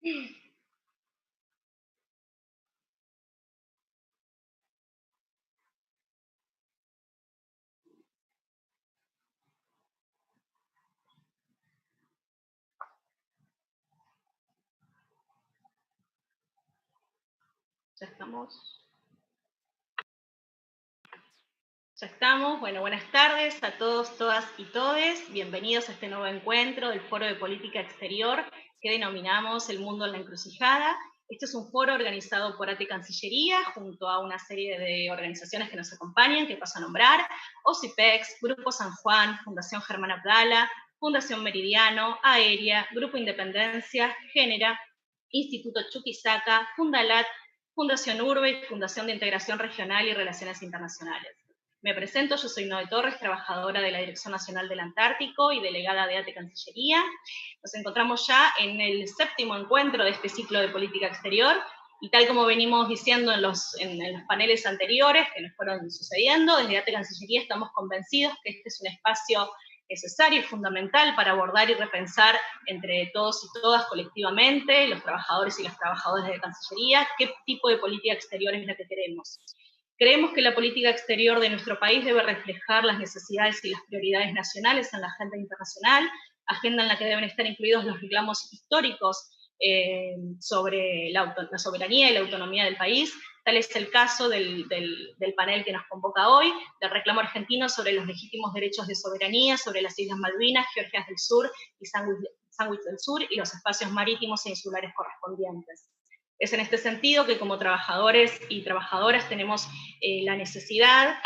Ya estamos. Ya estamos. Bueno, buenas tardes a todos, todas y todes. Bienvenidos a este nuevo encuentro del Foro de Política Exterior que denominamos El Mundo en la Encrucijada. Este es un foro organizado por ATE Cancillería junto a una serie de organizaciones que nos acompañan, que paso a nombrar: OSIPEX, Grupo San Juan, Fundación Germán Abdala, Fundación Meridiano, Aérea, Grupo Independencia, Génera, Instituto Chuquisaca, Fundalat, Fundación Urbe y Fundación de Integración Regional y Relaciones Internacionales. Me presento, yo soy Noé Torres, trabajadora de la Dirección Nacional del Antártico y delegada de ATE Cancillería. Nos encontramos ya en el 7º encuentro de este ciclo de política exterior, y tal como venimos diciendo en los paneles anteriores que nos fueron sucediendo, desde ATE Cancillería estamos convencidos que este es un espacio necesario y fundamental para abordar y repensar entre todos y todas colectivamente, los trabajadores y las trabajadoras de Cancillería, qué tipo de política exterior es la que queremos. Creemos que la política exterior de nuestro país debe reflejar las necesidades y las prioridades nacionales en la agenda internacional, agenda en la que deben estar incluidos los reclamos históricos sobre la soberanía y la autonomía del país. Tal es el caso del panel que nos convoca hoy, del reclamo argentino sobre los legítimos derechos de soberanía sobre las Islas Malvinas, Georgias del Sur y Sandwich del Sur y los espacios marítimos e insulares correspondientes. Es en este sentido que como trabajadores y trabajadoras tenemos la necesidad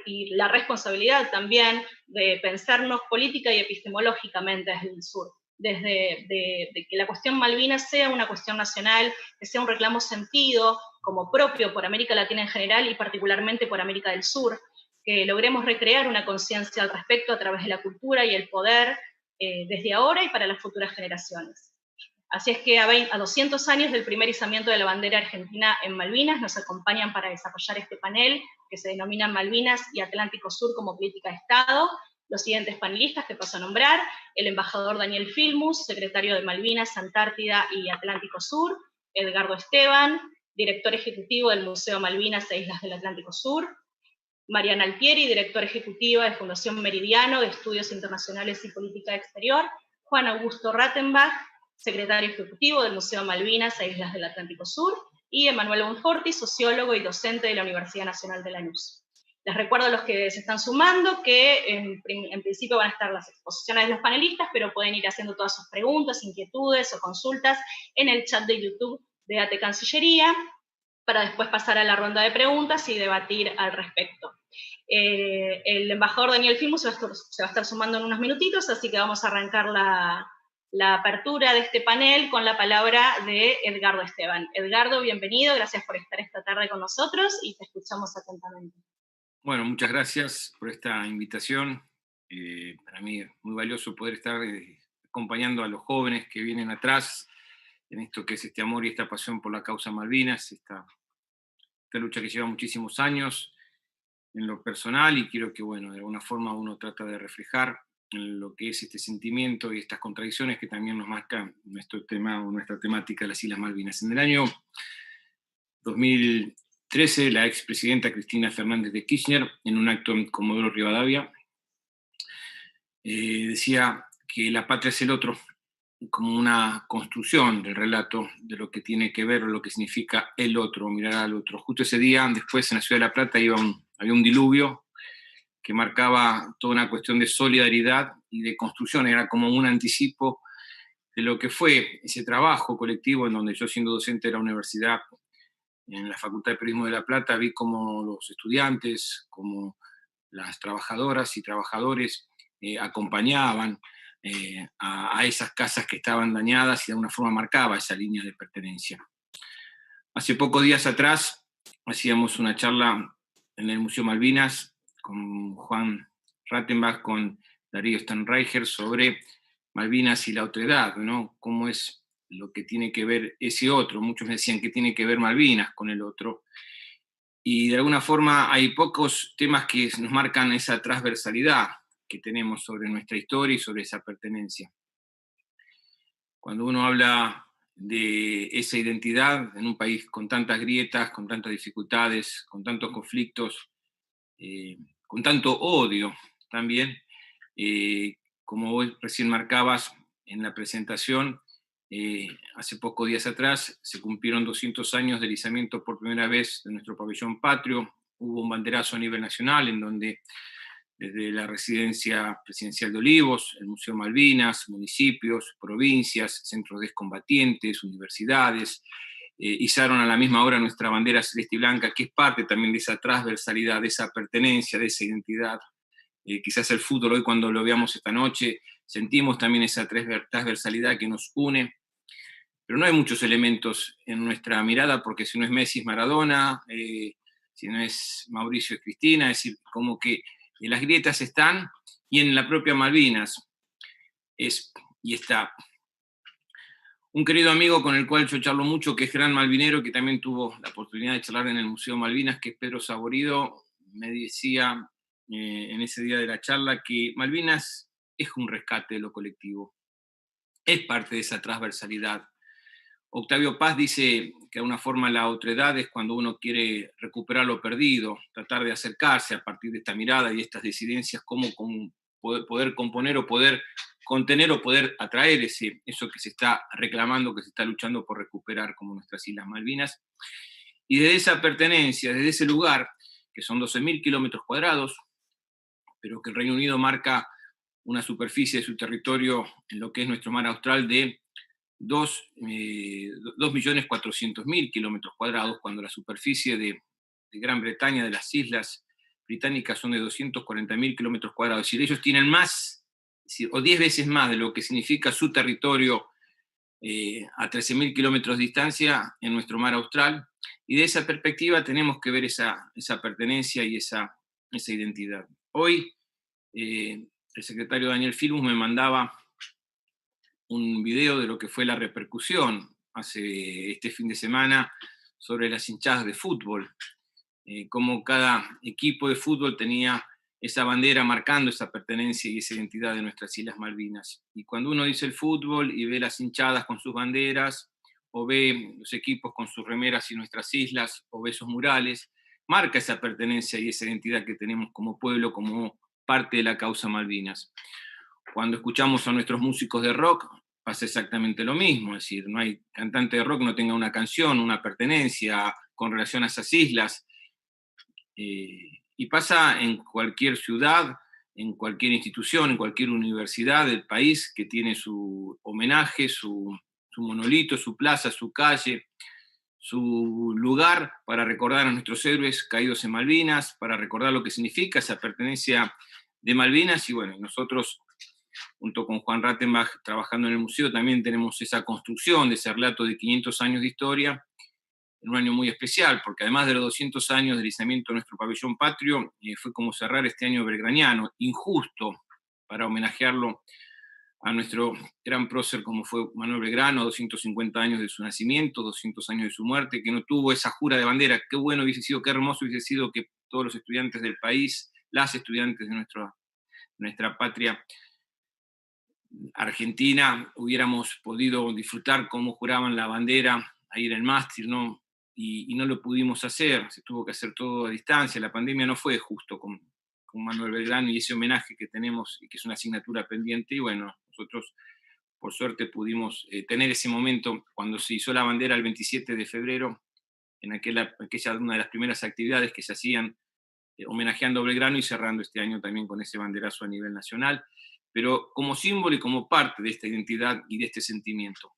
y la responsabilidad también de pensarnos política y epistemológicamente desde el sur, desde de que la cuestión Malvinas sea una cuestión nacional, que sea un reclamo sentido como propio por América Latina en general y particularmente por América del Sur, que logremos recrear una conciencia al respecto a través de la cultura y el poder desde ahora y para las futuras generaciones. Así es que a 200 años del primer izamiento de la bandera argentina en Malvinas, nos acompañan para desarrollar este panel que se denomina Malvinas y Atlántico Sur como política de Estado, los siguientes panelistas que paso a nombrar: el embajador Daniel Filmus, secretario de Malvinas, Antártida y Atlántico Sur; Edgardo Esteban, director ejecutivo del Museo Malvinas e Islas del Atlántico Sur; Mariana Altieri, directora ejecutiva de Fundación Meridiano de Estudios Internacionales y Política Exterior; Juan Augusto Rattenbach, secretario ejecutivo del Museo Malvinas e Islas del Atlántico Sur; y Emanuel Bonforti, sociólogo y docente de la Universidad Nacional de Lanús. Les recuerdo a los que se están sumando que en principio van a estar las exposiciones de los panelistas, pero pueden ir haciendo todas sus preguntas, inquietudes o consultas en el chat de YouTube de ATE Cancillería, para después pasar a la ronda de preguntas y debatir al respecto. El embajador Daniel Filmus se va a estar sumando en unos minutitos, así que vamos a arrancar la apertura de este panel con la palabra de Edgardo Esteban. Edgardo, bienvenido, gracias por estar esta tarde con nosotros y te escuchamos atentamente. Bueno, muchas gracias por esta invitación. Para mí es muy valioso poder estar acompañando a los jóvenes que vienen atrás en esto que es este amor y esta pasión por la causa Malvinas, esta lucha que lleva muchísimos años en lo personal, y quiero que, bueno, de alguna forma uno trata de reflejar en lo que es este sentimiento y estas contradicciones que también nos marcan nuestro tema o nuestra temática de las Islas Malvinas. En el año 2013, la expresidenta Cristina Fernández de Kirchner, en un acto en Comodoro Rivadavia, decía que la patria es el otro, como una construcción del relato de lo que tiene que ver o lo que significa el otro, mirar al otro. Justo ese día, después, en la ciudad de La Plata, había un diluvio que marcaba toda una cuestión de solidaridad y de construcción, era como un anticipo de lo que fue ese trabajo colectivo en donde yo, siendo docente de la universidad, en la Facultad de Periodismo de La Plata, vi cómo los estudiantes, como las trabajadoras y trabajadores acompañaban a esas casas que estaban dañadas y de alguna forma marcaba esa línea de pertenencia. Hace pocos días atrás hacíamos una charla en el Museo Malvinas con Juan Rattenbach, con Darío Stanreicher, sobre Malvinas y la otredad, ¿no? Cómo es lo que tiene que ver ese otro. Muchos me decían, ¿qué tiene que ver Malvinas con el otro? Y de alguna forma hay pocos temas que nos marcan esa transversalidad que tenemos sobre nuestra historia y sobre esa pertenencia. Cuando uno habla de esa identidad en un país con tantas grietas, con tantas dificultades, con tantos conflictos, con tanto odio también. Como vos recién marcabas en la presentación, hace pocos días atrás se cumplieron 200 años del izamiento por primera vez de nuestro pabellón patrio. Hubo un banderazo a nivel nacional en donde desde la residencia presidencial de Olivos, el Museo Malvinas, municipios, provincias, centros de excombatientes, universidades, izaron a la misma hora nuestra bandera celeste y blanca, que es parte también de esa transversalidad, de esa pertenencia, de esa identidad. Quizás el fútbol hoy, cuando lo veamos esta noche, sentimos también esa transversalidad que nos une, pero no hay muchos elementos en nuestra mirada, porque si no es Messi es Maradona, si no es Mauricio es Cristina, es decir, como que las grietas están, y en la propia Malvinas y está un querido amigo con el cual yo charlo mucho, que es gran malvinero, que también tuvo la oportunidad de charlar en el Museo Malvinas, que es Pedro Saborido. Me decía en ese día de la charla que Malvinas es un rescate de lo colectivo, es parte de esa transversalidad. Octavio Paz dice que de alguna forma la otredad es cuando uno quiere recuperar lo perdido, tratar de acercarse a partir de esta mirada y estas disidencias, cómo poder componer o poder contener o poder atraer eso que se está reclamando, que se está luchando por recuperar, como nuestras Islas Malvinas. Y desde esa pertenencia, desde ese lugar, que son 12.000 kilómetros cuadrados, pero que el Reino Unido marca una superficie de su territorio en lo que es nuestro mar austral de 2.400.000 kilómetros cuadrados, cuando la superficie de Gran Bretaña, de las islas británicas, son de 240.000 kilómetros cuadrados. Es decir, ellos tienen más, o 10 veces más de lo que significa su territorio a 13.000 kilómetros de distancia en nuestro mar austral. Y de esa perspectiva tenemos que ver esa pertenencia y esa identidad. Hoy el secretario Daniel Filmus me mandaba un video de lo que fue la repercusión este fin de semana sobre las hinchadas de fútbol, cómo cada equipo de fútbol tenía esa bandera marcando esa pertenencia y esa identidad de nuestras Islas Malvinas. Y cuando uno dice el fútbol y ve las hinchadas con sus banderas, o ve los equipos con sus remeras y nuestras islas, o ve esos murales, marca esa pertenencia y esa identidad que tenemos como pueblo, como parte de la causa Malvinas. Cuando escuchamos a nuestros músicos de rock, pasa exactamente lo mismo, es decir, no hay cantante de rock que no tenga una canción, una pertenencia con relación a esas islas, y pasa en cualquier ciudad, en cualquier institución, en cualquier universidad del país que tiene su homenaje, su monolito, su plaza, su calle, su lugar para recordar a nuestros héroes caídos en Malvinas, para recordar lo que significa esa pertenencia de Malvinas. Y bueno, nosotros, junto con Juan Rattenbach, trabajando en el museo, también tenemos esa construcción de ese relato de 500 años de historia, en un año muy especial, porque además de los 200 años del izamiento de nuestro pabellón patrio, fue como cerrar este año belgraniano, injusto, para homenajearlo a nuestro gran prócer como fue Manuel Belgrano, 250 años de su nacimiento, 200 años de su muerte, que no tuvo esa jura de bandera. Qué bueno hubiese sido, qué hermoso hubiese sido que todos los estudiantes del país, las estudiantes de nuestra patria Argentina, hubiéramos podido disfrutar cómo juraban la bandera ahí en el mástil, ¿no? Y no lo pudimos hacer, se tuvo que hacer todo a distancia. La pandemia no fue justo con Manuel Belgrano y ese homenaje que tenemos y que es una asignatura pendiente. Y bueno, nosotros por suerte pudimos tener ese momento cuando se hizo la bandera el 27 de febrero, en aquella una de las primeras actividades que se hacían homenajeando a Belgrano y cerrando este año también con ese banderazo a nivel nacional, pero como símbolo y como parte de esta identidad y de este sentimiento.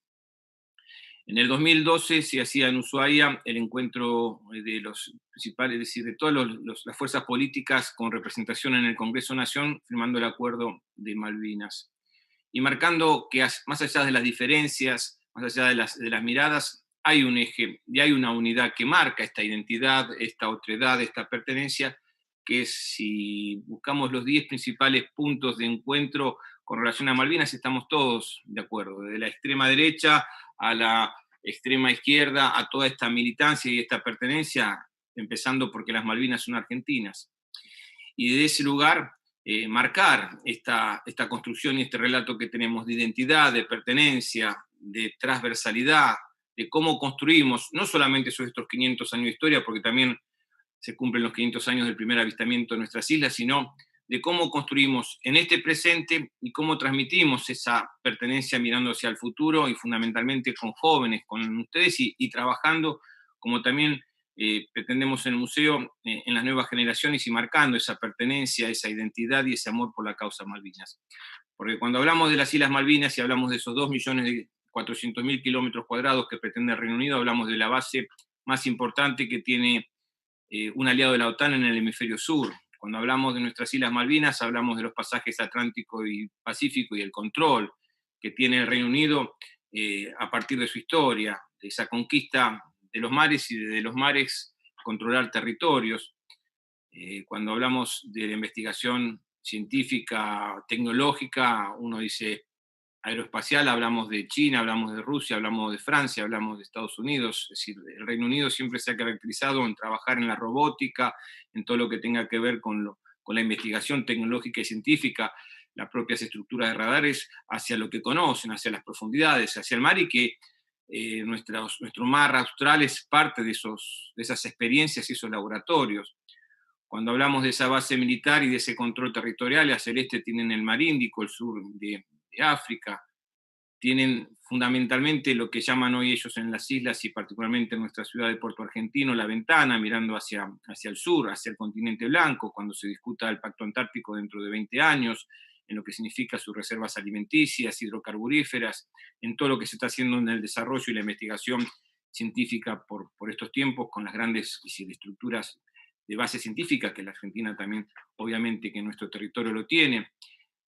En el 2012 se hacía en Ushuaia el encuentro de los principales, es decir, de todas las fuerzas políticas con representación en el Congreso Nación, firmando el acuerdo de Malvinas. Y marcando que más allá de las diferencias, más allá de las miradas, hay un eje y hay una unidad que marca esta identidad, esta otredad, esta pertenencia, que es, si buscamos los 10 principales puntos de encuentro con relación a Malvinas, estamos todos de acuerdo, desde la extrema derecha a la extrema izquierda, a toda esta militancia y esta pertenencia, empezando porque las Malvinas son argentinas. Y de ese lugar marcar esta construcción y este relato que tenemos de identidad, de pertenencia, de transversalidad, de cómo construimos, no solamente sobre estos 500 años de historia, porque también se cumplen los 500 años del primer avistamiento de nuestras islas, sino de cómo construimos en este presente y cómo transmitimos esa pertenencia mirando hacia el futuro y fundamentalmente con jóvenes, con ustedes y trabajando como también pretendemos en el museo en las nuevas generaciones y marcando esa pertenencia, esa identidad y ese amor por la causa Malvinas. Porque cuando hablamos de las Islas Malvinas y hablamos de esos 2.400.000 kilómetros cuadrados que pretende el Reino Unido, hablamos de la base más importante que tiene un aliado de la OTAN en el hemisferio sur. Cuando hablamos de nuestras Islas Malvinas, hablamos de los pasajes Atlántico y Pacífico y el control que tiene el Reino Unido a partir de su historia, de esa conquista de los mares y de los mares controlar territorios. Cuando hablamos de la investigación científica, tecnológica, uno dice aeroespacial, hablamos de China, hablamos de Rusia, hablamos de Francia, hablamos de Estados Unidos. Es decir, el Reino Unido siempre se ha caracterizado en trabajar en la robótica, en todo lo que tenga que ver con la investigación tecnológica y científica, las propias estructuras de radares, hacia lo que conocen, hacia las profundidades, hacia el mar, y que nuestro mar austral es parte de esas experiencias y esos laboratorios. Cuando hablamos de esa base militar y de ese control territorial, hacia el este tienen el mar Índico, el sur de África, tienen fundamentalmente lo que llaman hoy ellos en las islas y particularmente en nuestra ciudad de Puerto Argentino, la ventana mirando hacia el sur, hacia el continente blanco, cuando se discuta el Pacto Antártico dentro de 20 años, en lo que significa sus reservas alimenticias, hidrocarburíferas, en todo lo que se está haciendo en el desarrollo y la investigación científica por estos tiempos, con las grandes estructuras de base científica, que la Argentina también, obviamente, que en nuestro territorio lo tiene,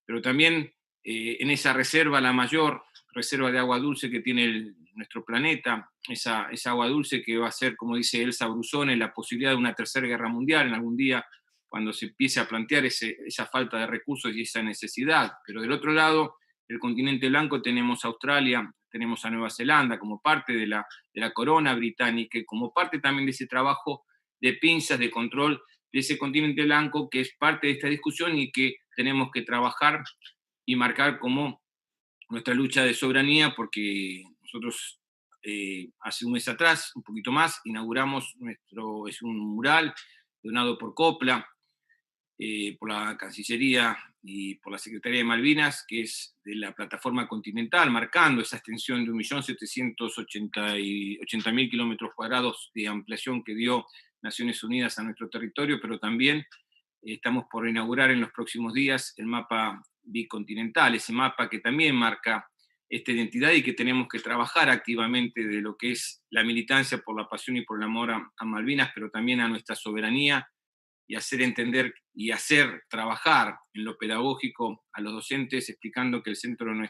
pero también en esa reserva, la mayor reserva de agua dulce que tiene nuestro planeta, esa agua dulce que va a ser, como dice Elsa Brusone, la posibilidad de una tercera guerra mundial en algún día, cuando se empiece a plantear esa falta de recursos y esa necesidad. Pero del otro lado, del continente blanco, tenemos a Australia, tenemos a Nueva Zelanda como parte de la corona británica, como parte también de ese trabajo de pinzas, de control de ese continente blanco, que es parte de esta discusión y que tenemos que trabajar y marcar como nuestra lucha de soberanía, porque nosotros hace un mes atrás, un poquito más, inauguramos es un mural donado por Copla, por la Cancillería y por la Secretaría de Malvinas, que es de la plataforma continental, marcando esa extensión de 1.780.000 kilómetros cuadrados de ampliación que dio Naciones Unidas a nuestro territorio, pero también estamos por inaugurar en los próximos días el mapa bicontinental, ese mapa que también marca esta identidad y que tenemos que trabajar activamente de lo que es la militancia por la pasión y por el amor a Malvinas, pero también a nuestra soberanía, y hacer entender y hacer trabajar en lo pedagógico a los docentes, explicando que el centro de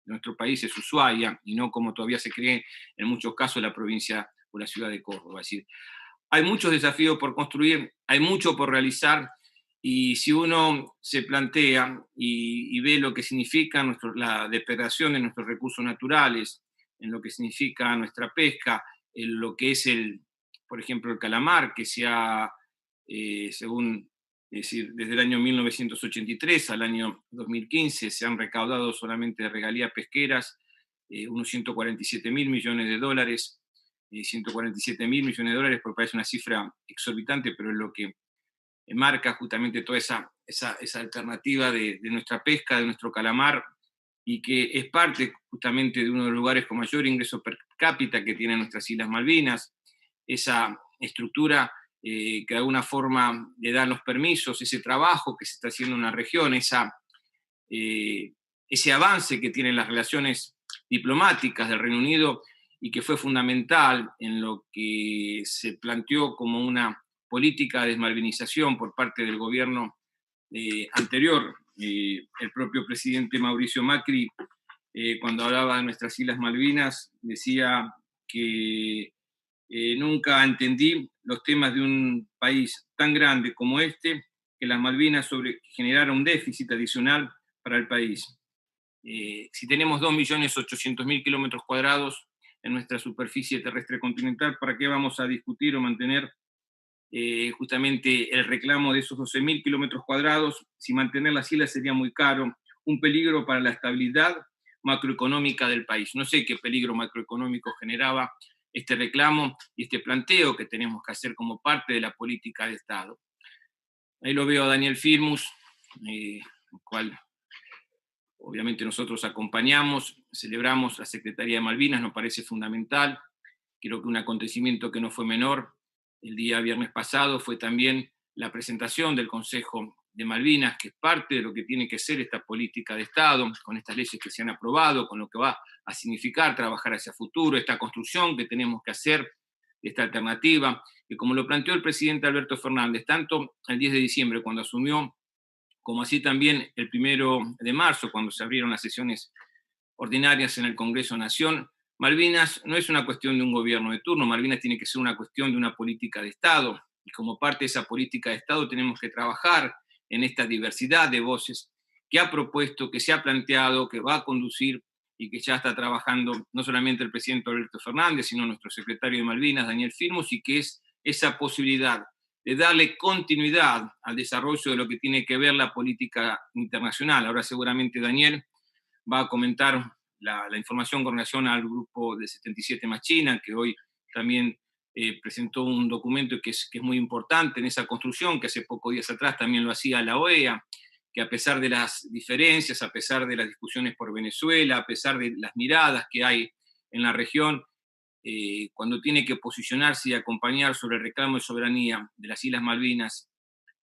nuestro país es Ushuaia y no como todavía se cree en muchos casos la provincia o la ciudad de Córdoba. Es decir, hay muchos desafíos por construir, hay mucho por realizar, y si uno se plantea y ve lo que significa la depredación de nuestros recursos naturales, en lo que significa nuestra pesca, en lo que es por ejemplo, el calamar, que se ha, según, es decir, desde el año 1983 al año 2015, se han recaudado solamente de regalías pesqueras unos 147.000 millones de dólares, 147.000 millones de dólares, porque parece una cifra exorbitante, pero es lo que marca justamente toda esa alternativa de nuestra pesca, de nuestro calamar, y que es parte justamente de uno de los lugares con mayor ingreso per cápita que tienen nuestras Islas Malvinas, esa estructura que de alguna forma le dan los permisos, ese trabajo que se está haciendo en la región, ese avance que tienen las relaciones diplomáticas del Reino Unido y que fue fundamental en lo que se planteó como una política de desmalvinización por parte del gobierno anterior. El propio presidente Mauricio Macri, cuando hablaba de nuestras Islas Malvinas, decía que nunca entendí los temas de un país tan grande como este, que las Malvinas generara un déficit adicional para el país. Si tenemos 2.800.000 kilómetros cuadrados en nuestra superficie terrestre continental, ¿para qué vamos a discutir o mantener justamente el reclamo de esos 12.000 kilómetros cuadrados. Si mantener las islas sería muy caro, un peligro para la estabilidad macroeconómica del país. No sé qué peligro macroeconómico generaba este reclamo y este planteo que tenemos que hacer como parte de la política de Estado. Ahí lo veo a Daniel Firmus, el cual obviamente nosotros acompañamos, celebramos la Secretaría de Malvinas, nos parece fundamental. Creo que un acontecimiento que no fue menor el día viernes pasado fue también la presentación del Consejo de Malvinas, que es parte de lo que tiene que ser esta política de Estado, con estas leyes que se han aprobado, con lo que va a significar trabajar hacia futuro, esta construcción que tenemos que hacer, esta alternativa, que como lo planteó el presidente Alberto Fernández, tanto el 10 de diciembre cuando asumió, como así también el 1 de marzo, cuando se abrieron las sesiones ordinarias en el Congreso Nación, Malvinas no es una cuestión de un gobierno de turno, Malvinas tiene que ser una cuestión de una política de Estado, y como parte de esa política de Estado tenemos que trabajar en esta diversidad de voces que ha propuesto, que se ha planteado, que va a conducir y que ya está trabajando no solamente el presidente Alberto Fernández, sino nuestro secretario de Malvinas, Daniel Firmus, y que es esa posibilidad de darle continuidad al desarrollo de lo que tiene que ver la política internacional. Ahora seguramente Daniel va a comentar la información con relación al grupo de 77 más China, que hoy también presentó un documento que es muy importante en esa construcción, que hace pocos días atrás también lo hacía la OEA, que a pesar de las diferencias, a pesar de las discusiones por Venezuela, a pesar de las miradas que hay en la región, cuando tiene que posicionarse y acompañar sobre el reclamo de soberanía de las Islas Malvinas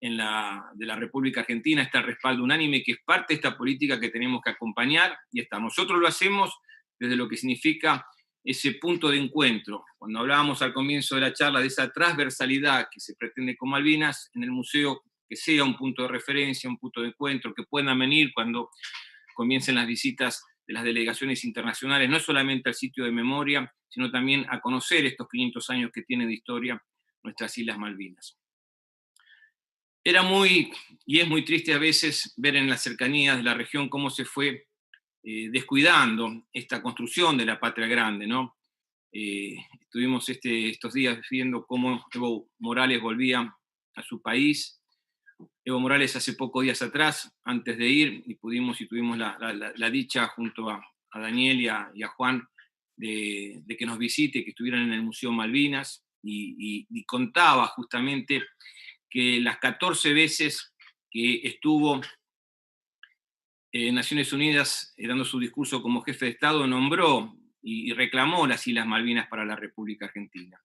de la República Argentina, está el respaldo unánime, que es parte de esta política que tenemos que acompañar, y está. Nosotros lo hacemos desde lo que significa ese punto de encuentro. Cuando hablábamos al comienzo de la charla de esa transversalidad que se pretende con Malvinas, en el museo que sea un punto de referencia, un punto de encuentro, que puedan venir cuando comiencen las visitas de las delegaciones internacionales, no solamente al sitio de memoria, sino también a conocer estos 500 años que tiene de historia nuestras Islas Malvinas. Era muy, y es muy triste a veces ver en las cercanías de la región cómo se fue descuidando esta construcción de la patria grande, ¿no? Estuvimos estos días viendo cómo Evo Morales volvía a su país. Evo Morales hace pocos días atrás, antes de ir, y tuvimos la dicha junto a Daniel y a Juan de que nos visite, que estuvieran en el Museo Malvinas, y contaba justamente que las 14 veces que estuvo en Naciones Unidas dando su discurso como jefe de Estado, nombró y reclamó las Islas Malvinas para la República Argentina.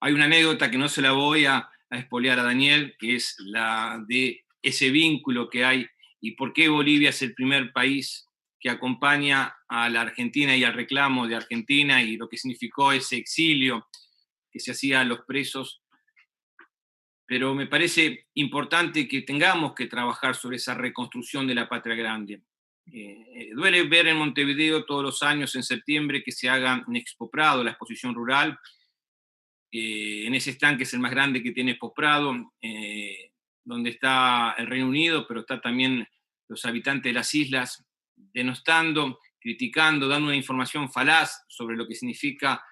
Hay una anécdota que no se la voy a espolear a Daniel, que es la de ese vínculo que hay y por qué Bolivia es el primer país que acompaña a la Argentina y al reclamo de Argentina y lo que significó ese exilio que se hacía a los presos. Pero me parece importante que tengamos que trabajar sobre esa reconstrucción de la patria grande. Duele ver en Montevideo todos los años en septiembre que se haga en Expo Prado la exposición rural. En ese stand, que es el más grande que tiene Expo Prado, donde está el Reino Unido, pero está también los habitantes de las islas, denostando, criticando, dando una información falaz sobre lo que significa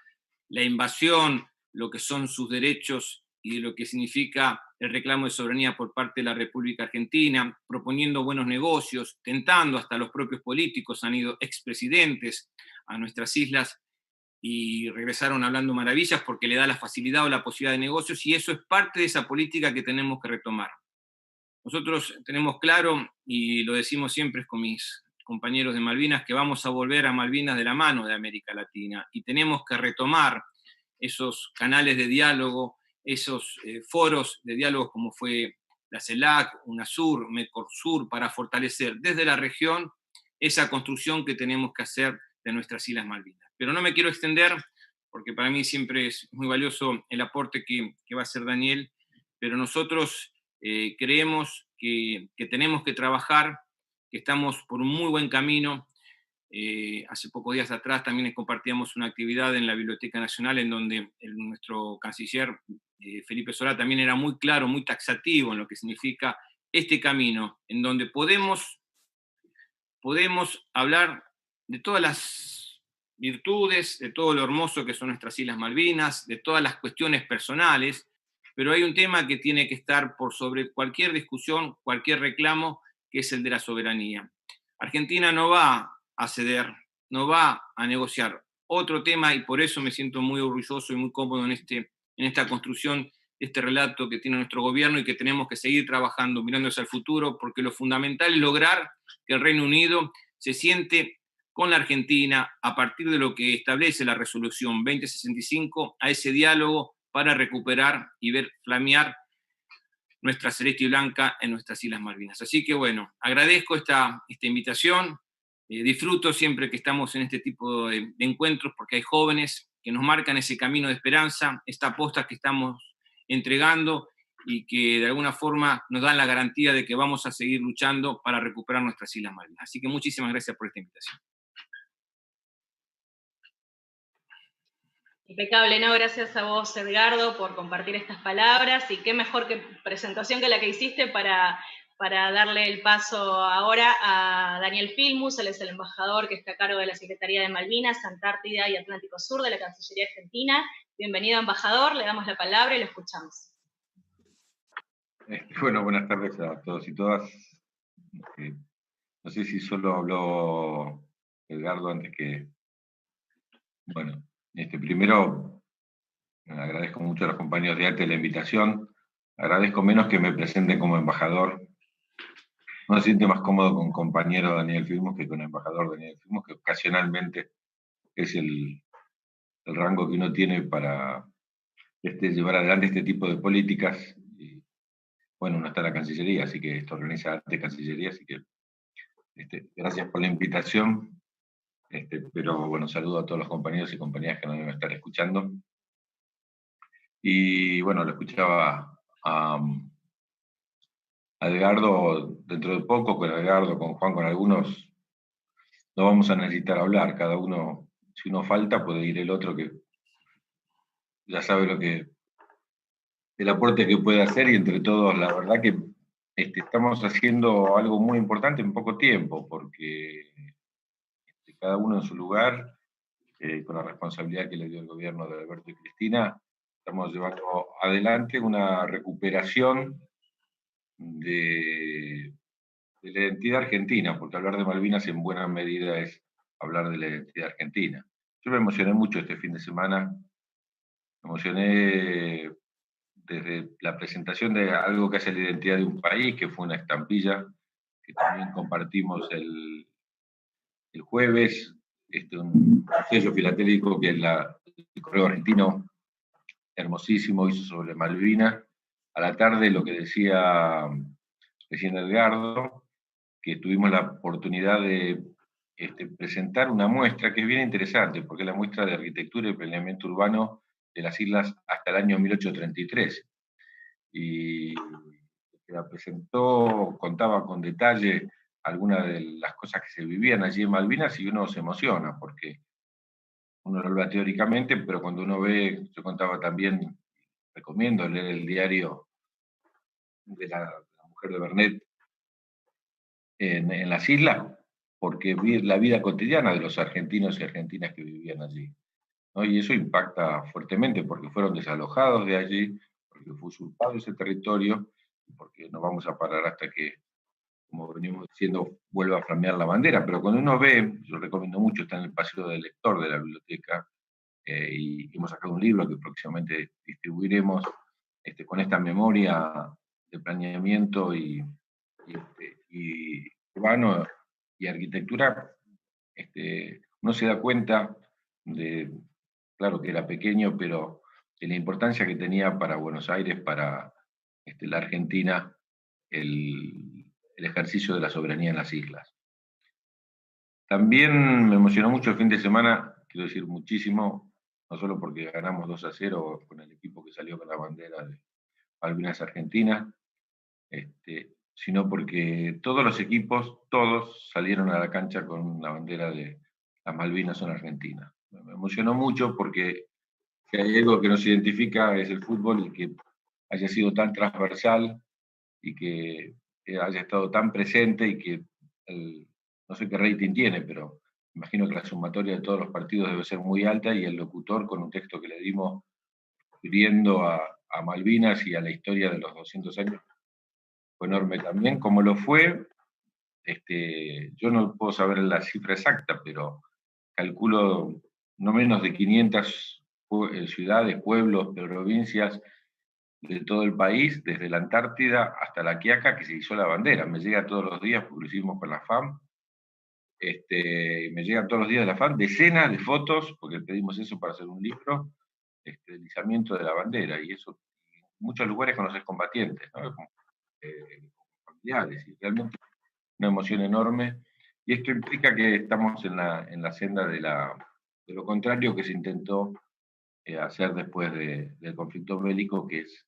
la invasión, lo que son sus derechos y lo que significa el reclamo de soberanía por parte de la República Argentina, proponiendo buenos negocios, tentando, hasta los propios políticos han ido expresidentes a nuestras islas y regresaron hablando maravillas porque le da la facilidad o la posibilidad de negocios, y eso es parte de esa política que tenemos que retomar. Nosotros tenemos claro, y lo decimos siempre con mis compañeros de Malvinas, que vamos a volver a Malvinas de la mano de América Latina, y tenemos que retomar esos canales de diálogo, esos foros de diálogo como fue la CELAC, UNASUR, MECOSUR, para fortalecer desde la región esa construcción que tenemos que hacer de nuestras Islas Malvinas. Pero no me quiero extender, porque para mí siempre es muy valioso el aporte que va a hacer Daniel, pero nosotros creemos que tenemos que trabajar, que estamos por un muy buen camino. Hace pocos días atrás también compartíamos una actividad en la Biblioteca Nacional en donde nuestro canciller Felipe Solá también era muy claro, muy taxativo en lo que significa este camino, en donde podemos hablar de todas las virtudes, de todo lo hermoso que son nuestras Islas Malvinas, de todas las cuestiones personales, pero hay un tema que tiene que estar por sobre cualquier discusión, cualquier reclamo, que es el de la soberanía. Argentina no va a ceder, no va a negociar otro tema, y por eso me siento muy orgulloso y muy cómodo en esta construcción de este relato que tiene nuestro gobierno, y que tenemos que seguir trabajando mirando hacia el futuro, porque lo fundamental es lograr que el Reino Unido se siente con la Argentina a partir de lo que establece la resolución 2065, a ese diálogo para recuperar y ver flamear nuestra celeste y blanca en nuestras Islas Malvinas. Así que bueno, agradezco esta invitación, disfruto siempre que estamos en este tipo de encuentros, porque hay jóvenes que nos marcan ese camino de esperanza, esta aposta que estamos entregando, y que de alguna forma nos dan la garantía de que vamos a seguir luchando para recuperar nuestras Islas Malvinas. Así que muchísimas gracias por esta invitación. Impecable, ¿no? Gracias a vos, Edgardo, por compartir estas palabras, y qué mejor que presentación que la que hiciste para darle el paso ahora a Daniel Filmus. Él es el embajador que está a cargo de la Secretaría de Malvinas, Antártida y Atlántico Sur de la Cancillería Argentina. Bienvenido, embajador, le damos la palabra y lo escuchamos. Bueno, buenas tardes a todos y todas. No sé si solo habló Edgardo antes que... Bueno, primero agradezco mucho a los compañeros de ATE la invitación. Agradezco menos que me presenten como embajador. No se siente más cómodo con compañero Daniel Filmus que con embajador Daniel Filmus, que ocasionalmente es el rango que uno tiene para llevar adelante este tipo de políticas. Y, bueno, uno está en la Cancillería, así que esto organiza ATE Cancillería, así que gracias por la invitación. Pero bueno, saludo a todos los compañeros y compañeras que nos deben estar escuchando. Y bueno, lo escuchaba a Edgardo dentro de poco, con Edgardo, con Juan, con algunos, no vamos a necesitar hablar. Cada uno, si uno falta, puede ir el otro que ya sabe el aporte que puede hacer, y entre todos, la verdad que estamos haciendo algo muy importante en poco tiempo, porque cada uno en su lugar, con la responsabilidad que le dio el gobierno de Alberto y Cristina, estamos llevando adelante una recuperación de la identidad argentina, porque hablar de Malvinas en buena medida es hablar de la identidad argentina. Yo me emocioné mucho este fin de semana, me emocioné desde la presentación de algo que hace la identidad de un país, que fue una estampilla, que también compartimos el jueves, un sello filatélico que el Correo Argentino, hermosísimo, hizo sobre Malvinas. A la tarde, lo que decía recién Edgardo, que tuvimos la oportunidad de presentar una muestra que es bien interesante, porque es la muestra de arquitectura y planeamiento urbano de las islas hasta el año 1833. Y que la presentó, contaba con detalle algunas de las cosas que se vivían allí en Malvinas, y uno se emociona, porque uno lo habla teóricamente, pero cuando uno ve, yo contaba también, recomiendo leer el diario de la mujer de Bernet en las islas, porque vi la vida cotidiana de los argentinos y argentinas que vivían allí, ¿no? Y eso impacta fuertemente, porque fueron desalojados de allí, porque fue usurpado ese territorio, porque no vamos a parar hasta que, como venimos diciendo, vuelva a flamear la bandera. Pero cuando uno ve, yo recomiendo mucho, está en el pasillo del lector de la biblioteca, y hemos sacado un libro que próximamente distribuiremos, con esta memoria de planeamiento y urbano y arquitectura. Uno se da cuenta de, claro que era pequeño, pero de la importancia que tenía para Buenos Aires, para la Argentina, el ejercicio de la soberanía en las islas. También me emocionó mucho el fin de semana, quiero decir muchísimo, no solo porque ganamos 2-0 con el equipo que salió con la bandera de Malvinas Argentina, sino porque todos los equipos, todos salieron a la cancha con la bandera de las Malvinas son Argentina. Me emocionó mucho, porque si hay algo que nos identifica es el fútbol, y que haya sido tan transversal y que haya estado tan presente, y que no sé qué rating tiene, pero imagino que la sumatoria de todos los partidos debe ser muy alta, y el locutor, con un texto que le dimos refiriendo a a Malvinas y a la historia de los 200 años fue enorme también, como lo fue, yo no puedo saber la cifra exacta, pero calculo no menos de 500 ciudades, pueblos, provincias de todo el país, desde la Antártida hasta la Quiaca, que se hizo la bandera. Me llega todos los días, porque lo hicimos con la FAM, me llegan todos los días de la FAM decenas de fotos, porque pedimos eso para hacer un libro, del izamiento de la bandera, y eso en muchos lugares con los excombatientes, ¿no? Con familiares, y realmente una emoción enorme, y esto implica que estamos en la senda de lo contrario que se intentó hacer después del conflicto bélico, que es,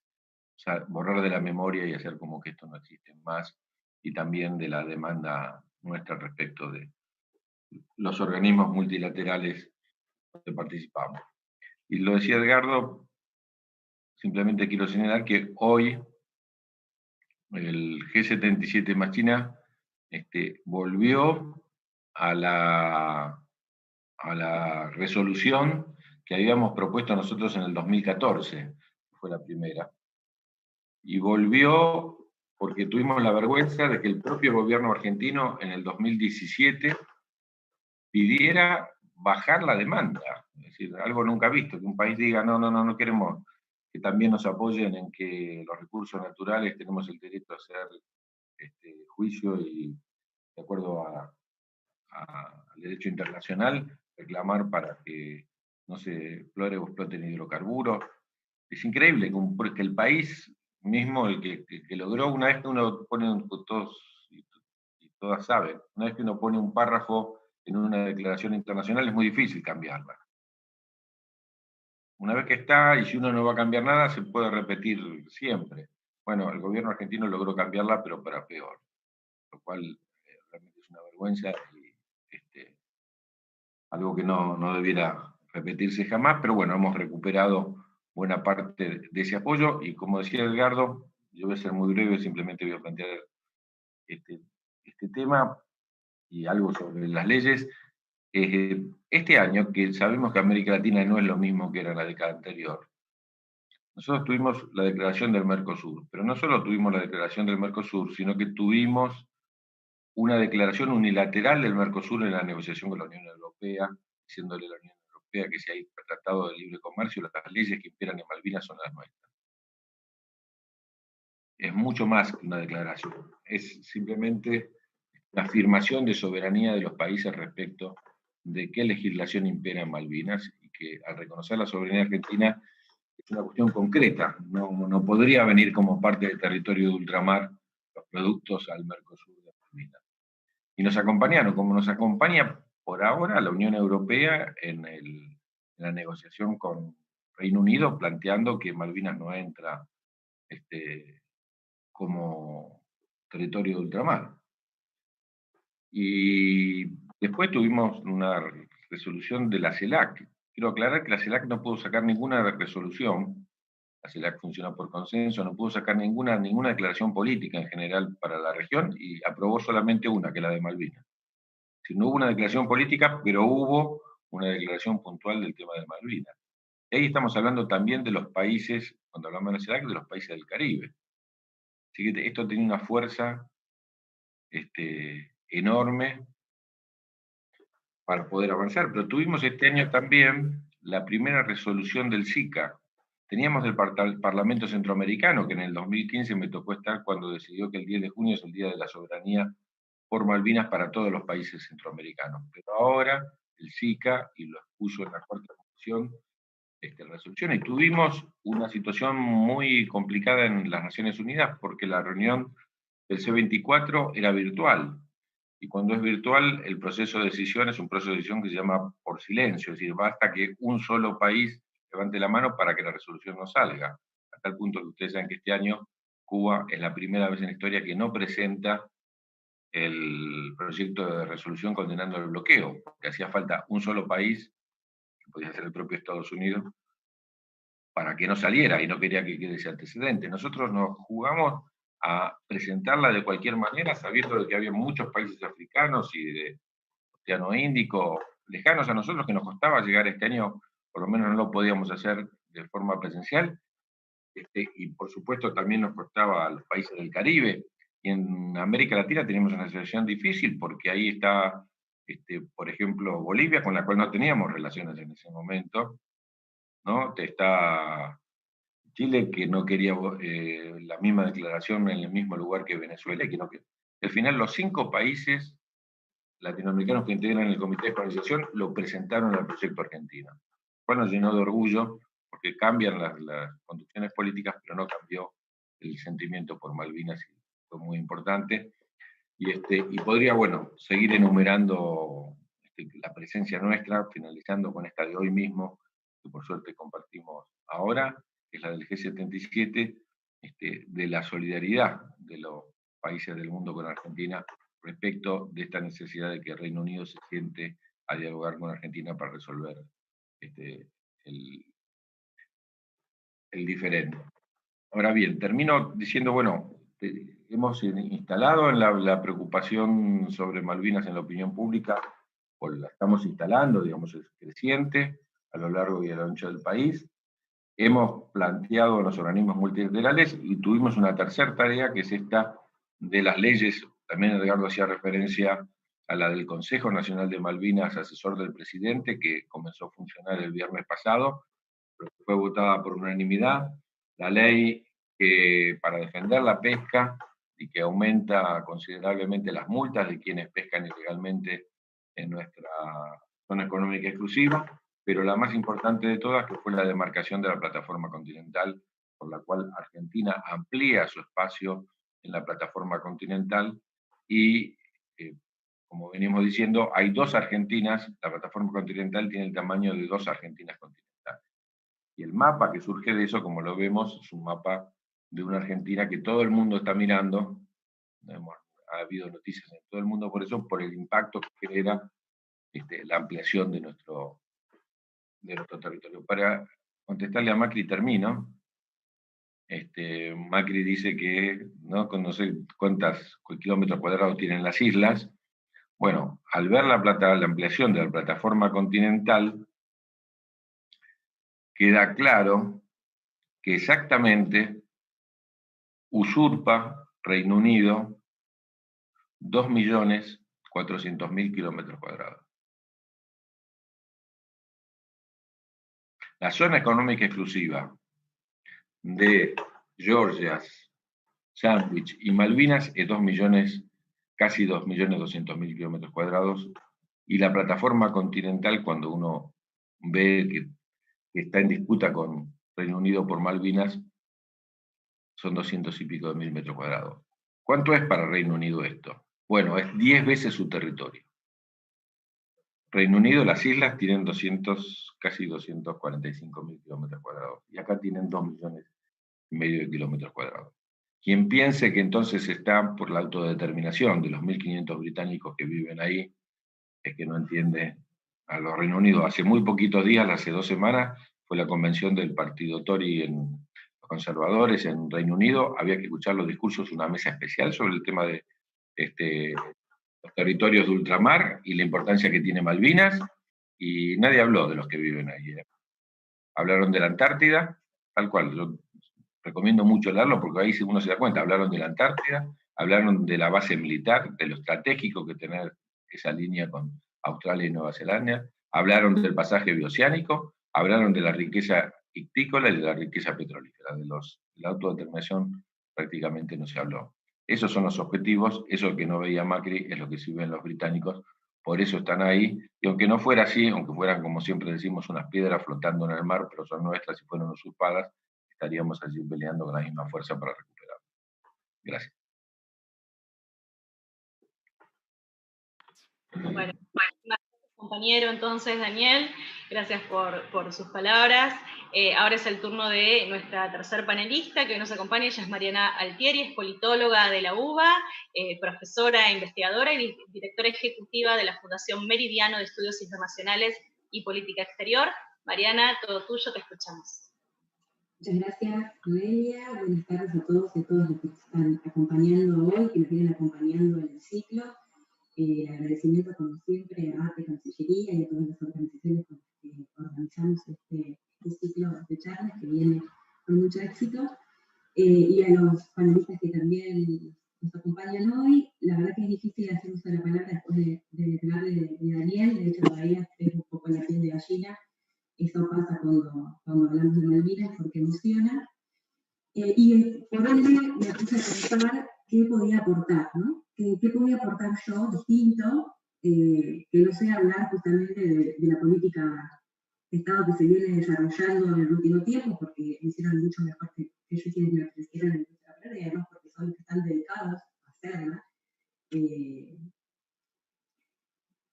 o sea, borrar de la memoria y hacer como que esto no existe más, y también de la demanda nuestra respecto de los organismos multilaterales donde participamos. Y lo decía Edgardo, simplemente quiero señalar que hoy el G77 más China volvió a la resolución que habíamos propuesto nosotros en el 2014, fue la primera, y volvió porque tuvimos la vergüenza de que el propio gobierno argentino en el 2017 pidiera bajar la demanda. Es decir, algo nunca visto, que un país diga, no queremos que también nos apoyen en que los recursos naturales tenemos el derecho a hacer juicio y, de acuerdo al derecho internacional, reclamar para que no se explore o exploten hidrocarburos. Es increíble que el país mismo, el que logró, una vez que uno pone, todos y todas saben, una vez que uno pone un párrafo en una declaración internacional es muy difícil cambiarla. Una vez que está, y si uno no va a cambiar nada, se puede repetir siempre. Bueno, el gobierno argentino logró cambiarla, pero para peor, lo cual realmente es una vergüenza y algo que no debiera repetirse jamás, pero bueno, hemos recuperado buena parte de ese apoyo, y como decía Edgardo, yo voy a ser muy breve, simplemente voy a plantear este tema y algo sobre las leyes. Este año, que sabemos que América Latina no es lo mismo que era la década anterior, nosotros tuvimos la declaración del Mercosur, pero no solo tuvimos la declaración del Mercosur, sino que tuvimos una declaración unilateral del Mercosur en la negociación con la Unión Europea, diciéndole a la Unión Europea que si hay tratado de libre comercio, las leyes que imperan en Malvinas son las nuestras. Es mucho más que una declaración, es simplemente la afirmación de soberanía de los países respecto de qué legislación impera en Malvinas, y que al reconocer la soberanía argentina es una cuestión concreta, no podría venir como parte del territorio de ultramar los productos al Mercosur de Malvinas. Y nos acompañaron, como nos acompaña por ahora la Unión Europea en la negociación con Reino Unido, planteando que Malvinas no entra como territorio de ultramar. Y después tuvimos una resolución de la CELAC. Quiero aclarar que la CELAC no pudo sacar ninguna resolución, la CELAC funciona por consenso, no pudo sacar ninguna declaración política en general para la región, y aprobó solamente una, que es la de Malvinas. Si no hubo una declaración política, pero hubo una declaración puntual del tema de Malvinas. Y ahí estamos hablando también de los países, cuando hablamos de la CELAC, de los países del Caribe. Así que esto tiene una fuerza enorme para poder avanzar. Pero tuvimos este año también la primera resolución del SICA. Teníamos el Parlamento Centroamericano, que en el 2015 me tocó estar cuando decidió que el 10 de junio es el Día de la Soberanía por Malvinas para todos los países centroamericanos. Pero ahora el SICA, y lo expuso en la cuarta comisión, resolución, y tuvimos una situación muy complicada en las Naciones Unidas, porque la reunión del C24 era virtual. Y cuando es virtual, el proceso de decisión es un proceso de decisión que se llama por silencio, es decir, basta que un solo país levante la mano para que la resolución no salga. A tal punto que ustedes saben que este año Cuba es la primera vez en la historia que no presenta el proyecto de resolución condenando el bloqueo, porque hacía falta un solo país, que podía ser el propio Estados Unidos, para que no saliera, y no quería que quede ese antecedente. Nosotros nos jugamos a presentarla de cualquier manera, sabiendo de que había muchos países africanos y de Océano Índico lejanos a nosotros, que nos costaba llegar este año, por lo menos no lo podíamos hacer de forma presencial, y por supuesto también nos costaba a los países del Caribe. Y en América Latina tenemos una situación difícil porque ahí está, por ejemplo, Bolivia, con la cual no teníamos relaciones en ese momento, ¿no? Está Chile, que no quería la misma declaración en el mismo lugar que Venezuela, y que no, al final los 5 países latinoamericanos que integran el Comité de Estabilización lo presentaron al proyecto argentino. Bueno, nos llenó de orgullo, porque cambian las conducciones políticas, pero no cambió el sentimiento por Malvinas, y fue muy importante. Y podría, bueno, seguir enumerando la presencia nuestra, finalizando con esta de hoy mismo, que por suerte compartimos ahora, que es la del G77, de la solidaridad de los países del mundo con Argentina respecto de esta necesidad de que el Reino Unido se siente a dialogar con Argentina para resolver el diferente. Ahora bien, termino diciendo, bueno, hemos instalado en la preocupación sobre Malvinas en la opinión pública, o la estamos instalando, digamos, es creciente a lo largo y a lo ancho del país. Hemos planteado los organismos multilaterales y tuvimos una tercera tarea, que es esta de las leyes. También Edgardo hacía referencia a la del Consejo Nacional de Malvinas, asesor del presidente, que comenzó a funcionar el viernes pasado, pero fue votada por unanimidad. La ley que para defender la pesca y que aumenta considerablemente las multas de quienes pescan ilegalmente en nuestra zona económica exclusiva, pero la más importante de todas, que fue la demarcación de la plataforma continental, por la cual Argentina amplía su espacio en la plataforma continental y, como venimos diciendo, hay 2 Argentinas, la plataforma continental tiene el tamaño de 2 Argentinas continentales. Y el mapa que surge de eso, como lo vemos, es un mapa de una Argentina que todo el mundo está mirando. Ha habido noticias en todo el mundo por eso, por el impacto que genera la ampliación de nuestro territorio. Para contestarle a Macri, termino. Macri dice que no sé cuántos kilómetros cuadrados tienen las islas. Bueno, al ver la ampliación de la plataforma continental, queda claro que exactamente usurpa Reino Unido 2.400.000 kilómetros cuadrados. La zona económica exclusiva de Georgias, Sandwich y Malvinas es casi 2.200.000 kilómetros cuadrados, y la plataforma continental, cuando uno ve que está en disputa con Reino Unido por Malvinas, son 200 y pico de mil metros cuadrados. ¿Cuánto es para Reino Unido esto? Bueno, es 10 veces su territorio. Reino Unido, las islas tienen casi 245.000 kilómetros cuadrados, y acá tienen 2,5 millones de kilómetros cuadrados. Quien piense que entonces está por la autodeterminación de los 1.500 británicos que viven ahí, es que no entiende a los Reino Unido. Hace muy poquitos días, hace 2 semanas, fue la convención del partido Tory en los conservadores en Reino Unido. Había que escuchar los discursos, una mesa especial sobre el tema de los territorios de ultramar y la importancia que tiene Malvinas, y nadie habló de los que viven ahí. Hablaron de la Antártida, tal cual. Yo recomiendo mucho leerlo porque ahí uno se da cuenta. Hablaron de la Antártida, hablaron de la base militar, de lo estratégico que tener esa línea con Australia y Nueva Zelanda, hablaron del pasaje bioceánico, hablaron de la riqueza ictícola y de la riqueza petrolífera. De la autodeterminación prácticamente no se habló. Esos son los objetivos, eso que no veía Macri es lo que sí ven los británicos, por eso están ahí, y aunque no fuera así, aunque fueran, como siempre decimos, unas piedras flotando en el mar, pero son nuestras y fueron usurpadas, estaríamos allí peleando con la misma fuerza para recuperarlas. Gracias. Bueno, compañero entonces, Daniel, gracias por sus palabras. Ahora es el turno de nuestra tercer panelista que hoy nos acompaña. Ella es Mariana Altieri, es politóloga de la UBA, profesora e investigadora y directora ejecutiva de la Fundación Meridiano de Estudios Internacionales y Política Exterior. Mariana, todo tuyo, te escuchamos. Muchas gracias, Noelia. Buenas tardes a todos y a todas los que están acompañando hoy, que nos vienen acompañando en el ciclo. Agradecimiento, como siempre, a ATE Cancillería y a todas las organizaciones con las que organizamos este ciclo de charlas que viene mucho éxito. Y a los panelistas que también nos acompañan hoy, la verdad que es difícil hacer uso de la palabra después de hablar de Daniel, de hecho todavía es un poco la piel de gallina, eso pasa cuando hablamos de Malvinas porque emociona. Y por ende me puse a pensar qué podía aportar, ¿no? ¿Qué podía aportar yo distinto, que no sea hablar justamente de la política de Estado que se viene desarrollando en el último tiempo, porque lo hicieron mucho mejor que yo quienes me ofrecieron en nuestra carrera, y además porque son los que están dedicados a hacerla.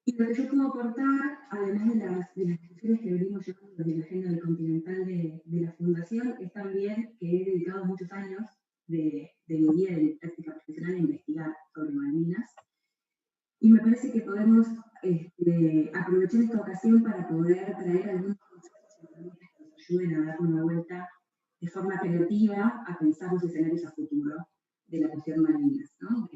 Y lo que yo puedo aportar, además de las discusiones que venimos llevando desde la agenda del Continental de la Fundación, es también que he dedicado muchos años de mi vida de práctica profesional a investigar sobre Malvinas. Y me parece que podemos aprovechar esta ocasión para poder traer algunos conceptos que nos ayuden a dar una vuelta de forma creativa a pensar los escenarios a futuro de la cuestión Malvinas, ¿no?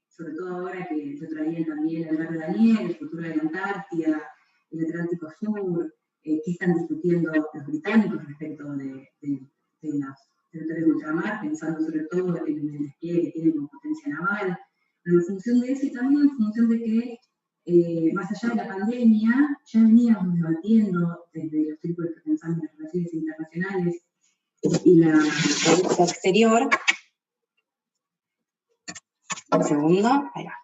Sobre todo ahora que yo traía también el hablar de Daniel, el futuro de la Antártida, el Atlántico Sur, qué están discutiendo los británicos respecto de los territorios de ultramar, pensando sobre todo en el despliegue que tienen como potencia naval. En función de eso y también en función de que, más allá de la pandemia, ya veníamos debatiendo desde los círculos que pensamos en las relaciones internacionales y la política exterior. Un segundo, ahí va.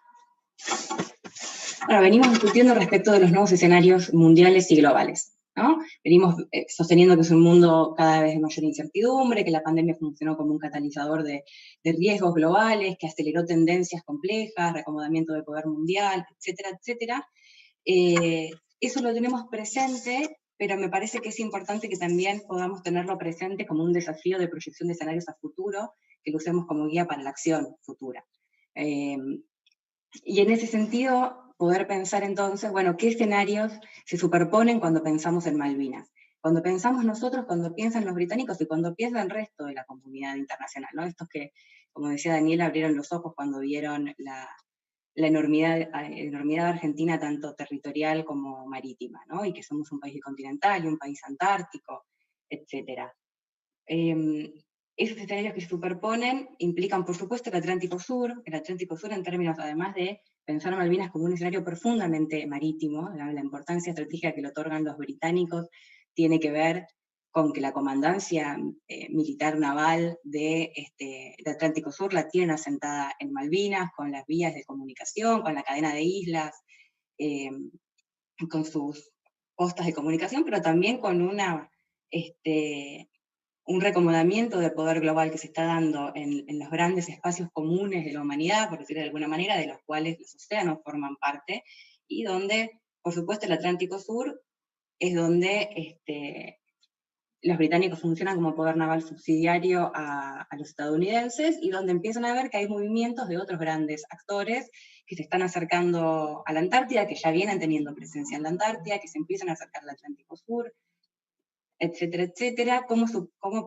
Bueno, venimos discutiendo respecto de los nuevos escenarios mundiales y globales, ¿no? Venimos sosteniendo que es un mundo cada vez de mayor incertidumbre, que la pandemia funcionó como un catalizador de riesgos globales, que aceleró tendencias complejas, reacomodamiento de poder mundial, etcétera, etcétera. Eso lo tenemos presente, pero me parece que es importante que también podamos tenerlo presente como un desafío de proyección de escenarios a futuro, que lo usemos como guía para la acción futura. Y en ese sentido, poder pensar entonces, bueno, ¿qué escenarios se superponen cuando pensamos en Malvinas? Cuando pensamos nosotros, cuando piensan los británicos y cuando piensa el resto de la comunidad internacional, ¿no? Estos que, como decía Daniel, abrieron los ojos cuando vieron la enormidad argentina, tanto territorial como marítima, ¿no? Y que somos un país continental y un país antártico, etc. Esos escenarios que se superponen implican, por supuesto, el Atlántico Sur en términos, además de pensar Malvinas como un escenario profundamente marítimo, la importancia estratégica que le otorgan los británicos tiene que ver con que la comandancia militar naval del Atlántico Sur la tienen asentada en Malvinas, con las vías de comunicación, con la cadena de islas, con sus costas de comunicación, pero también con un reacomodamiento de poder global que se está dando en los grandes espacios comunes de la humanidad, por decirlo de alguna manera, de los cuales los océanos forman parte, y donde, por supuesto, el Atlántico Sur es donde los británicos funcionan como poder naval subsidiario a los estadounidenses, y donde empiezan a ver que hay movimientos de otros grandes actores que se están acercando a la Antártida, que ya vienen teniendo presencia en la Antártida, que se empiezan a acercar al Atlántico Sur, etcétera, etcétera. ¿Cómo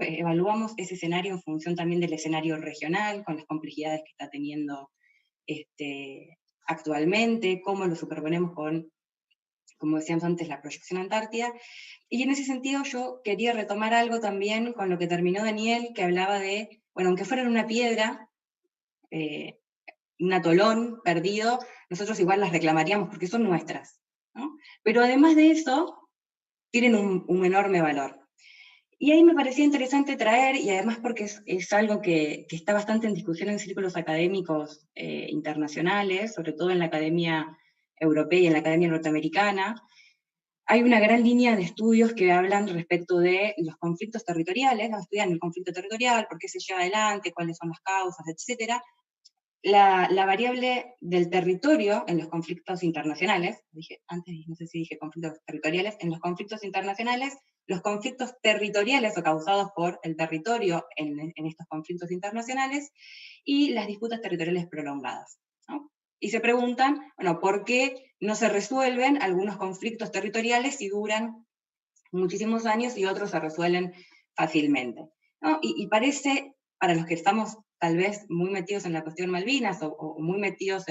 evaluamos ese escenario en función también del escenario regional, con las complejidades que está teniendo actualmente? ¿Cómo lo superponemos con, como decíamos antes, la proyección antártida? Y en ese sentido yo quería retomar algo también con lo que terminó Daniel, que hablaba de, bueno, aunque fueran una piedra, un atolón perdido, nosotros igual las reclamaríamos porque son nuestras, ¿no? Pero además de eso, tienen un enorme valor. Y ahí me parecía interesante traer, y además porque es algo que está bastante en discusión en círculos académicos internacionales, sobre todo en la academia europea y en la academia norteamericana, hay una gran línea de estudios que hablan respecto de los conflictos territoriales, ¿no? Estudian el conflicto territorial, por qué se lleva adelante, cuáles son las causas, etc. La variable del territorio en los conflictos internacionales, dije antes, no sé si dije conflictos territoriales, en los conflictos internacionales, los conflictos territoriales o causados por el territorio en estos conflictos internacionales, y las disputas territoriales prolongadas, ¿no? Y se preguntan, bueno, ¿por qué no se resuelven algunos conflictos territoriales si duran muchísimos años y otros se resuelven fácilmente, ¿no? Y parece, para los que estamos tal vez muy metidos en la cuestión Malvinas o muy metidos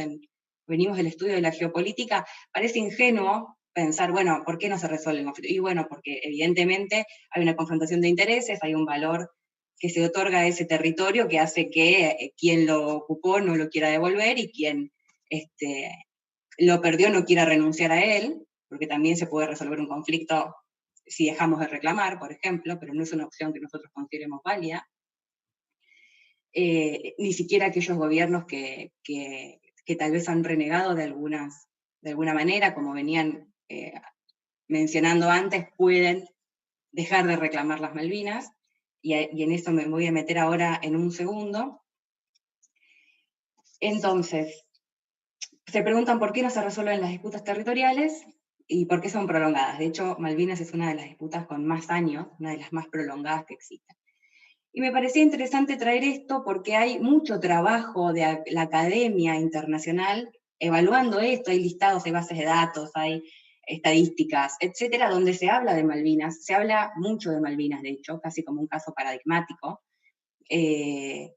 venimos del estudio de la geopolítica, parece ingenuo pensar, bueno, ¿por qué no se resuelven conflictos? Y bueno, porque evidentemente hay una confrontación de intereses, hay un valor que se otorga ese territorio que hace que quien lo ocupó no lo quiera devolver y quien lo perdió no quiera renunciar a él, porque también se puede resolver un conflicto si dejamos de reclamar, por ejemplo, pero no es una opción que nosotros consideremos válida. Ni siquiera aquellos gobiernos que tal vez han renegado de alguna manera, como venían mencionando antes, pueden dejar de reclamar las Malvinas, y en eso me voy a meter ahora en un segundo. Entonces, se preguntan por qué no se resuelven las disputas territoriales y por qué son prolongadas. De hecho, Malvinas es una de las disputas con más años, una de las más prolongadas que existen. Y me parecía interesante traer esto porque hay mucho trabajo de la academia internacional evaluando esto, hay listados, hay bases de datos, hay estadísticas, etcétera, donde se habla de Malvinas, se habla mucho de Malvinas, de hecho, casi como un caso paradigmático, y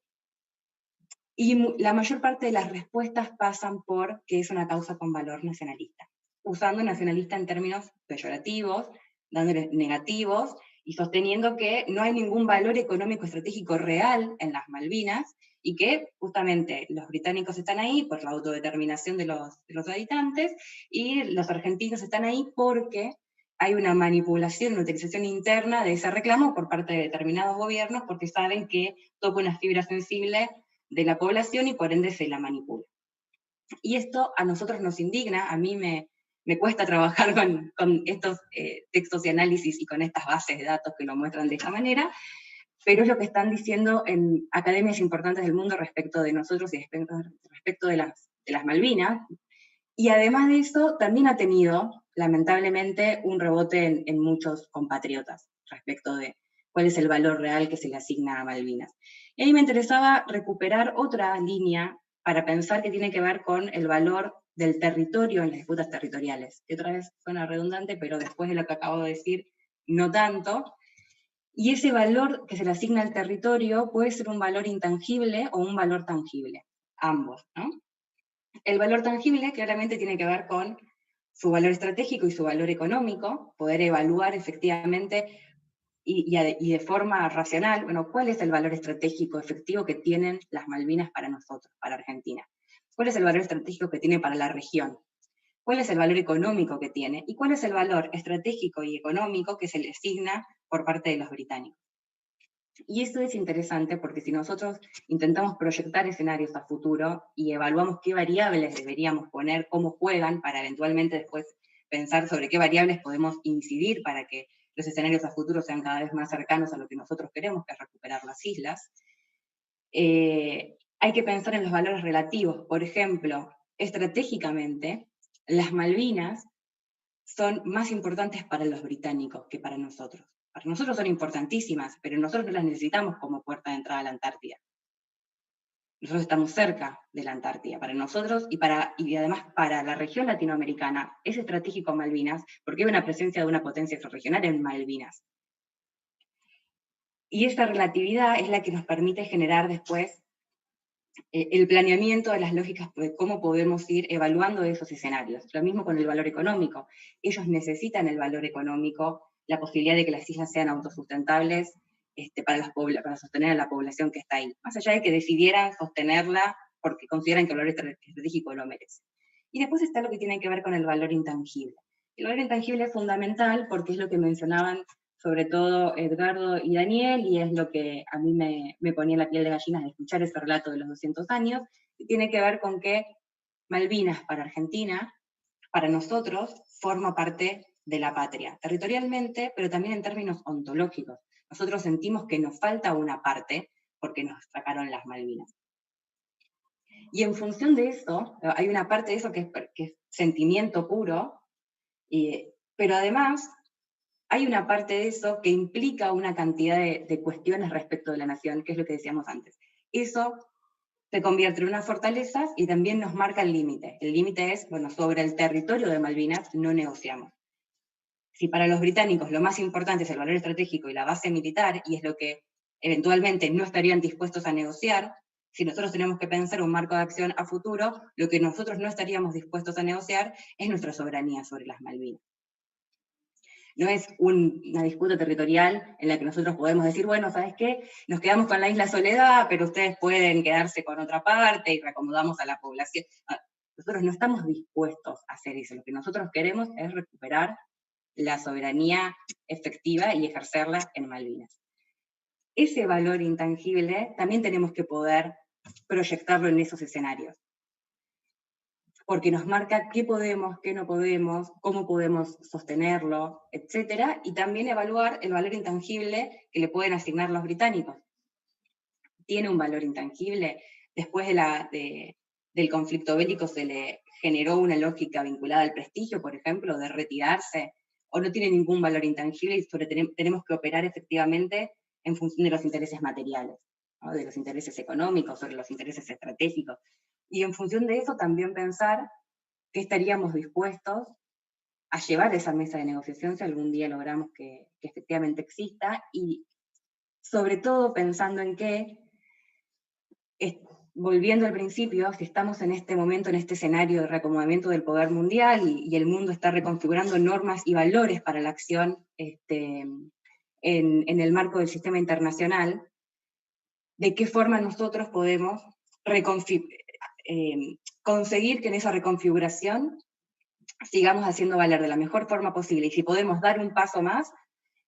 la mayor parte de las respuestas pasan por que es una causa con valor nacionalista, usando nacionalista en términos peyorativos, dándoles negativos, y sosteniendo que no hay ningún valor económico estratégico real en las Malvinas, y que justamente los británicos están ahí por la autodeterminación de los habitantes, y los argentinos están ahí porque hay una manipulación, una utilización interna de ese reclamo por parte de determinados gobiernos, porque saben que toca una fibra sensible de la población y por ende se la manipula. Y esto a nosotros nos indigna, a mí me cuesta trabajar con estos textos y análisis y con estas bases de datos que lo muestran de esta manera, pero es lo que están diciendo en academias importantes del mundo respecto de nosotros y respecto de las Malvinas. Y además de eso, también ha tenido, lamentablemente, un rebote en muchos compatriotas respecto de cuál es el valor real que se le asigna a Malvinas. Y a mí me interesaba recuperar otra línea para pensar que tiene que ver con el valor del territorio en las disputas territoriales, que otra vez suena redundante, pero después de lo que acabo de decir, no tanto. Y ese valor que se le asigna al territorio puede ser un valor intangible o un valor tangible, ambos, ¿no? El valor tangible claramente tiene que ver con su valor estratégico y su valor económico, poder evaluar efectivamente y de forma racional, bueno, ¿cuál es el valor estratégico efectivo que tienen las Malvinas para nosotros, para Argentina? ¿Cuál es el valor estratégico que tiene para la región? ¿Cuál es el valor económico que tiene? ¿Y cuál es el valor estratégico y económico que se le asigna por parte de los británicos? Y esto es interesante porque si nosotros intentamos proyectar escenarios a futuro y evaluamos qué variables deberíamos poner, cómo juegan, para eventualmente después pensar sobre qué variables podemos incidir para que los escenarios a futuro sean cada vez más cercanos a lo que nosotros queremos, que es recuperar las islas, hay que pensar en los valores relativos. Por ejemplo, estratégicamente, las Malvinas son más importantes para los británicos que para nosotros. Para nosotros son importantísimas, pero nosotros no las necesitamos como puerta de entrada a la Antártida. Nosotros estamos cerca de la Antártida. Para nosotros y además para la región latinoamericana es estratégico Malvinas porque hay una presencia de una potencia extrarregional en Malvinas. Y esta relatividad es la que nos permite generar después el planeamiento de las lógicas de cómo podemos ir evaluando esos escenarios. Lo mismo con el valor económico. Ellos necesitan el valor económico, la posibilidad de que las islas sean autosustentables para sostener a la población que está ahí. Más allá de que decidieran sostenerla porque consideran que el valor estratégico lo merece. Y después está lo que tiene que ver con el valor intangible. El valor intangible es fundamental porque es lo que mencionaban sobre todo Edgardo y Daniel, y es lo que a mí me ponía la piel de gallinas de escuchar ese relato de los 200 años, que tiene que ver con que Malvinas para Argentina, para nosotros, forma parte de la patria, territorialmente, pero también en términos ontológicos. Nosotros sentimos que nos falta una parte porque nos sacaron las Malvinas. Y en función de eso, hay una parte de eso que es sentimiento puro, pero además hay una parte de eso que implica una cantidad de cuestiones respecto de la nación, que es lo que decíamos antes. Eso se convierte en unas fortalezas y también nos marca el límite. El límite es, bueno, sobre el territorio de Malvinas no negociamos. Si para los británicos lo más importante es el valor estratégico y la base militar, y es lo que eventualmente no estarían dispuestos a negociar, si nosotros tenemos que pensar un marco de acción a futuro, lo que nosotros no estaríamos dispuestos a negociar es nuestra soberanía sobre las Malvinas. No es una disputa territorial en la que nosotros podemos decir, bueno, ¿sabes qué? Nos quedamos con la isla Soledad, pero ustedes pueden quedarse con otra parte y reacomodamos a la población. Nosotros no estamos dispuestos a hacer eso. Lo que nosotros queremos es recuperar la soberanía efectiva y ejercerla en Malvinas. Ese valor intangible también tenemos que poder proyectarlo en esos escenarios, porque nos marca qué podemos, qué no podemos, cómo podemos sostenerlo, etc. Y también evaluar el valor intangible que le pueden asignar los británicos. Tiene un valor intangible. Después del conflicto bélico se le generó una lógica vinculada al prestigio, por ejemplo, de retirarse, o no tiene ningún valor intangible y tenemos que operar efectivamente en función de los intereses materiales, ¿no? De los intereses económicos, sobre los intereses estratégicos. Y en función de eso también pensar qué estaríamos dispuestos a llevar a esa mesa de negociación si algún día logramos que efectivamente exista, y sobre todo pensando en que, volviendo al principio, si estamos en este momento, en este escenario de reacomodamiento del poder mundial y el mundo está reconfigurando normas y valores para la acción en el marco del sistema internacional, de qué forma nosotros podemos conseguir que en esa reconfiguración sigamos haciendo valer de la mejor forma posible, y si podemos dar un paso más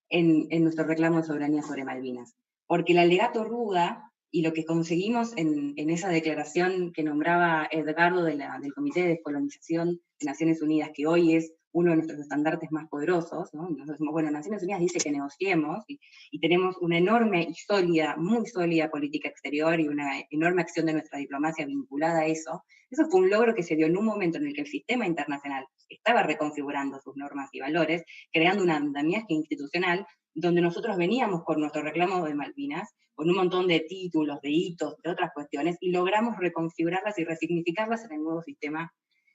en nuestro reclamo de soberanía sobre Malvinas. Porque el alegato Ruda y lo que conseguimos en esa declaración que nombraba Edgardo del Comité de Descolonización de Naciones Unidas, que hoy es uno de nuestros estandartes más poderosos, ¿no? Nosotros decimos, bueno, Naciones Unidas dice que negociemos, y tenemos una enorme y sólida, muy sólida política exterior y una enorme acción de nuestra diplomacia vinculada a eso. Eso fue un logro que se dio en un momento en el que el sistema internacional estaba reconfigurando sus normas y valores, creando un andamiaje institucional donde nosotros veníamos con nuestro reclamo de Malvinas, con un montón de títulos, de hitos, de otras cuestiones, y logramos reconfigurarlas y resignificarlas en el nuevo sistema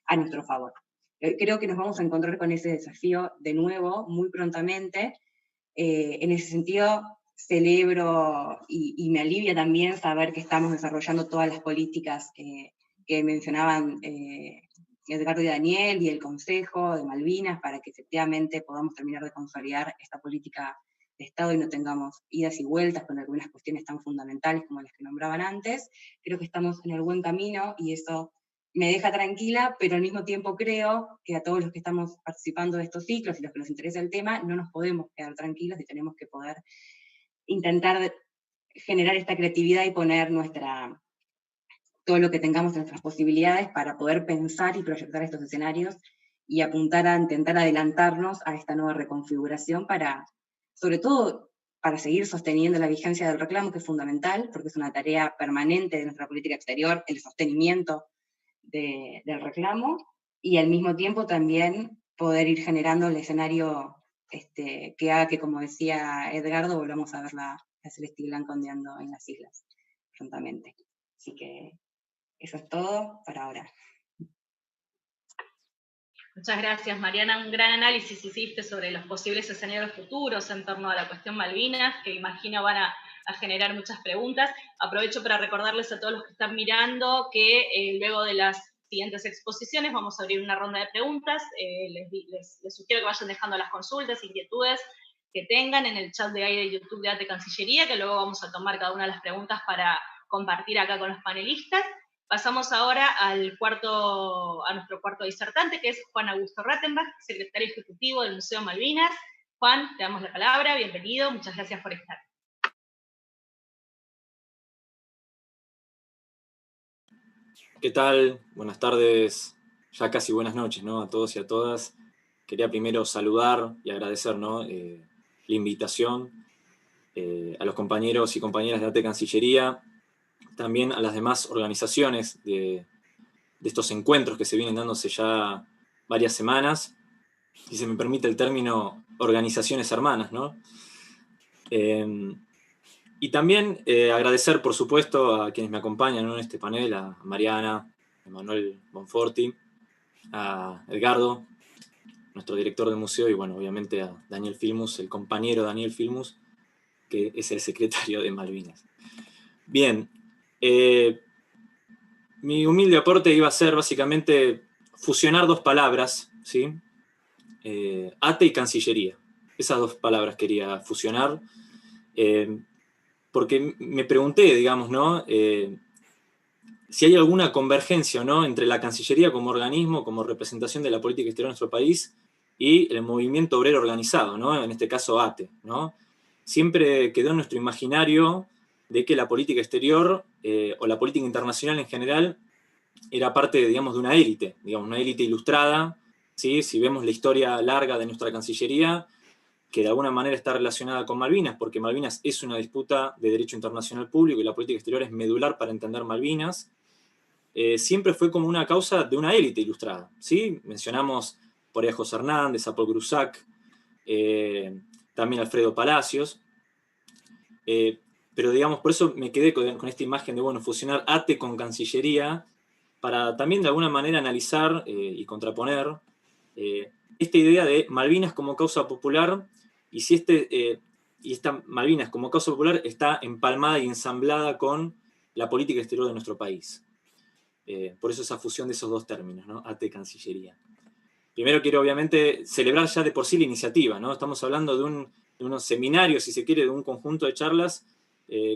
a nuestro favor. Creo que nos vamos a encontrar con ese desafío de nuevo muy prontamente. En ese sentido, celebro y me alivia también saber que estamos desarrollando todas las políticas que mencionaban Edgardo y Daniel y el Consejo de Malvinas, para que efectivamente podamos terminar de consolidar esta política de Estado y no tengamos idas y vueltas con algunas cuestiones tan fundamentales como las que nombraban antes. Creo que estamos en el buen camino y eso me deja tranquila, pero al mismo tiempo creo que a todos los que estamos participando de estos ciclos y los que nos interesa el tema, no nos podemos quedar tranquilos y tenemos que poder intentar generar esta creatividad y poner todo lo que tengamos en nuestras posibilidades para poder pensar y proyectar estos escenarios y apuntar a intentar adelantarnos a esta nueva reconfiguración sobre todo para seguir sosteniendo la vigencia del reclamo, que es fundamental, porque es una tarea permanente de nuestra política exterior, el sostenimiento del reclamo, y al mismo tiempo también poder ir generando el escenario que haga que, como decía Edgardo, volvamos a ver la celeste y blanca ondeando en las islas prontamente. Así que eso es todo por ahora. Muchas gracias, Mariana. Un gran análisis hiciste sobre los posibles escenarios futuros en torno a la cuestión Malvinas, que imagino van a generar muchas preguntas. Aprovecho para recordarles a todos los que están mirando que luego de las siguientes exposiciones vamos a abrir una ronda de preguntas. Les sugiero que vayan dejando las consultas, inquietudes que tengan en el chat de ahí de YouTube de ATE Cancillería, que luego vamos a tomar cada una de las preguntas para compartir acá con los panelistas. Pasamos ahora a nuestro cuarto disertante, que es Juan Augusto Rattenbach, secretario ejecutivo del Museo Malvinas. Juan, te damos la palabra, bienvenido, muchas gracias por estar. ¿Qué tal? Buenas tardes, ya casi buenas noches, ¿no? A todos y a todas. Quería primero saludar y agradecer, ¿no? La invitación a los compañeros y compañeras de ATE Cancillería, también a las demás organizaciones de estos encuentros que se vienen dándose ya varias semanas, si se me permite el término, organizaciones hermanas, ¿no? Y también agradecer, por supuesto, a quienes me acompañan, ¿no? En este panel, a Mariana, a Manuel Bonforti, a Edgardo, nuestro director de museo, y bueno, obviamente a Daniel Filmus, el compañero Daniel Filmus, que es el secretario de Malvinas. Bien, mi humilde aporte iba a ser básicamente fusionar dos palabras, ¿sí? ATE y Cancillería. Esas dos palabras quería fusionar, porque me pregunté, digamos, ¿no? Si hay alguna convergencia o no entre la Cancillería como organismo, como representación de la política exterior de nuestro país, y el movimiento obrero organizado, ¿no? En este caso ATE, ¿no? Siempre quedó en nuestro imaginario de que la política exterior o la política internacional en general era parte, digamos, de una élite, digamos, una élite ilustrada, ¿sí? Si vemos la historia larga de nuestra Cancillería, que de alguna manera está relacionada con Malvinas, porque Malvinas es una disputa de derecho internacional público y la política exterior es medular para entender Malvinas, siempre fue como una causa de una élite ilustrada, ¿sí? Mencionamos por ahí a José Hernández, a Paul Grusac, también a Alfredo Palacios, pero digamos, por eso me quedé con esta imagen de, bueno, fusionar ATE con Cancillería, para también de alguna manera analizar y contraponer esta idea de Malvinas como causa popular, y si esta Malvinas como causa popular está empalmada y ensamblada con la política exterior de nuestro país. Por eso esa fusión de esos dos términos, ¿no? ATE, Cancillería. Primero quiero obviamente celebrar ya de por sí la iniciativa, ¿no? Estamos hablando de unos seminarios, si se quiere, de un conjunto de charlas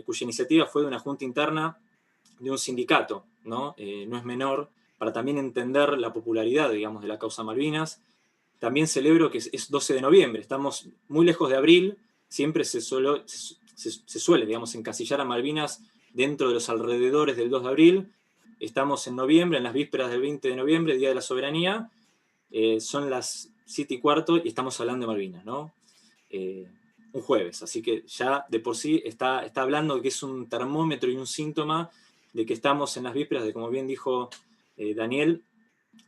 cuya iniciativa fue de una junta interna de un sindicato, ¿no? No es menor, para también entender la popularidad, digamos, de la causa Malvinas. También celebro que es 12 de noviembre, estamos muy lejos de abril, siempre se suele, digamos, encasillar a Malvinas dentro de los alrededores del 2 de abril. Estamos en noviembre, en las vísperas del 20 de noviembre, Día de la Soberanía, son las 7:15 y estamos hablando de Malvinas, ¿no? Un jueves, así que ya de por sí está hablando de que es un termómetro y un síntoma de que estamos en las vísperas de, como bien dijo Daniel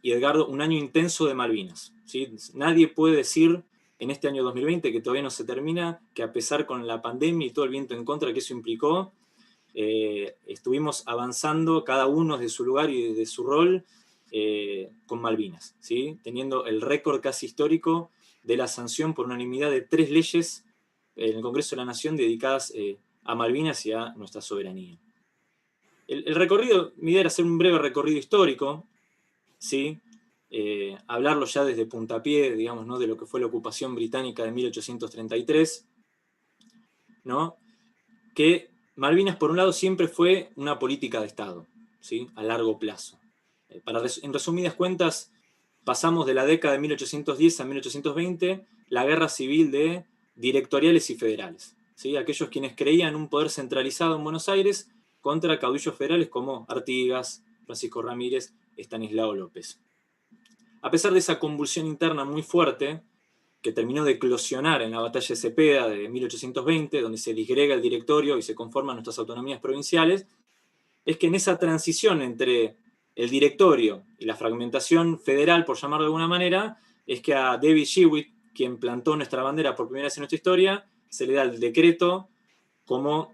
y Edgardo, un año intenso de Malvinas, ¿sí? Nadie puede decir en este año 2020, que todavía no se termina, que a pesar con la pandemia y todo el viento en contra que eso implicó, estuvimos avanzando cada uno desde su lugar y desde su rol con Malvinas, ¿sí? Teniendo el récord casi histórico de la sanción por unanimidad de 3 leyes en el Congreso de la Nación dedicadas a Malvinas y a nuestra soberanía. El recorrido, mi idea era hacer un breve recorrido histórico, ¿sí? Hablarlo ya desde puntapié, digamos, ¿no? De lo que fue la ocupación británica de 1833, ¿no? Que Malvinas, por un lado, siempre fue una política de Estado, ¿sí? A largo plazo. En resumidas cuentas, pasamos de la década de 1810 a 1820, la guerra civil de directoriales y federales, ¿sí? Aquellos quienes creían un poder centralizado en Buenos Aires contra caudillos federales como Artigas, Francisco Ramírez, Estanislao López. A pesar de esa convulsión interna muy fuerte, que terminó de eclosionar en la batalla de Cepeda de 1820, donde se disgrega el directorio y se conforman nuestras autonomías provinciales, es que en esa transición entre el directorio y la fragmentación federal, por llamarlo de alguna manera, es que a David Shewitt, quien plantó nuestra bandera por primera vez en nuestra historia, se le da el decreto como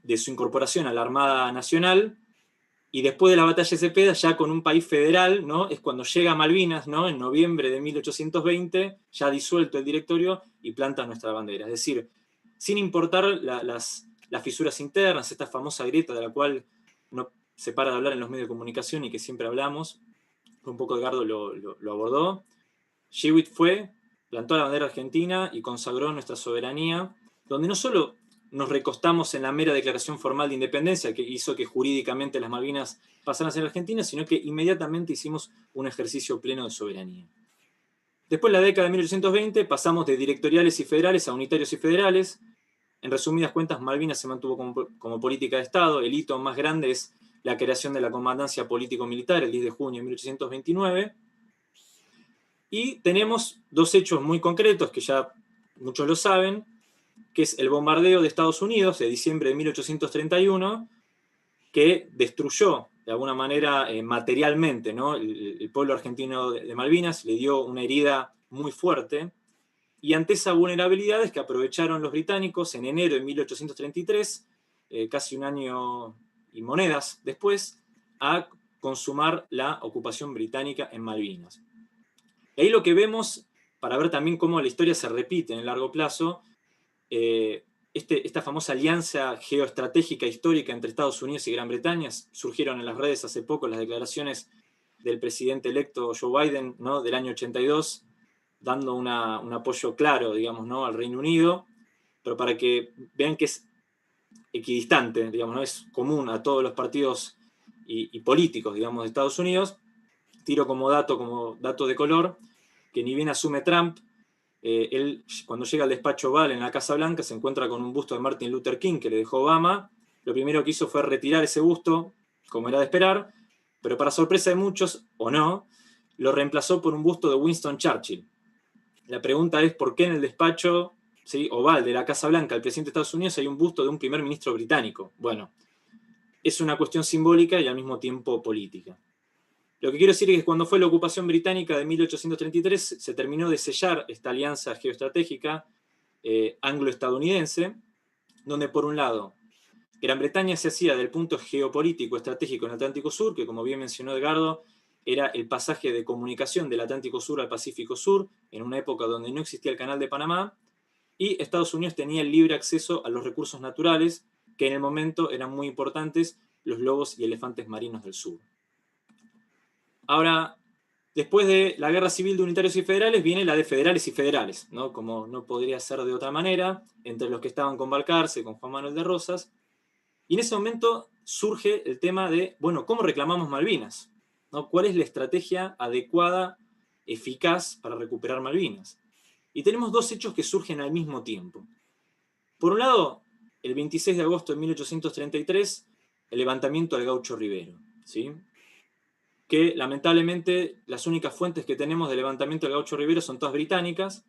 de su incorporación a la Armada Nacional, y después de la batalla de Cepeda, ya con un país federal, ¿no? Es cuando llega a Malvinas, ¿no? En noviembre de 1820, ya disuelto el directorio y planta nuestra bandera. Es decir, sin importar las fisuras internas, esta famosa grieta de la cual no se para de hablar en los medios de comunicación y que siempre hablamos, un poco Edgardo lo abordó. Shewitt plantó la bandera argentina y consagró nuestra soberanía, donde no solo nos recostamos en la mera declaración formal de independencia que hizo que jurídicamente las Malvinas pasaran a ser argentinas, sino que inmediatamente hicimos un ejercicio pleno de soberanía. Después, en la década de 1820, pasamos de directoriales y federales a unitarios y federales. En resumidas cuentas, Malvinas se mantuvo como política de Estado. El hito más grande es la creación de la Comandancia Político-Militar el 10 de junio de 1829. Y tenemos dos hechos muy concretos que ya muchos lo saben, que es el bombardeo de Estados Unidos de diciembre de 1831, que destruyó de alguna manera materialmente, ¿no? el pueblo argentino de Malvinas, le dio una herida muy fuerte, y ante esa vulnerabilidad es que aprovecharon los británicos en enero de 1833, casi un año y monedas después, a consumar la ocupación británica en Malvinas. Y ahí lo que vemos, para ver también cómo la historia se repite en el largo plazo, esta famosa alianza geoestratégica histórica entre Estados Unidos y Gran Bretaña. Surgieron en las redes hace poco las declaraciones del presidente electo Joe Biden, ¿no? Del año 82, dando un apoyo claro, digamos, ¿no?, al Reino Unido, pero para que vean que es equidistante, digamos, ¿no?, es común a todos los partidos y políticos, digamos, de Estados Unidos. Tiro como dato de color, que ni bien asume Trump, él cuando llega al despacho Oval en la Casa Blanca se encuentra con un busto de Martin Luther King que le dejó Obama. Lo primero que hizo fue retirar ese busto, como era de esperar, pero para sorpresa de muchos, o no, lo reemplazó por un busto de Winston Churchill. La pregunta es por qué en el despacho, ¿sí?, Oval de la Casa Blanca del presidente de Estados Unidos hay un busto de un primer ministro británico. Bueno, es una cuestión simbólica y al mismo tiempo política. Lo que quiero decir es que cuando fue la ocupación británica de 1833 se terminó de sellar esta alianza geoestratégica anglo-estadounidense, donde por un lado Gran Bretaña se hacía del punto geopolítico estratégico en el Atlántico Sur, que como bien mencionó Edgardo, era el pasaje de comunicación del Atlántico Sur al Pacífico Sur, en una época donde no existía el Canal de Panamá, y Estados Unidos tenía el libre acceso a los recursos naturales, que en el momento eran muy importantes, los lobos y elefantes marinos del sur. Ahora, después de la Guerra Civil de Unitarios y Federales, viene la de Federales y Federales, ¿no?, como no podría ser de otra manera, entre los que estaban con Balcarce, con Juan Manuel de Rosas. Y en ese momento surge el tema de, bueno, ¿cómo reclamamos Malvinas?, ¿no? ¿Cuál es la estrategia adecuada, eficaz para recuperar Malvinas? Y tenemos dos hechos que surgen al mismo tiempo. Por un lado, el 26 de agosto de 1833, el levantamiento del Gaucho Rivero, ¿sí?, que lamentablemente las únicas fuentes que tenemos del levantamiento del Gaucho Rivero son todas británicas,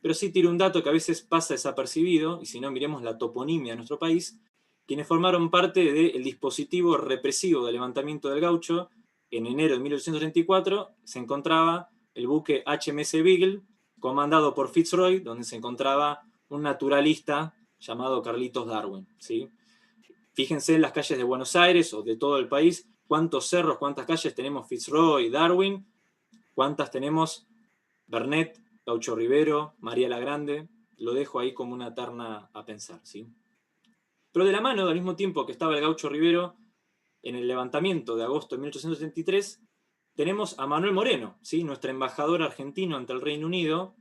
pero sí tiro un dato que a veces pasa desapercibido, y si no miremos la toponimia de nuestro país. Quienes formaron parte del dispositivo represivo del levantamiento del Gaucho, en enero de 1834 se encontraba el buque HMS Beagle, comandado por Fitzroy, donde se encontraba un naturalista llamado Carlitos Darwin, ¿sí? Fíjense en las calles de Buenos Aires o de todo el país, cuántos cerros, cuántas calles tenemos Fitzroy, Darwin, cuántas tenemos Bernet, Gaucho Rivero, María la Grande. Lo dejo ahí como una terna a pensar, ¿sí? Pero de la mano, al mismo tiempo que estaba el Gaucho Rivero en el levantamiento de agosto de 1833, tenemos a Manuel Moreno, ¿sí?, nuestro embajador argentino ante el Reino Unido,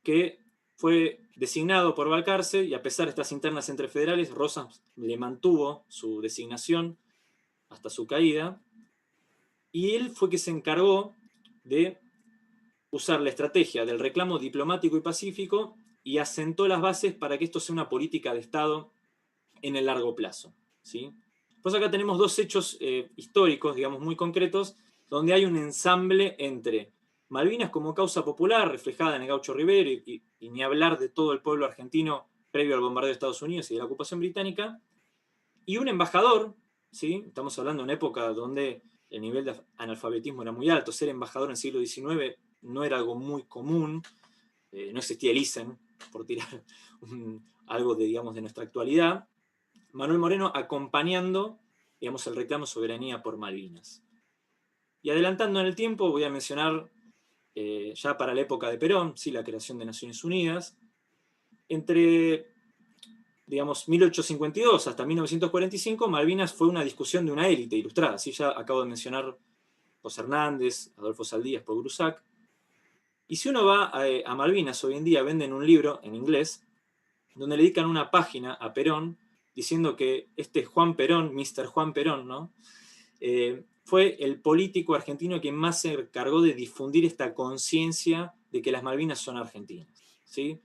que fue designado por Balcarce, y a pesar de estas internas entre federales, Rosas le mantuvo su designación hasta su caída, y él fue que se encargó de usar la estrategia del reclamo diplomático y pacífico y asentó las bases para que esto sea una política de Estado en el largo plazo, ¿sí? Pues acá tenemos dos hechos históricos, digamos, muy concretos, donde hay un ensamble entre Malvinas como causa popular, reflejada en el Gaucho Rivero, y ni hablar de todo el pueblo argentino previo al bombardeo de Estados Unidos y de la ocupación británica, y un embajador, ¿sí? Estamos hablando de una época donde el nivel de analfabetismo era muy alto, ser embajador en el siglo XIX no era algo muy común, no existía el ISEN, por tirar algo de, digamos, de nuestra actualidad. Manuel Moreno acompañando, digamos, el reclamo de soberanía por Malvinas. Y adelantando en el tiempo, voy a mencionar ya para la época de Perón, ¿sí?, la creación de Naciones Unidas. Entre, digamos, 1852 hasta 1945, Malvinas fue una discusión de una élite ilustrada. ¿Sí? Ya acabo de mencionar José Hernández, Adolfo Saldías, Paul Grusac. Y si uno va a Malvinas, hoy en día venden un libro en inglés, donde le dedican una página a Perón, diciendo que este Juan Perón, Mr. Juan Perón, ¿no?, fue el político argentino quien más se encargó de difundir esta conciencia de que las Malvinas son argentinas, ¿sí?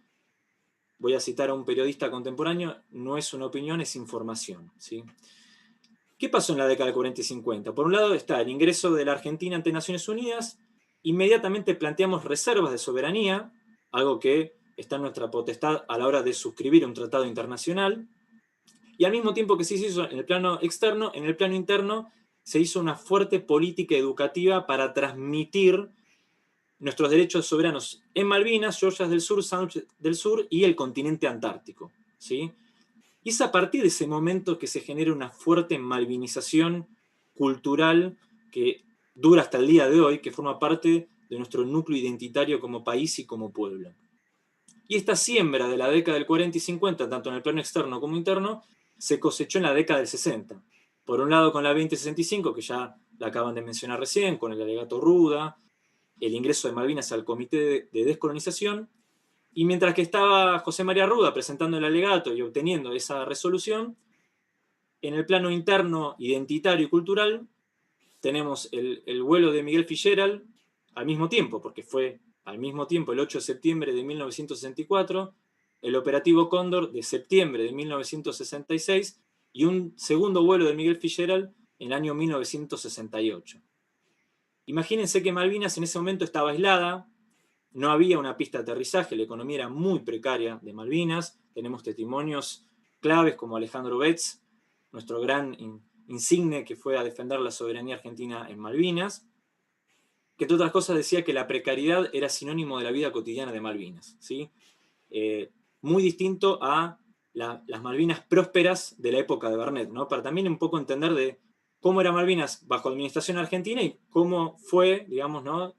Voy a citar a un periodista contemporáneo, no es una opinión, es información, ¿sí? ¿Qué pasó en la década del 40 y 50? Por un lado está el ingreso de la Argentina ante Naciones Unidas, inmediatamente planteamos reservas de soberanía, algo que está en nuestra potestad a la hora de suscribir un tratado internacional, y al mismo tiempo que se hizo en el plano externo, en el plano interno se hizo una fuerte política educativa para transmitir nuestros derechos soberanos en Malvinas, Georgias del Sur, Sandwich del Sur y el continente antártico, ¿sí? Y es a partir de ese momento que se genera una fuerte malvinización cultural que dura hasta el día de hoy, que forma parte de nuestro núcleo identitario como país y como pueblo. Y esta siembra de la década del 40 y 50, tanto en el plano externo como interno, se cosechó en la década del 60. Por un lado con la 2065, que ya la acaban de mencionar recién, con el alegato Ruda, el ingreso de Malvinas al Comité de Descolonización, y mientras que estaba José María Ruda presentando el alegato y obteniendo esa resolución, en el plano interno, identitario y cultural, tenemos el vuelo de Miguel Fitzgerald al mismo tiempo, porque fue al mismo tiempo el 8 de septiembre de 1964, el operativo Cóndor de septiembre de 1966 y un segundo vuelo de Miguel Fitzgerald en el año 1968. Imagínense que Malvinas en ese momento estaba aislada, no había una pista de aterrizaje, la economía era muy precaria de Malvinas, tenemos testimonios claves como Alejandro Betz, nuestro gran insigne que fue a defender la soberanía argentina en Malvinas, que entre otras cosas decía que la precariedad era sinónimo de la vida cotidiana de Malvinas, ¿sí? Muy distinto a las Malvinas prósperas de la época de Barnett, ¿no? Para también un poco entender de cómo era Malvinas bajo administración argentina y cómo fue, digamos, ¿no?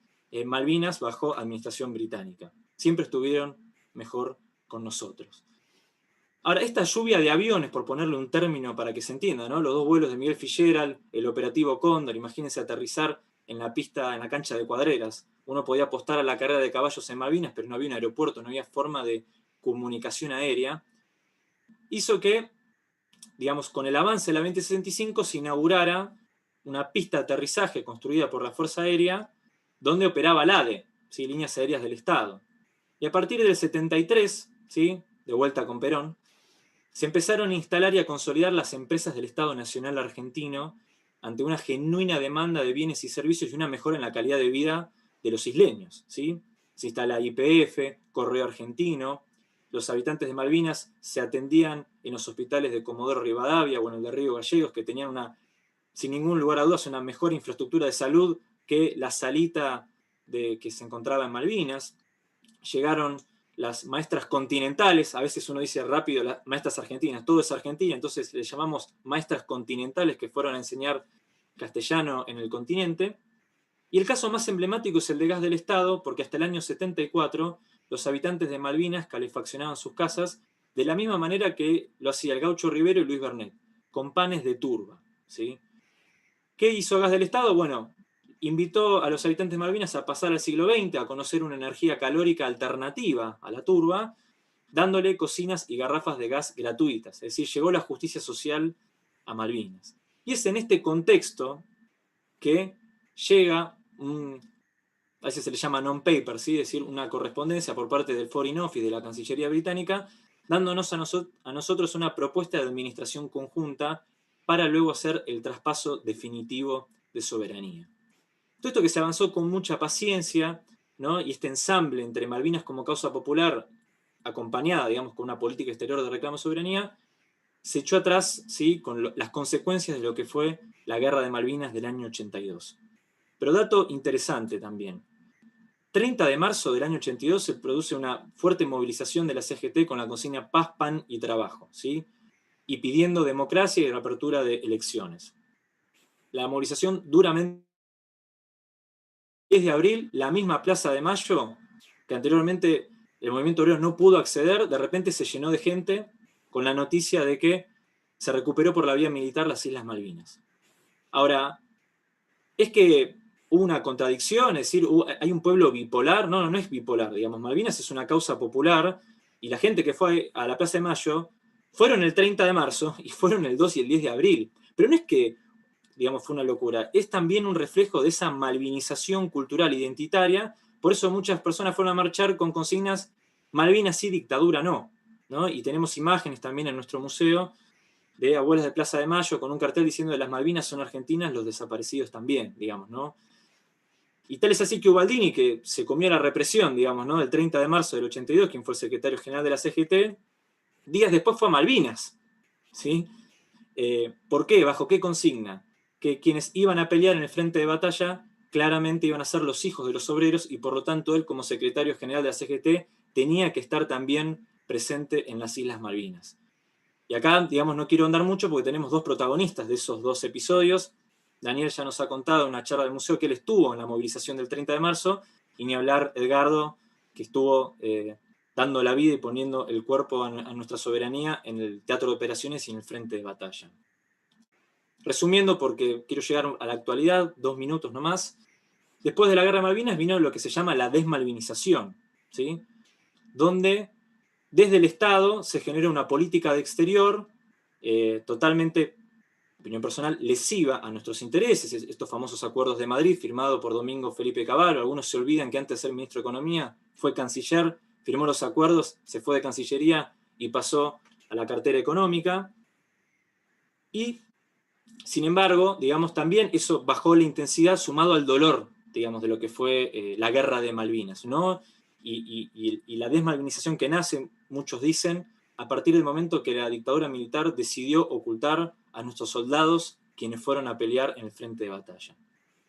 Malvinas bajo administración británica. Siempre estuvieron mejor con nosotros. Ahora, esta lluvia de aviones, por ponerle un término para que se entienda, ¿no? Los dos vuelos de Miguel Fitzgerald, el operativo Cóndor, imagínense aterrizar en la pista, en la cancha de Cuadreras. Uno podía apostar a la carrera de caballos en Malvinas, pero no había un aeropuerto, no había forma de comunicación aérea. Hizo que, digamos, con el avance de la 2065 se inaugurara una pista de aterrizaje construida por la Fuerza Aérea donde operaba la ADE, ¿sí? Líneas Aéreas del Estado. Y a partir del 73, ¿sí? De vuelta con Perón, se empezaron a instalar y a consolidar las empresas del Estado Nacional Argentino ante una genuina demanda de bienes y servicios y una mejora en la calidad de vida de los isleños, ¿sí? Se instala YPF, Correo Argentino, los habitantes de Malvinas se atendían en los hospitales de Comodoro Rivadavia o en el de Río Gallegos, que tenían sin ningún lugar a dudas, una mejor infraestructura de salud que la salita que se encontraba en Malvinas. Llegaron las maestras continentales, a veces uno dice rápido las maestras argentinas, todo es Argentina, entonces le llamamos maestras continentales que fueron a enseñar castellano en el continente. Y el caso más emblemático es el de gas del Estado, porque hasta el año 74 los habitantes de Malvinas calefaccionaban sus casas de la misma manera que lo hacía el Gaucho Rivero y Luis Bernet, con panes de turba, ¿sí? ¿Qué hizo Gas del Estado? Bueno, invitó a los habitantes de Malvinas a pasar al siglo XX, a conocer una energía calórica alternativa a la turba, dándole cocinas y garrafas de gas gratuitas. Es decir, llegó la justicia social a Malvinas. Y es en este contexto que llega a veces se le llama non-paper, ¿sí? Es decir, una correspondencia por parte del Foreign Office de la Cancillería Británica, dándonos a nosotros una propuesta de administración conjunta para luego hacer el traspaso definitivo de soberanía. Todo esto que se avanzó con mucha paciencia, ¿no? Y este ensamble entre Malvinas como causa popular, acompañada, digamos, con una política exterior de reclamo de soberanía, se echó atrás, ¿sí? Con las consecuencias de lo que fue la Guerra de Malvinas del año 82. Pero dato interesante también. 30 de marzo del año 82 se produce una fuerte movilización de la CGT con la consigna Paz, Pan y Trabajo, ¿sí? Y pidiendo democracia y reapertura de elecciones. La movilización duramente 10 de abril, la misma Plaza de Mayo, que anteriormente el movimiento obrero no pudo acceder, de repente se llenó de gente con la noticia de que se recuperó por la vía militar las Islas Malvinas. Ahora, es que hubo una contradicción, es decir, hay un pueblo bipolar. No, no es bipolar, digamos, Malvinas es una causa popular y la gente que fue a la Plaza de Mayo fueron el 30 de marzo y fueron el 2 y el 10 de abril. Pero no es que, digamos, fue una locura, es también un reflejo de esa malvinización cultural identitaria. Por eso muchas personas fueron a marchar con consignas Malvinas sí, dictadura no, ¿no? Y tenemos imágenes también en nuestro museo de abuelas de Plaza de Mayo con un cartel diciendo que las Malvinas son argentinas, los desaparecidos también, digamos, ¿no? Y tal es así que Ubaldini, que se comió la represión, digamos, ¿no? Del 30 de marzo del 82, quien fue el secretario general de la CGT, días después fue a Malvinas, ¿sí? ¿Por qué? ¿Bajo qué consigna? Que quienes iban a pelear en el frente de batalla claramente iban a ser los hijos de los obreros y por lo tanto él como secretario general de la CGT tenía que estar también presente en las Islas Malvinas. Y acá, digamos, no quiero andar mucho porque tenemos dos protagonistas de esos dos episodios. Daniel ya nos ha contado en una charla del museo que él estuvo en la movilización del 30 de marzo, y ni hablar Edgardo, que estuvo dando la vida y poniendo el cuerpo a nuestra soberanía en el teatro de operaciones y en el frente de batalla. Resumiendo, porque quiero llegar a la actualidad, 2 minutos nomás. Después de la Guerra de Malvinas vino lo que se llama la desmalvinización, ¿sí? Donde desde el Estado se genera una política de exterior totalmente, opinión personal, lesiva a nuestros intereses. Estos famosos acuerdos de Madrid, firmados por Domingo Felipe Cavallo. Algunos se olvidan que antes de ser ministro de Economía fue canciller, firmó los acuerdos, se fue de Cancillería y pasó a la cartera económica. Y, sin embargo, digamos, también eso bajó la intensidad sumado al dolor, digamos, de lo que fue la guerra de Malvinas, ¿no? Y la desmalvinización que nace, muchos dicen, a partir del momento que la dictadura militar decidió ocultar a nuestros soldados quienes fueron a pelear en el frente de batalla.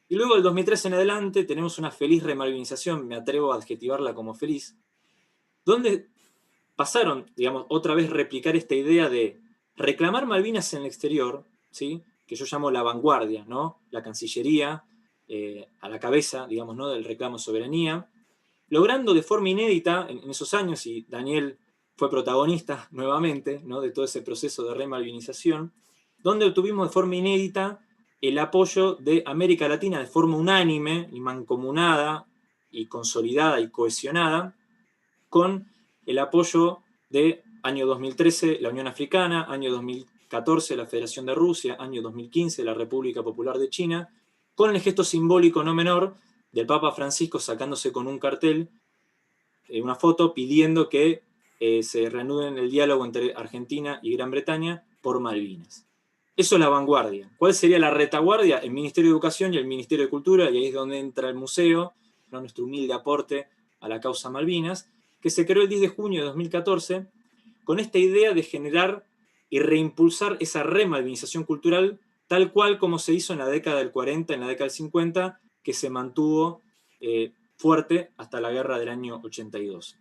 Y luego del 2003 en adelante tenemos una feliz remalvinización, me atrevo a adjetivarla como feliz, donde pasaron, digamos, otra vez replicar esta idea de reclamar Malvinas en el exterior, ¿sí? Que yo llamo la vanguardia, ¿no? La Cancillería, a la cabeza, digamos, ¿no? Del reclamo soberanía, logrando de forma inédita en esos años, y Daniel fue protagonista nuevamente, ¿no? De todo ese proceso de remalvinización, donde obtuvimos de forma inédita el apoyo de América Latina de forma unánime y mancomunada y consolidada y cohesionada, con el apoyo de año 2013 la Unión Africana, año 2014 la Federación de Rusia, año 2015 la República Popular de China, con el gesto simbólico no menor del Papa Francisco sacándose con un cartel, una foto pidiendo que se reanude el diálogo entre Argentina y Gran Bretaña por Malvinas. Eso es la vanguardia. ¿Cuál sería la retaguardia? El Ministerio de Educación y el Ministerio de Cultura, y ahí es donde entra el museo, ¿no? Nuestro humilde aporte a la causa Malvinas, que se creó el 10 de junio de 2014 con esta idea de generar y reimpulsar esa remalvinización cultural tal cual como se hizo en la década del 40, en la década del 50, que se mantuvo fuerte hasta la guerra del año 82.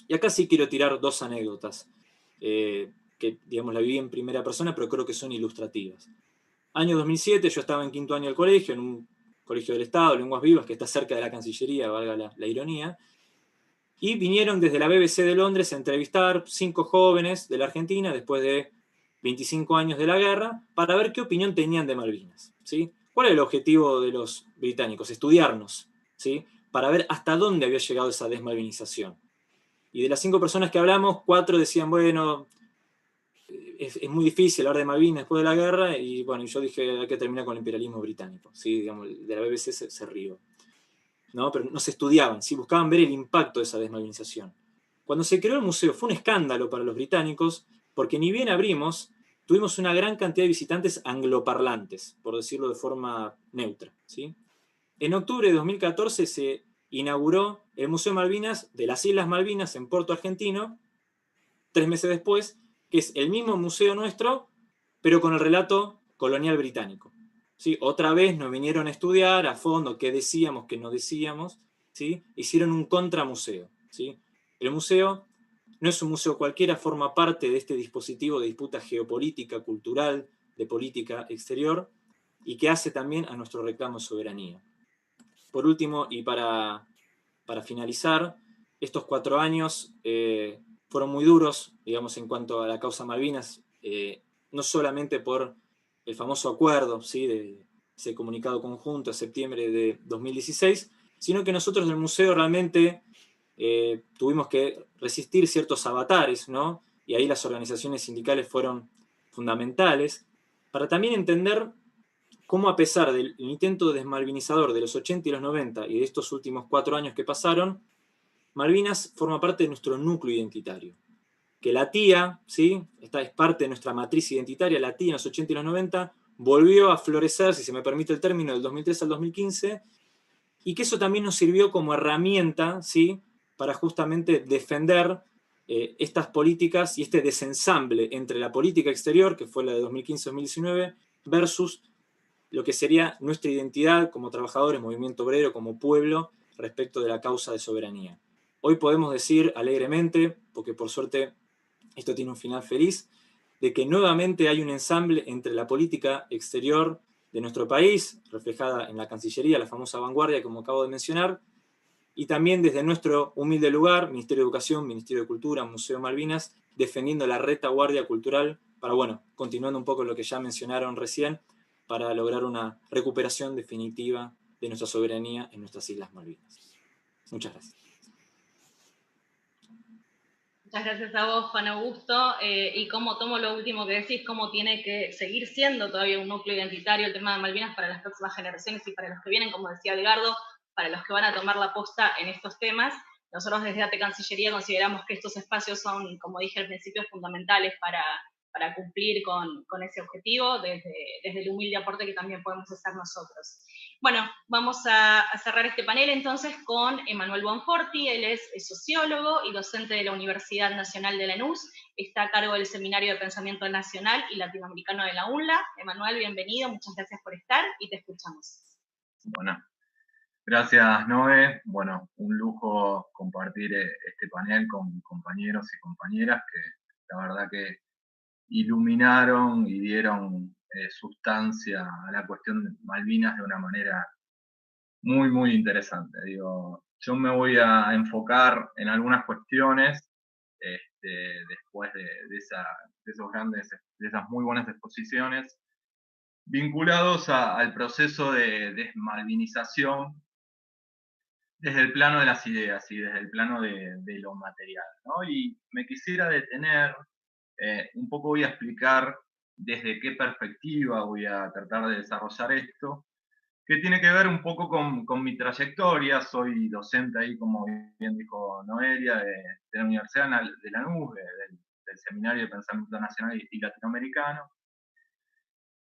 Y acá sí quiero tirar dos anécdotas, que digamos la viví en primera persona, pero creo que son ilustrativas. Año 2007, yo estaba en quinto año del colegio, en un colegio del Estado, Lenguas Vivas, que está cerca de la Cancillería, valga la ironía, y vinieron desde la BBC de Londres a entrevistar 5 jóvenes de la Argentina después de 25 años de la guerra para ver qué opinión tenían de Malvinas, ¿sí? ¿Cuál era el objetivo de los británicos? Estudiarnos, ¿sí? Para ver hasta dónde había llegado esa desmalvinización. Y de las 5 personas que hablamos, 4 decían, bueno, es muy difícil hablar de Malvinas después de la guerra, y bueno, yo dije, hay que terminar con el imperialismo británico, ¿sí? Digamos, de la BBC se rió, ¿no? Pero no se estudiaban, ¿sí? Buscaban ver el impacto de esa desmalvinización. Cuando se creó el museo fue un escándalo para los británicos, porque ni bien abrimos, tuvimos una gran cantidad de visitantes angloparlantes, por decirlo de forma neutra, ¿sí? En octubre de 2014 se inauguró el Museo Malvinas de las Islas Malvinas en Puerto Argentino, 3 meses después, que es el mismo museo nuestro, pero con el relato colonial británico, ¿sí? Otra vez nos vinieron a estudiar a fondo qué decíamos, qué no decíamos, ¿sí? Hicieron un contramuseo, ¿sí? El museo no es un museo cualquiera, forma parte de este dispositivo de disputa geopolítica, cultural, de política exterior, y que hace también a nuestro reclamo de soberanía. Por último, y para finalizar, estos 4 años fueron muy duros, digamos, en cuanto a la causa Malvinas, no solamente por el famoso acuerdo, ¿sí? De ese comunicado conjunto de septiembre de 2016, sino que nosotros del museo realmente tuvimos que resistir ciertos avatares, ¿no? Y ahí las organizaciones sindicales fueron fundamentales, para también entender cómo, a pesar del intento desmalvinizador de los 80 y los 90 y de estos últimos 4 años que pasaron, Malvinas forma parte de nuestro núcleo identitario. Que la tía, ¿sí? Esta es parte de nuestra matriz identitaria, la tía en los 80 y los 90, volvió a florecer, si se me permite el término, del 2003 al 2015, y que eso también nos sirvió como herramienta, ¿sí? Para justamente defender estas políticas y este desensamble entre la política exterior, que fue la de 2015-2019, versus lo que sería nuestra identidad como trabajadores, movimiento obrero, como pueblo, respecto de la causa de soberanía. Hoy podemos decir alegremente, porque por suerte esto tiene un final feliz, de que nuevamente hay un ensamble entre la política exterior de nuestro país, reflejada en la Cancillería, la famosa vanguardia, como acabo de mencionar, y también desde nuestro humilde lugar, Ministerio de Educación, Ministerio de Cultura, Museo Malvinas, defendiendo la retaguardia cultural para, bueno, continuando un poco lo que ya mencionaron recién, para lograr una recuperación definitiva de nuestra soberanía en nuestras Islas Malvinas. Muchas gracias. Muchas gracias a vos, Juan Augusto. Y como tomo lo último que decís, cómo tiene que seguir siendo todavía un núcleo identitario el tema de Malvinas para las próximas generaciones y para los que vienen, como decía Edgardo, para los que van a tomar la posta en estos temas. Nosotros desde ATE Cancillería consideramos que estos espacios son, como dije al principio, fundamentales para cumplir con ese objetivo, desde el humilde aporte que también podemos hacer nosotros. Bueno, vamos a cerrar este panel entonces con Emanuel Bonforti. Él es sociólogo y docente de la Universidad Nacional de Lanús. Está a cargo del Seminario de Pensamiento Nacional y Latinoamericano de la UNLA. Emanuel, bienvenido, muchas gracias por estar y te escuchamos. Bueno, gracias Noé. Bueno, un lujo compartir este panel con compañeros y compañeras que la verdad que iluminaron y dieron sustancia a la cuestión de Malvinas de una manera muy, muy interesante. Digo, yo me voy a enfocar en algunas cuestiones después de esas muy buenas exposiciones vinculados al proceso de desmalvinización desde el plano de las ideas y desde el plano de lo material, ¿no? Y me quisiera detener, un poco voy a explicar desde qué perspectiva voy a tratar de desarrollar esto, que tiene que ver un poco con mi trayectoria. Soy docente ahí, como bien dijo Noelia, de la Universidad de Lanús, del Seminario de Pensamiento Nacional y Latinoamericano.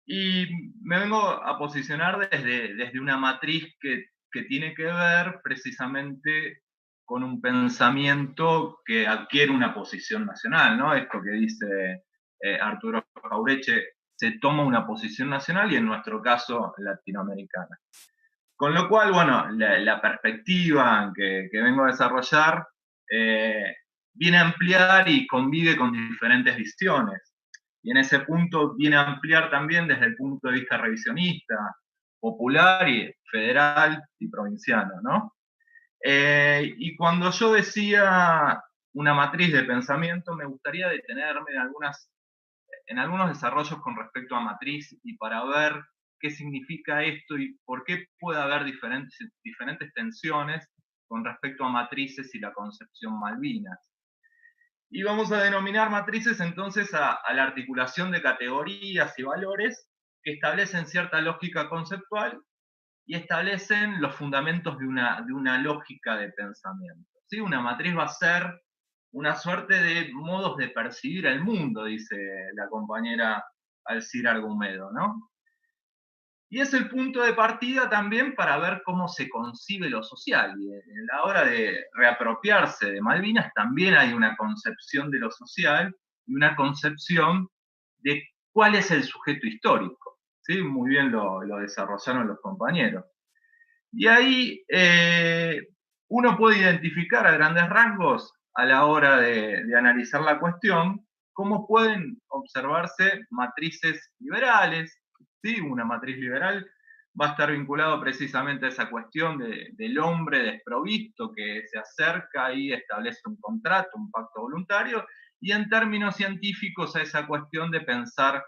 Y me vengo a posicionar desde una matriz que tiene que ver precisamente con un pensamiento que adquiere una posición nacional, ¿no? Esto que dice Arturo Jauretche, se toma una posición nacional y en nuestro caso latinoamericana. Con lo cual, bueno, la perspectiva que vengo a desarrollar viene a ampliar y convive con diferentes visiones. Y en ese punto viene a ampliar también desde el punto de vista revisionista, popular y federal y provinciano, ¿no? Y cuando yo decía una matriz de pensamiento, me gustaría detenerme en algunos desarrollos con respecto a matriz y para ver qué significa esto y por qué puede haber diferentes tensiones con respecto a matrices y la concepción Malvinas. Y vamos a denominar matrices entonces a la articulación de categorías y valores que establecen cierta lógica conceptual y establecen los fundamentos de una lógica de pensamiento. ¿Sí? Una matriz va a ser una suerte de modos de percibir el mundo, dice la compañera Alcira Argumedo, ¿no? Y es el punto de partida también para ver cómo se concibe lo social. Y en la hora de reapropiarse de Malvinas también hay una concepción de lo social y una concepción de cuál es el sujeto histórico. ¿Sí? Muy bien lo desarrollaron los compañeros. Y ahí uno puede identificar a grandes rasgos a la hora de analizar la cuestión cómo pueden observarse matrices liberales. ¿Sí? Una matriz liberal va a estar vinculado precisamente a esa cuestión del hombre desprovisto que se acerca y establece un contrato, un pacto voluntario, y en términos científicos a esa cuestión de pensar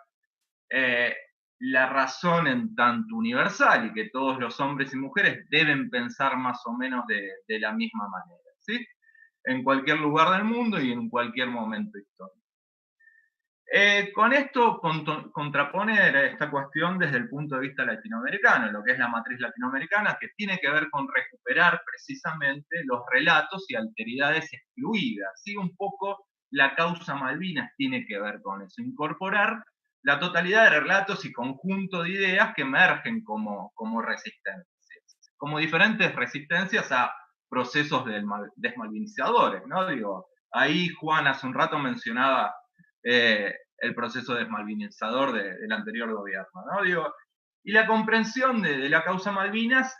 la razón en tanto universal y que todos los hombres y mujeres deben pensar más o menos de la misma manera, ¿sí? En cualquier lugar del mundo y en cualquier momento histórico. Con esto contraponer esta cuestión desde el punto de vista latinoamericano, lo que es la matriz latinoamericana, que tiene que ver con recuperar precisamente los relatos y alteridades excluidas. ¿Sí? Un poco la causa Malvinas tiene que ver con eso, incorporar la totalidad de relatos y conjunto de ideas que emergen como resistencias, como diferentes resistencias a procesos desmalvinizadores, ¿no? Digo, ahí Juan hace un rato mencionaba el proceso desmalvinizador del anterior gobierno, ¿no? Digo, y la comprensión de la causa Malvinas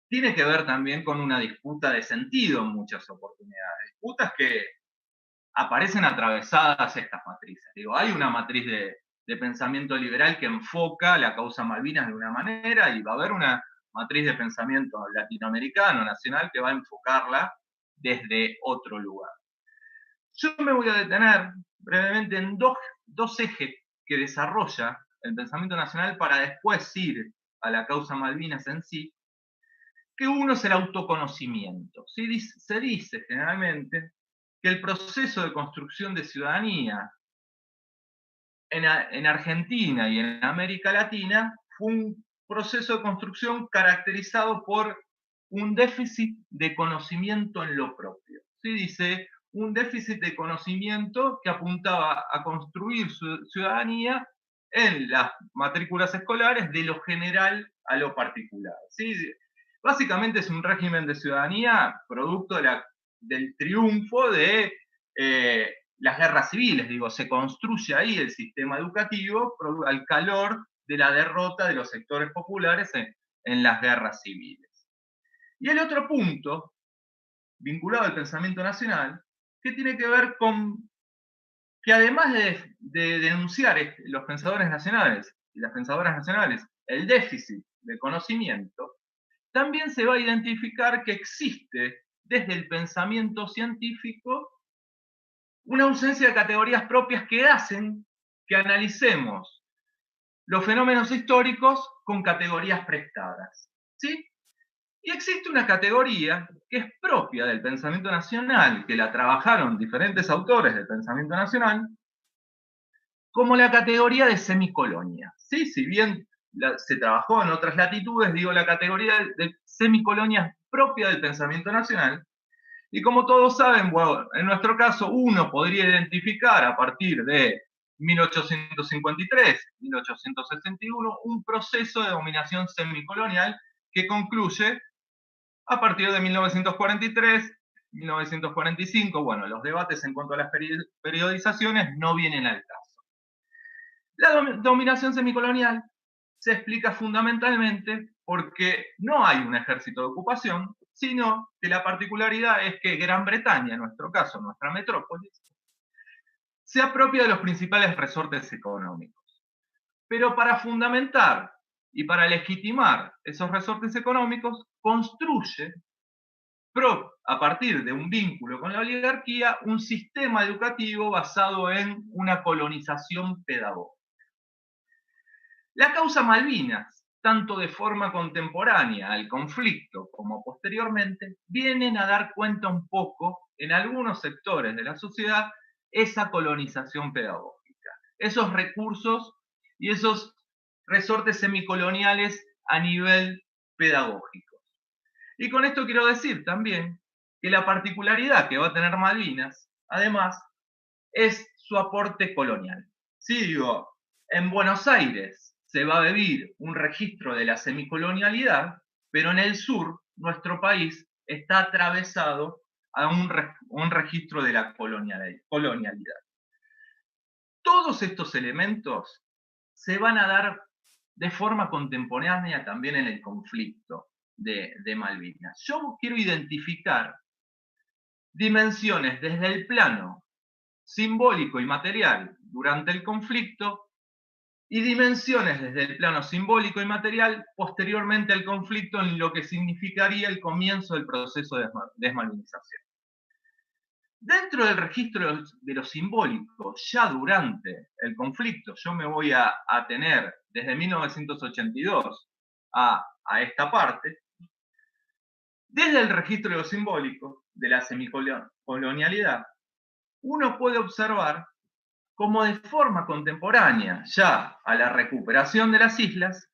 tiene que ver también con una disputa de sentido en muchas oportunidades, disputas que aparecen atravesadas estas matrices. Digo, hay una matriz de pensamiento liberal que enfoca la causa Malvinas de una manera y va a haber una matriz de pensamiento latinoamericano, nacional, que va a enfocarla desde otro lugar. Yo me voy a detener brevemente en dos ejes que desarrolla el pensamiento nacional para después ir a la causa Malvinas en sí, que uno es el autoconocimiento. ¿Sí? Se dice generalmente que el proceso de construcción de ciudadanía en Argentina y en América Latina fue un proceso de construcción caracterizado por un déficit de conocimiento en lo propio. ¿Sí? Dice, un déficit de conocimiento que apuntaba a construir su ciudadanía en las matrículas escolares de lo general a lo particular. ¿Sí? Básicamente es un régimen de ciudadanía producto del triunfo de las guerras civiles, digo, se construye ahí el sistema educativo al calor de la derrota de los sectores populares en las guerras civiles. Y el otro punto, vinculado al pensamiento nacional, que tiene que ver con que además de denunciar los pensadores nacionales y las pensadoras nacionales el déficit de conocimiento, también se va a identificar que existe desde el pensamiento científico una ausencia de categorías propias que hacen que analicemos los fenómenos históricos con categorías prestadas. ¿Sí? Y existe una categoría que es propia del pensamiento nacional, que la trabajaron diferentes autores del pensamiento nacional, como la categoría de semicolonia. ¿Sí? Si bien se trabajó en otras latitudes, digo, la categoría de semicolonia es propia del pensamiento nacional. Y como todos saben, bueno, en nuestro caso uno podría identificar a partir de 1853, 1861, un proceso de dominación semicolonial que concluye a partir de 1943, 1945. Bueno, los debates en cuanto a las periodizaciones no vienen al caso. La dominación semicolonial se explica fundamentalmente porque no hay un ejército de ocupación, sino que la particularidad es que Gran Bretaña, en nuestro caso, nuestra metrópolis, se apropia de los principales resortes económicos. Pero para fundamentar y para legitimar esos resortes económicos, construye, a partir de un vínculo con la oligarquía, un sistema educativo basado en una colonización pedagógica. La causa Malvinas, tanto de forma contemporánea al conflicto como posteriormente, vienen a dar cuenta un poco en algunos sectores de la sociedad esa colonización pedagógica, esos recursos y esos resortes semicoloniales a nivel pedagógico. Y con esto quiero decir también que la particularidad que va a tener Malvinas, además, es su aporte colonial. Sí, digo, en Buenos Aires se va a vivir un registro de la semicolonialidad, pero en el sur, nuestro país está atravesado a un registro de la colonialidad. Todos estos elementos se van a dar de forma contemporánea también en el conflicto de Malvinas. Yo quiero identificar dimensiones desde el plano simbólico y material durante el conflicto y dimensiones desde el plano simbólico y material posteriormente al conflicto en lo que significaría el comienzo del proceso de desmalvinización. Dentro del registro de lo simbólico, ya durante el conflicto, yo me voy a tener desde 1982 a esta parte, desde el registro de lo simbólico, de la semicolonialidad, uno puede observar cómo de forma contemporánea, ya a la recuperación de las islas,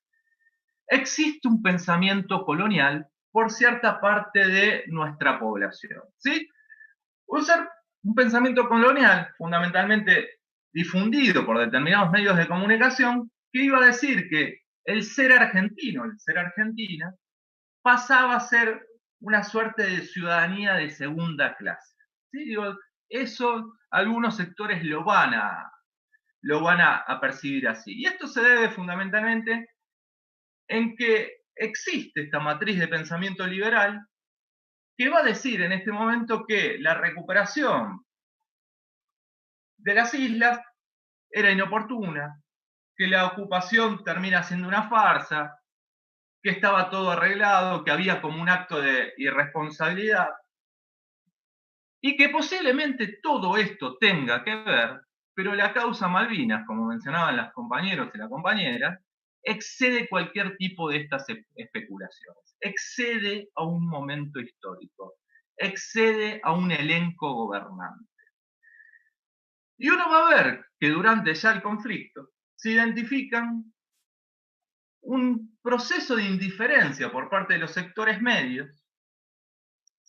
existe un pensamiento colonial por cierta parte de nuestra población. ¿Sí? Un pensamiento colonial fundamentalmente difundido por determinados medios de comunicación que iba a decir que el ser argentino, el ser argentina, pasaba a ser una suerte de ciudadanía de segunda clase. ¿Sí? Digo, eso algunos sectores lo van a percibir así. Y esto se debe fundamentalmente en que existe esta matriz de pensamiento liberal que va a decir en este momento que la recuperación de las islas era inoportuna, que la ocupación termina siendo una farsa, que estaba todo arreglado, que había como un acto de irresponsabilidad, y que posiblemente todo esto tenga que ver, pero la causa Malvinas, como mencionaban los compañeros y la compañera, excede cualquier tipo de estas especulaciones, excede a un momento histórico, excede a un elenco gobernante. Y uno va a ver que durante ya el conflicto se identifican un proceso de indiferencia por parte de los sectores medios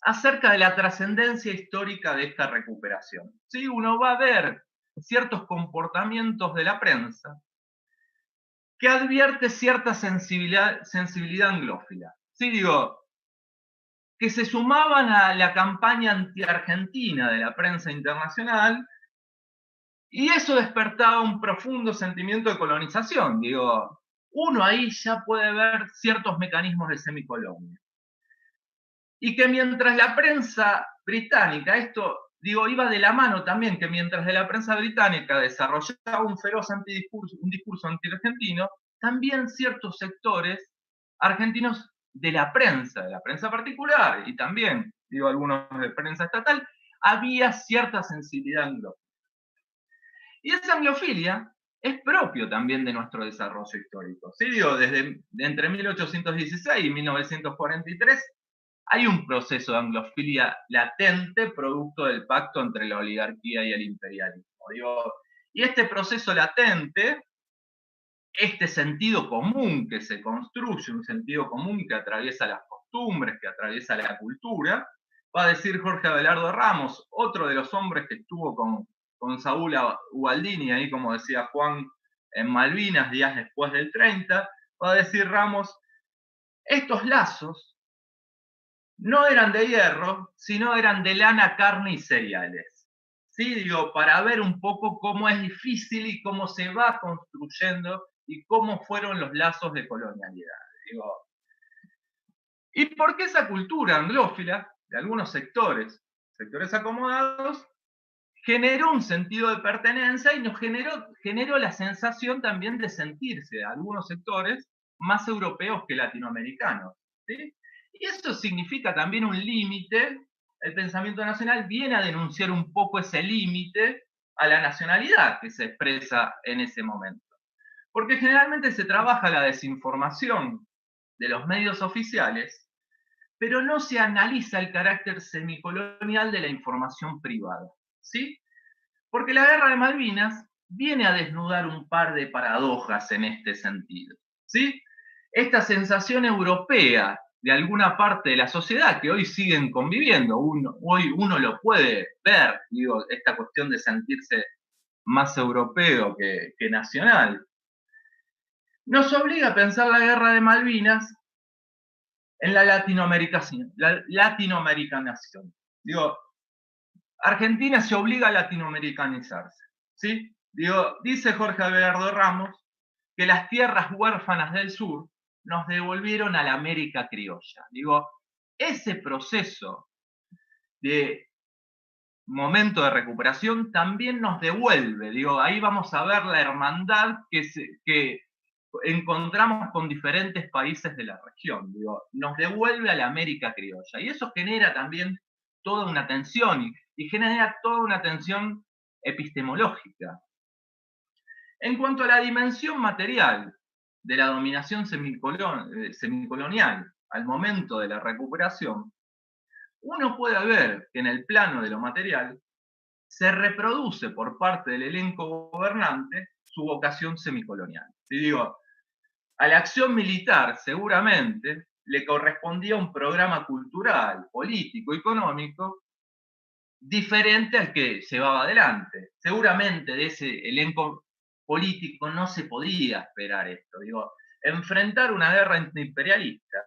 acerca de la trascendencia histórica de esta recuperación. ¿Sí? Uno va a ver ciertos comportamientos de la prensa que advierte cierta sensibilidad anglófila. ¿Sí? Digo, que se sumaban a la campaña anti-argentina de la prensa internacional, y eso despertaba un profundo sentimiento de colonización. Digo, uno ahí ya puede ver ciertos mecanismos de semicolonia. Y que mientras la prensa británica, esto, digo, iba de la mano también, que mientras de la prensa británica desarrollaba un feroz discurso anti-argentino, también ciertos sectores argentinos de la prensa particular, y también, digo, algunos de prensa estatal, había cierta sensibilidad anglófila. Y esa anglofilia es propio también de nuestro desarrollo histórico. ¿Sí? Digo, desde entre 1816 y 1943 hay un proceso de anglofilia latente producto del pacto entre la oligarquía y el imperialismo. Digo, y este proceso latente, este sentido común que se construye, un sentido común que atraviesa las costumbres, que atraviesa la cultura, va a decir Jorge Abelardo Ramos, otro de los hombres que estuvo con Saúl Ubaldini, ahí como decía Juan, en Malvinas, días después del 30, va a decir Ramos, estos lazos no eran de hierro, sino eran de lana, carne y cereales. ¿Sí? Digo, para ver un poco cómo es difícil y cómo se va construyendo y cómo fueron los lazos de colonialidad. Digo, ¿y por qué esa cultura anglófila de algunos sectores acomodados, generó un sentido de pertenencia y nos generó la sensación también de sentirse algunos sectores más europeos que latinoamericanos? ¿Sí? Y eso significa también un límite. El pensamiento nacional viene a denunciar un poco ese límite a la nacionalidad que se expresa en ese momento. Porque generalmente se trabaja la desinformación de los medios oficiales, pero no se analiza el carácter semicolonial de la información privada. ¿Sí? Porque la guerra de Malvinas viene a desnudar un par de paradojas en este sentido. ¿Sí? Esta sensación europea de alguna parte de la sociedad que hoy siguen conviviendo, hoy uno lo puede ver, digo, esta cuestión de sentirse más europeo que nacional, nos obliga a pensar la guerra de Malvinas en la latinoamericanación. Digo, Argentina se obliga a latinoamericanizarse. ¿Sí? Digo, dice Jorge Abelardo Ramos que las tierras huérfanas del sur nos devolvieron a la América criolla. Digo, ese proceso de momento de recuperación también nos devuelve. Digo, ahí vamos a ver la hermandad que encontramos con diferentes países de la región. Digo, nos devuelve a la América criolla. Y eso genera también toda una tensión y genera toda una tensión epistemológica. En cuanto a la dimensión material de la dominación semicolonial al momento de la recuperación, uno puede ver que en el plano de lo material se reproduce por parte del elenco gobernante su vocación semicolonial. Y digo, a la acción militar seguramente le correspondía un programa cultural, político, económico diferente al que llevaba adelante. Seguramente de ese elenco político no se podía esperar esto. Digo, enfrentar una guerra imperialista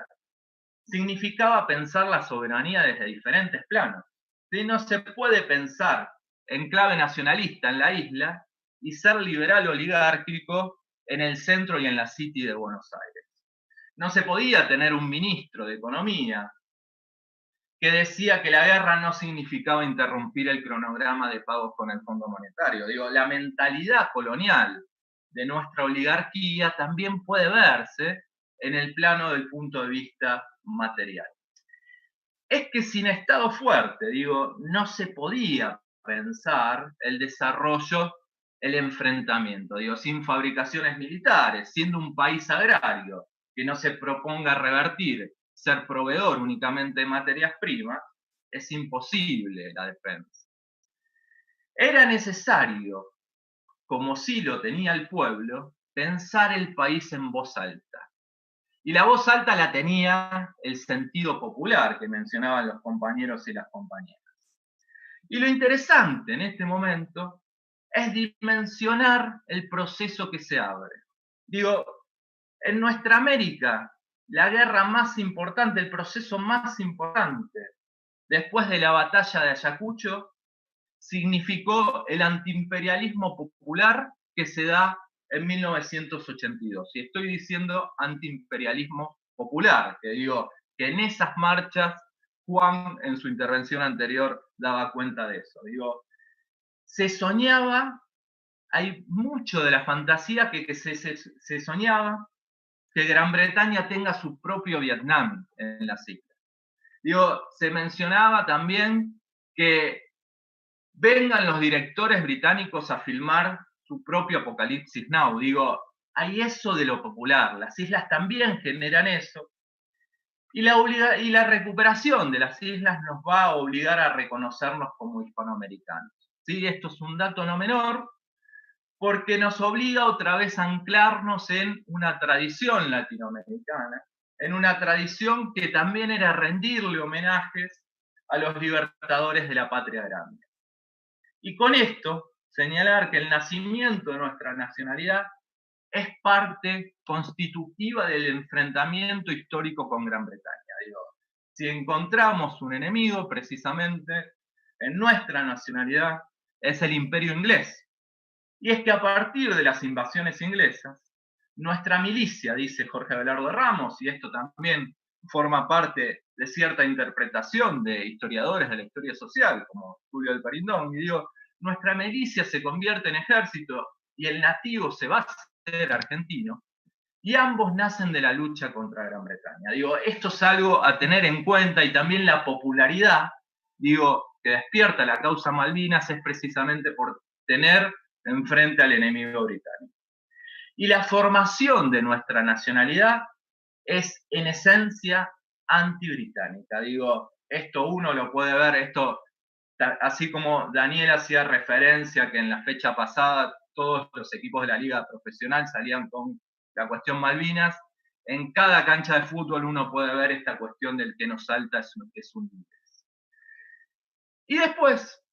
significaba pensar la soberanía desde diferentes planos. ¿Sí? No se puede pensar en clave nacionalista en la isla y ser liberal oligárquico en el centro y en la City de Buenos Aires. No se podía tener un ministro de Economía que decía que la guerra no significaba interrumpir el cronograma de pagos con el Fondo Monetario. Digo, la mentalidad colonial de nuestra oligarquía también puede verse en el plano del punto de vista material. Es que sin Estado fuerte, digo, no se podía pensar el desarrollo el enfrentamiento, digo, sin fabricaciones militares, siendo un país agrario que no se proponga revertir, ser proveedor únicamente de materias primas, es imposible la defensa. Era necesario, como sí lo tenía el pueblo, pensar el país en voz alta. Y la voz alta la tenía el sentido popular que mencionaban los compañeros y las compañeras. Y lo interesante en este momento es dimensionar el proceso que se abre. Digo, en nuestra América, la guerra más importante, el proceso más importante, después de la batalla de Ayacucho, significó el antiimperialismo popular que se da en 1982. Y estoy diciendo antiimperialismo popular, que digo que en esas marchas, Juan en su intervención anterior daba cuenta de eso. Digo, se soñaba, hay mucho de la fantasía que se soñaba que Gran Bretaña tenga su propio Vietnam en las islas. Digo, se mencionaba también que vengan los directores británicos a filmar su propio Apocalipsis Now. Digo, hay eso de lo popular, las islas también generan eso. Y la recuperación de las islas nos va a obligar a reconocernos como hispanoamericanos. ¿Sí? Esto es un dato no menor, porque nos obliga otra vez a anclarnos en una tradición latinoamericana, en una tradición que también era rendirle homenajes a los libertadores de la patria grande. Y con esto, señalar que el nacimiento de nuestra nacionalidad es parte constitutiva del enfrentamiento histórico con Gran Bretaña. Digo, si encontramos un enemigo, precisamente en nuestra nacionalidad, es el Imperio inglés. Y es que a partir de las invasiones inglesas, nuestra milicia, dice Jorge Abelardo Ramos, y esto también forma parte de cierta interpretación de historiadores de la historia social, como Julio Alparindón, y digo, nuestra milicia se convierte en ejército y el nativo se va a hacer argentino, y ambos nacen de la lucha contra Gran Bretaña. Digo, esto es algo a tener en cuenta, y también la popularidad, digo, que despierta la causa Malvinas es precisamente por tener enfrente al enemigo británico. Y la formación de nuestra nacionalidad es en esencia antibritánica. Digo, esto uno lo puede ver, esto, así como Daniel hacía referencia que en la fecha pasada todos los equipos de la liga profesional salían con la cuestión Malvinas, en cada cancha de fútbol uno puede ver esta cuestión del que nos salta es un inglés. Y después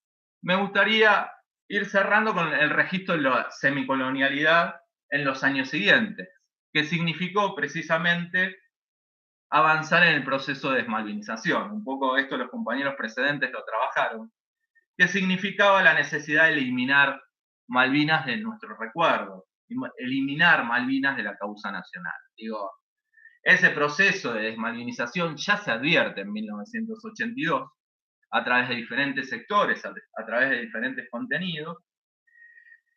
me gustaría ir cerrando con el registro de la semicolonialidad en los años siguientes, que significó precisamente avanzar en el proceso de desmalvinización. Un poco esto los compañeros precedentes lo trabajaron, que significaba la necesidad de eliminar Malvinas de nuestro recuerdo, eliminar Malvinas de la causa nacional. Digo, ese proceso de desmalvinización ya se advierte en 1982, a través de diferentes sectores, a través de diferentes contenidos.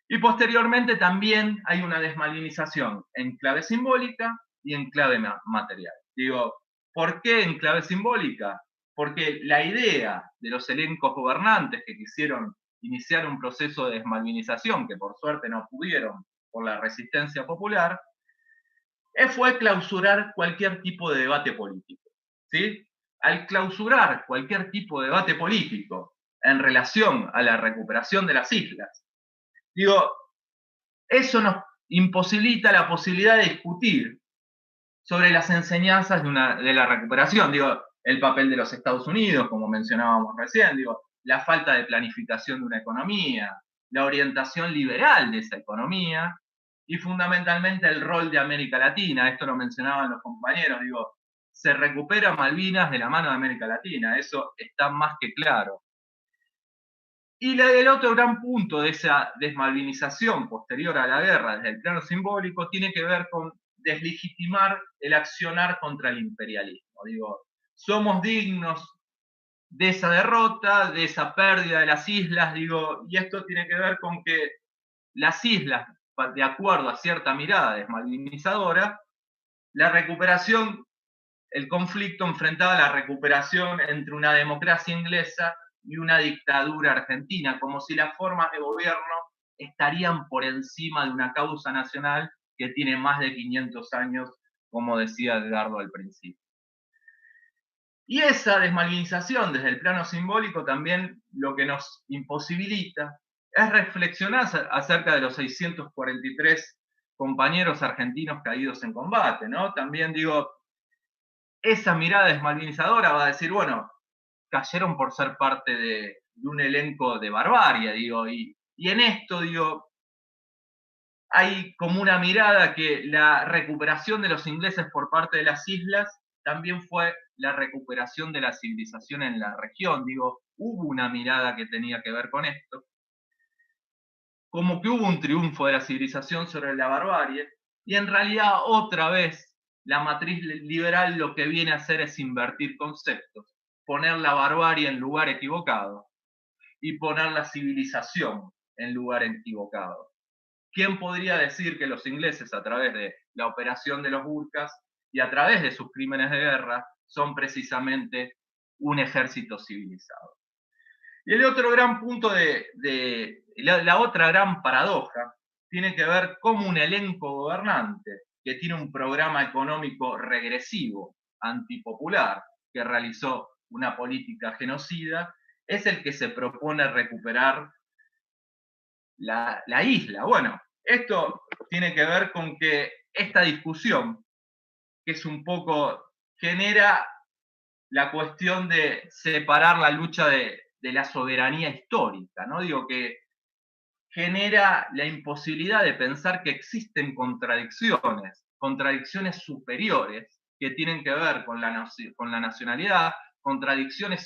Y posteriormente también hay una desmalvinización en clave simbólica y en clave material. Digo, ¿por qué en clave simbólica? Porque la idea de los elencos gobernantes que quisieron iniciar un proceso de desmalvinización, que por suerte no pudieron por la resistencia popular, fue clausurar cualquier tipo de debate político. ¿Sí? Al clausurar cualquier tipo de debate político en relación a la recuperación de las islas, digo, eso nos imposibilita la posibilidad de discutir sobre las enseñanzas de la recuperación, digo, el papel de los Estados Unidos, como mencionábamos recién, digo, la falta de planificación de una economía, la orientación liberal de esa economía, y fundamentalmente el rol de América Latina, esto lo mencionaban los compañeros, digo, se recupera Malvinas de la mano de América Latina, eso está más que claro. Y el otro gran punto de esa desmalvinización posterior a la guerra, desde el plano simbólico, tiene que ver con deslegitimar el accionar contra el imperialismo. Digo, somos dignos de esa derrota, de esa pérdida de las islas, digo, y esto tiene que ver con que las islas, de acuerdo a cierta mirada desmalvinizadora, la recuperación, el conflicto enfrentaba la recuperación entre una democracia inglesa y una dictadura argentina, como si las formas de gobierno estarían por encima de una causa nacional que tiene más de 500 años, como decía Edgardo al principio. Y esa desmalvinización desde el plano simbólico también lo que nos imposibilita es reflexionar acerca de los 643 compañeros argentinos caídos en combate, ¿no? También digo, esa mirada desmalvinizadora va a decir, bueno, cayeron por ser parte de un elenco de barbarie, digo, y en esto, digo, hay como una mirada que la recuperación de los ingleses por parte de las islas también fue la recuperación de la civilización en la región, digo, hubo una mirada que tenía que ver con esto, como que hubo un triunfo de la civilización sobre la barbarie, y en realidad otra vez la matriz liberal lo que viene a hacer es invertir conceptos, poner la barbarie en lugar equivocado y poner la civilización en lugar equivocado. ¿Quién podría decir que los ingleses, a través de la operación de los Gurkhas y a través de sus crímenes de guerra, son precisamente un ejército civilizado? Y el otro gran punto la otra gran paradoja tiene que ver cómo un elenco gobernante que tiene un programa económico regresivo, antipopular, que realizó una política genocida, es el que se propone recuperar la isla. Bueno, esto tiene que ver con que esta discusión, que es un poco, genera la cuestión de separar la lucha de la soberanía histórica, ¿no? Digo que genera la imposibilidad de pensar que existen contradicciones superiores que tienen que ver con la nacionalidad, contradicciones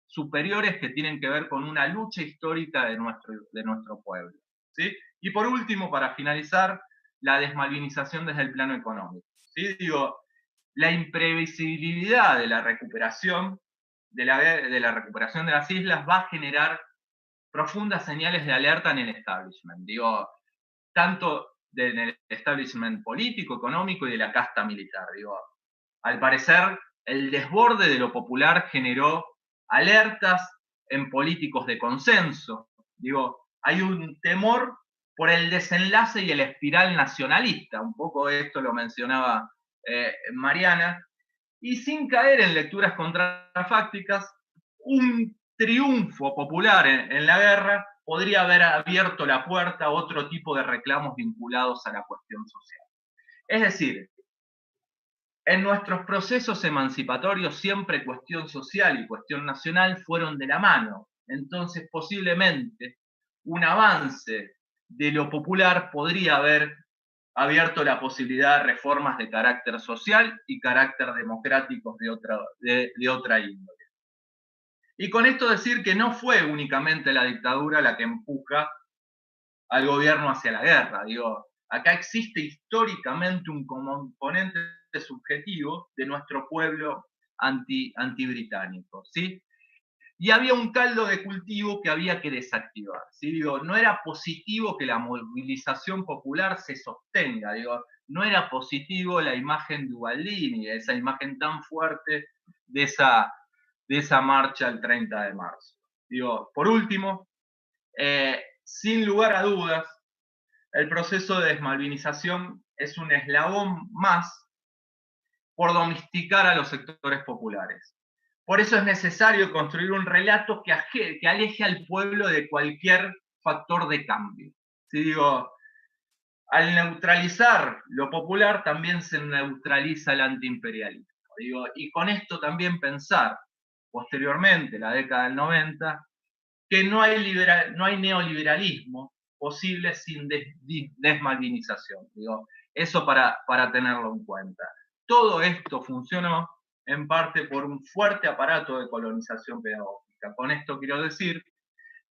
superiores que tienen que ver con una lucha histórica de nuestro pueblo, ¿sí? Y por último, para finalizar, la desmalvinización desde el plano económico, ¿sí? Digo, la imprevisibilidad de la recuperación de la recuperación de las islas va a generar profundas señales de alerta en el establishment, digo, tanto en el establishment político, económico y de la casta militar. Digo, al parecer, el desborde de lo popular generó alertas en políticos de consenso. Digo, hay un temor por el desenlace y el espiral nacionalista, un poco esto lo mencionaba Mariana, y sin caer en lecturas contrafácticas, un triunfo popular en la guerra podría haber abierto la puerta a otro tipo de reclamos vinculados a la cuestión social. Es decir, en nuestros procesos emancipatorios siempre cuestión social y cuestión nacional fueron de la mano. Entonces, posiblemente, un avance de lo popular podría haber abierto la posibilidad de reformas de carácter social y carácter democrático de otra índole. Y con esto decir que no fue únicamente la dictadura la que empuja al gobierno hacia la guerra. Digo, acá existe históricamente un componente subjetivo de nuestro pueblo antibritánico, ¿sí? Y había un caldo de cultivo que había que desactivar, ¿sí? Digo, no era positivo que la movilización popular se sostenga, digo, no era positivo la imagen de Ubaldini, esa imagen tan fuerte de esa marcha el 30 de marzo. Digo, por último, sin lugar a dudas, el proceso de desmalvinización es un eslabón más por domesticar a los sectores populares. Por eso es necesario construir un relato que aleje al pueblo de cualquier factor de cambio. ¿Sí? Digo, al neutralizar lo popular también se neutraliza el antiimperialismo. Digo, y con esto también pensar, posteriormente, la década del 90, que no hay neoliberalismo posible sin desmalvinización. Digo, eso para tenerlo en cuenta. Todo esto funcionó en parte por un fuerte aparato de colonización pedagógica. Con esto quiero decir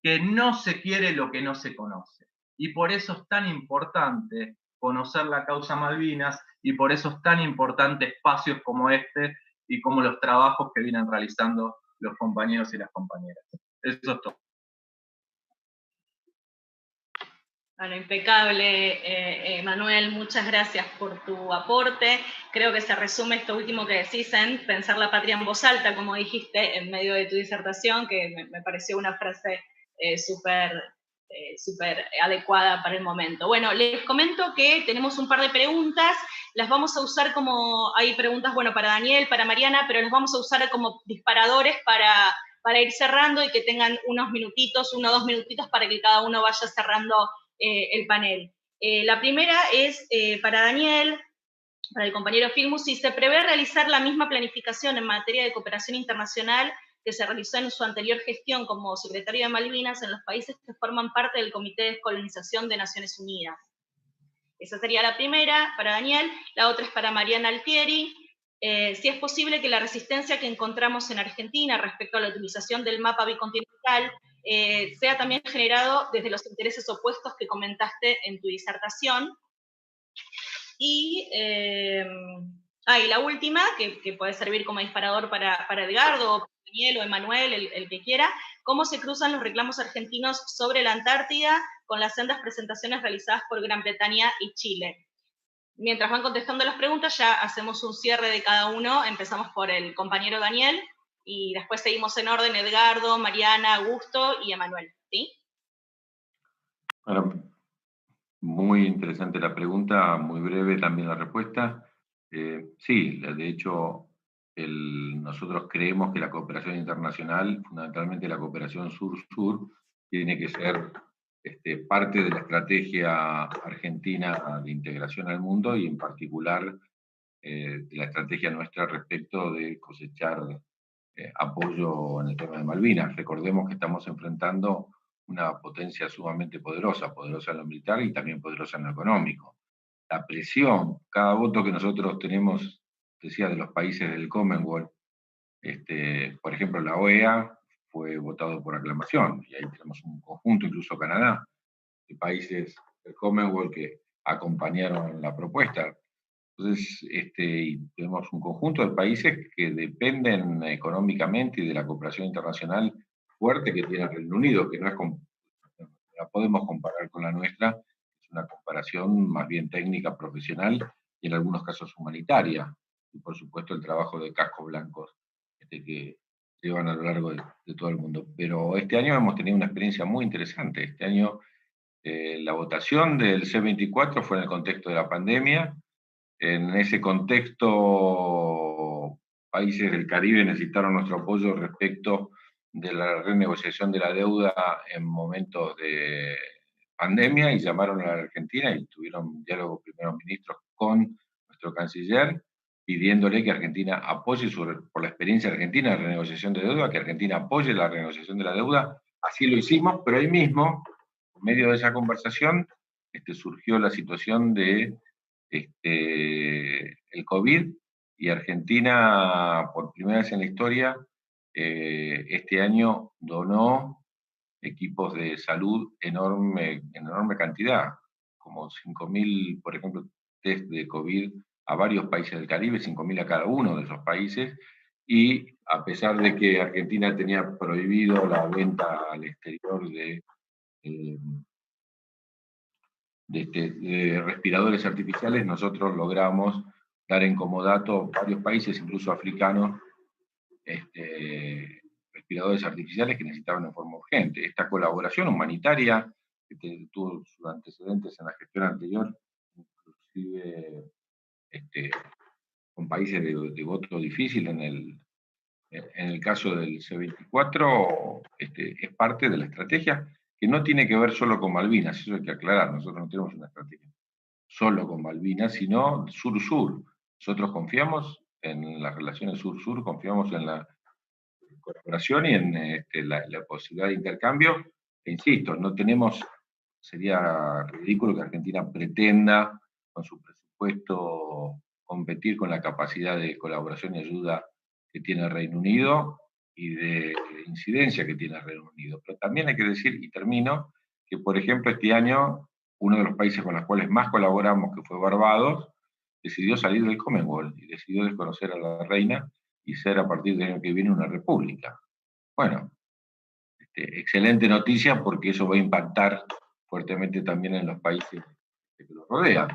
que no se quiere lo que no se conoce. Y por eso es tan importante conocer la causa Malvinas y por eso es tan importante espacios como este y como los trabajos que vienen realizando los compañeros y las compañeras. Eso es todo. Bueno, impecable, Manuel, muchas gracias por tu aporte. Creo que se resume esto último que decís en pensar la patria en voz alta, como dijiste en medio de tu disertación, que me pareció una frase súper súper adecuada para el momento. Bueno, les comento que tenemos un par de preguntas, las vamos a usar como, hay preguntas, bueno, para Daniel, para Mariana, pero las vamos a usar como disparadores para ir cerrando y que tengan unos minutitos, 1 o 2 minutitos para que cada uno vaya cerrando el panel. La primera es para Daniel, para el compañero Filmus, si se prevé realizar la misma planificación en materia de cooperación internacional que se realizó en su anterior gestión como secretario de Malvinas en los países que forman parte del Comité de Descolonización de Naciones Unidas. Esa sería la primera para Daniel. La otra es para Mariana Altieri. Si es posible que la resistencia que encontramos en Argentina respecto a la utilización del mapa bicontinental sea también generado desde los intereses opuestos que comentaste en tu disertación. Y la última, que puede servir como disparador para Edgardo, Daniel o Emanuel, el que quiera, ¿cómo se cruzan los reclamos argentinos sobre la Antártida con las sendas presentaciones realizadas por Gran Bretaña y Chile? Mientras van contestando las preguntas, ya hacemos un cierre de cada uno. Empezamos por el compañero Daniel y después seguimos en orden Edgardo, Mariana, Augusto y Emanuel. ¿Sí? Bueno, muy interesante la pregunta, muy breve también la respuesta. Sí, de hecho, nosotros creemos que la cooperación internacional, fundamentalmente la cooperación sur-sur, tiene que ser parte de la estrategia argentina de integración al mundo y en particular de la estrategia nuestra respecto de cosechar apoyo en el tema de Malvinas. Recordemos que estamos enfrentando una potencia sumamente poderosa, poderosa en lo militar y también poderosa en lo económico. La presión, cada voto que nosotros tenemos, decía, de los países del Commonwealth, por ejemplo, la OEA fue votado por aclamación, y ahí tenemos un conjunto, incluso Canadá, de países del Commonwealth que acompañaron la propuesta. Entonces, tenemos un conjunto de países que dependen económicamente y de la cooperación internacional fuerte que tiene el Reino Unido, que no la podemos comparar con la nuestra, es una comparación más bien técnica, profesional y en algunos casos humanitaria. Y por supuesto el trabajo de cascos blancos que llevan a lo largo de todo el mundo. Pero este año hemos tenido una experiencia muy interesante. Este año la votación del C24 fue en el contexto de la pandemia. En ese contexto, países del Caribe necesitaron nuestro apoyo respecto de la renegociación de la deuda en momentos de pandemia y llamaron a la Argentina y tuvieron un diálogo primeros ministros con nuestro canciller pidiéndole que Argentina apoye, por la experiencia argentina de renegociación de deuda, que Argentina apoye la renegociación de la deuda. Así lo hicimos, pero ahí mismo, en medio de esa conversación, surgió la situación de el COVID, y Argentina, por primera vez en la historia, este año donó equipos de salud en enorme cantidad, como 5.000, por ejemplo, test de COVID a varios países del Caribe, 5.000 a cada uno de esos países, y a pesar de que Argentina tenía prohibido la venta al exterior de respiradores artificiales, nosotros logramos dar en comodato varios países, incluso africanos, respiradores artificiales que necesitaban de forma urgente. Esta colaboración humanitaria, que tuvo sus antecedentes en la gestión anterior, inclusive con países de voto difícil en el caso del C24, es parte de la estrategia que no tiene que ver solo con Malvinas, eso hay que aclarar, nosotros no tenemos una estrategia solo con Malvinas, sino sur-sur. Nosotros confiamos en las relaciones sur-sur, confiamos en la colaboración y en la posibilidad de intercambio, e insisto, no tenemos, sería ridículo que Argentina pretenda con su presupuesto competir con la capacidad de colaboración y ayuda que tiene el Reino Unido y de incidencia que tiene el Reino Unido. Pero también hay que decir, y termino, que por ejemplo este año uno de los países con los cuales más colaboramos, que fue Barbados, decidió salir del Commonwealth y decidió desconocer a la reina y ser a partir del año que viene una república. Bueno, excelente noticia porque eso va a impactar fuertemente también en los países que los rodean.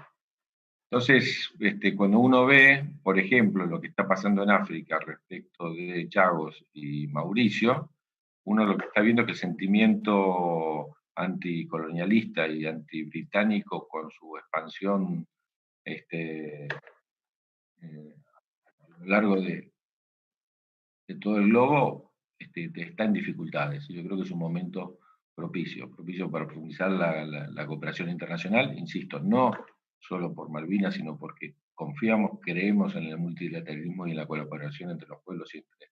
Entonces, cuando uno ve, por ejemplo, lo que está pasando en África respecto de Chagos y Mauricio, uno lo que está viendo es que el sentimiento anticolonialista y antibritánico con su expansión a lo largo de todo el globo, está en dificultades. Yo creo que es un momento propicio para profundizar la cooperación internacional, insisto, no solo por Malvinas, sino porque confiamos, creemos en el multilateralismo y en la colaboración entre los pueblos y entre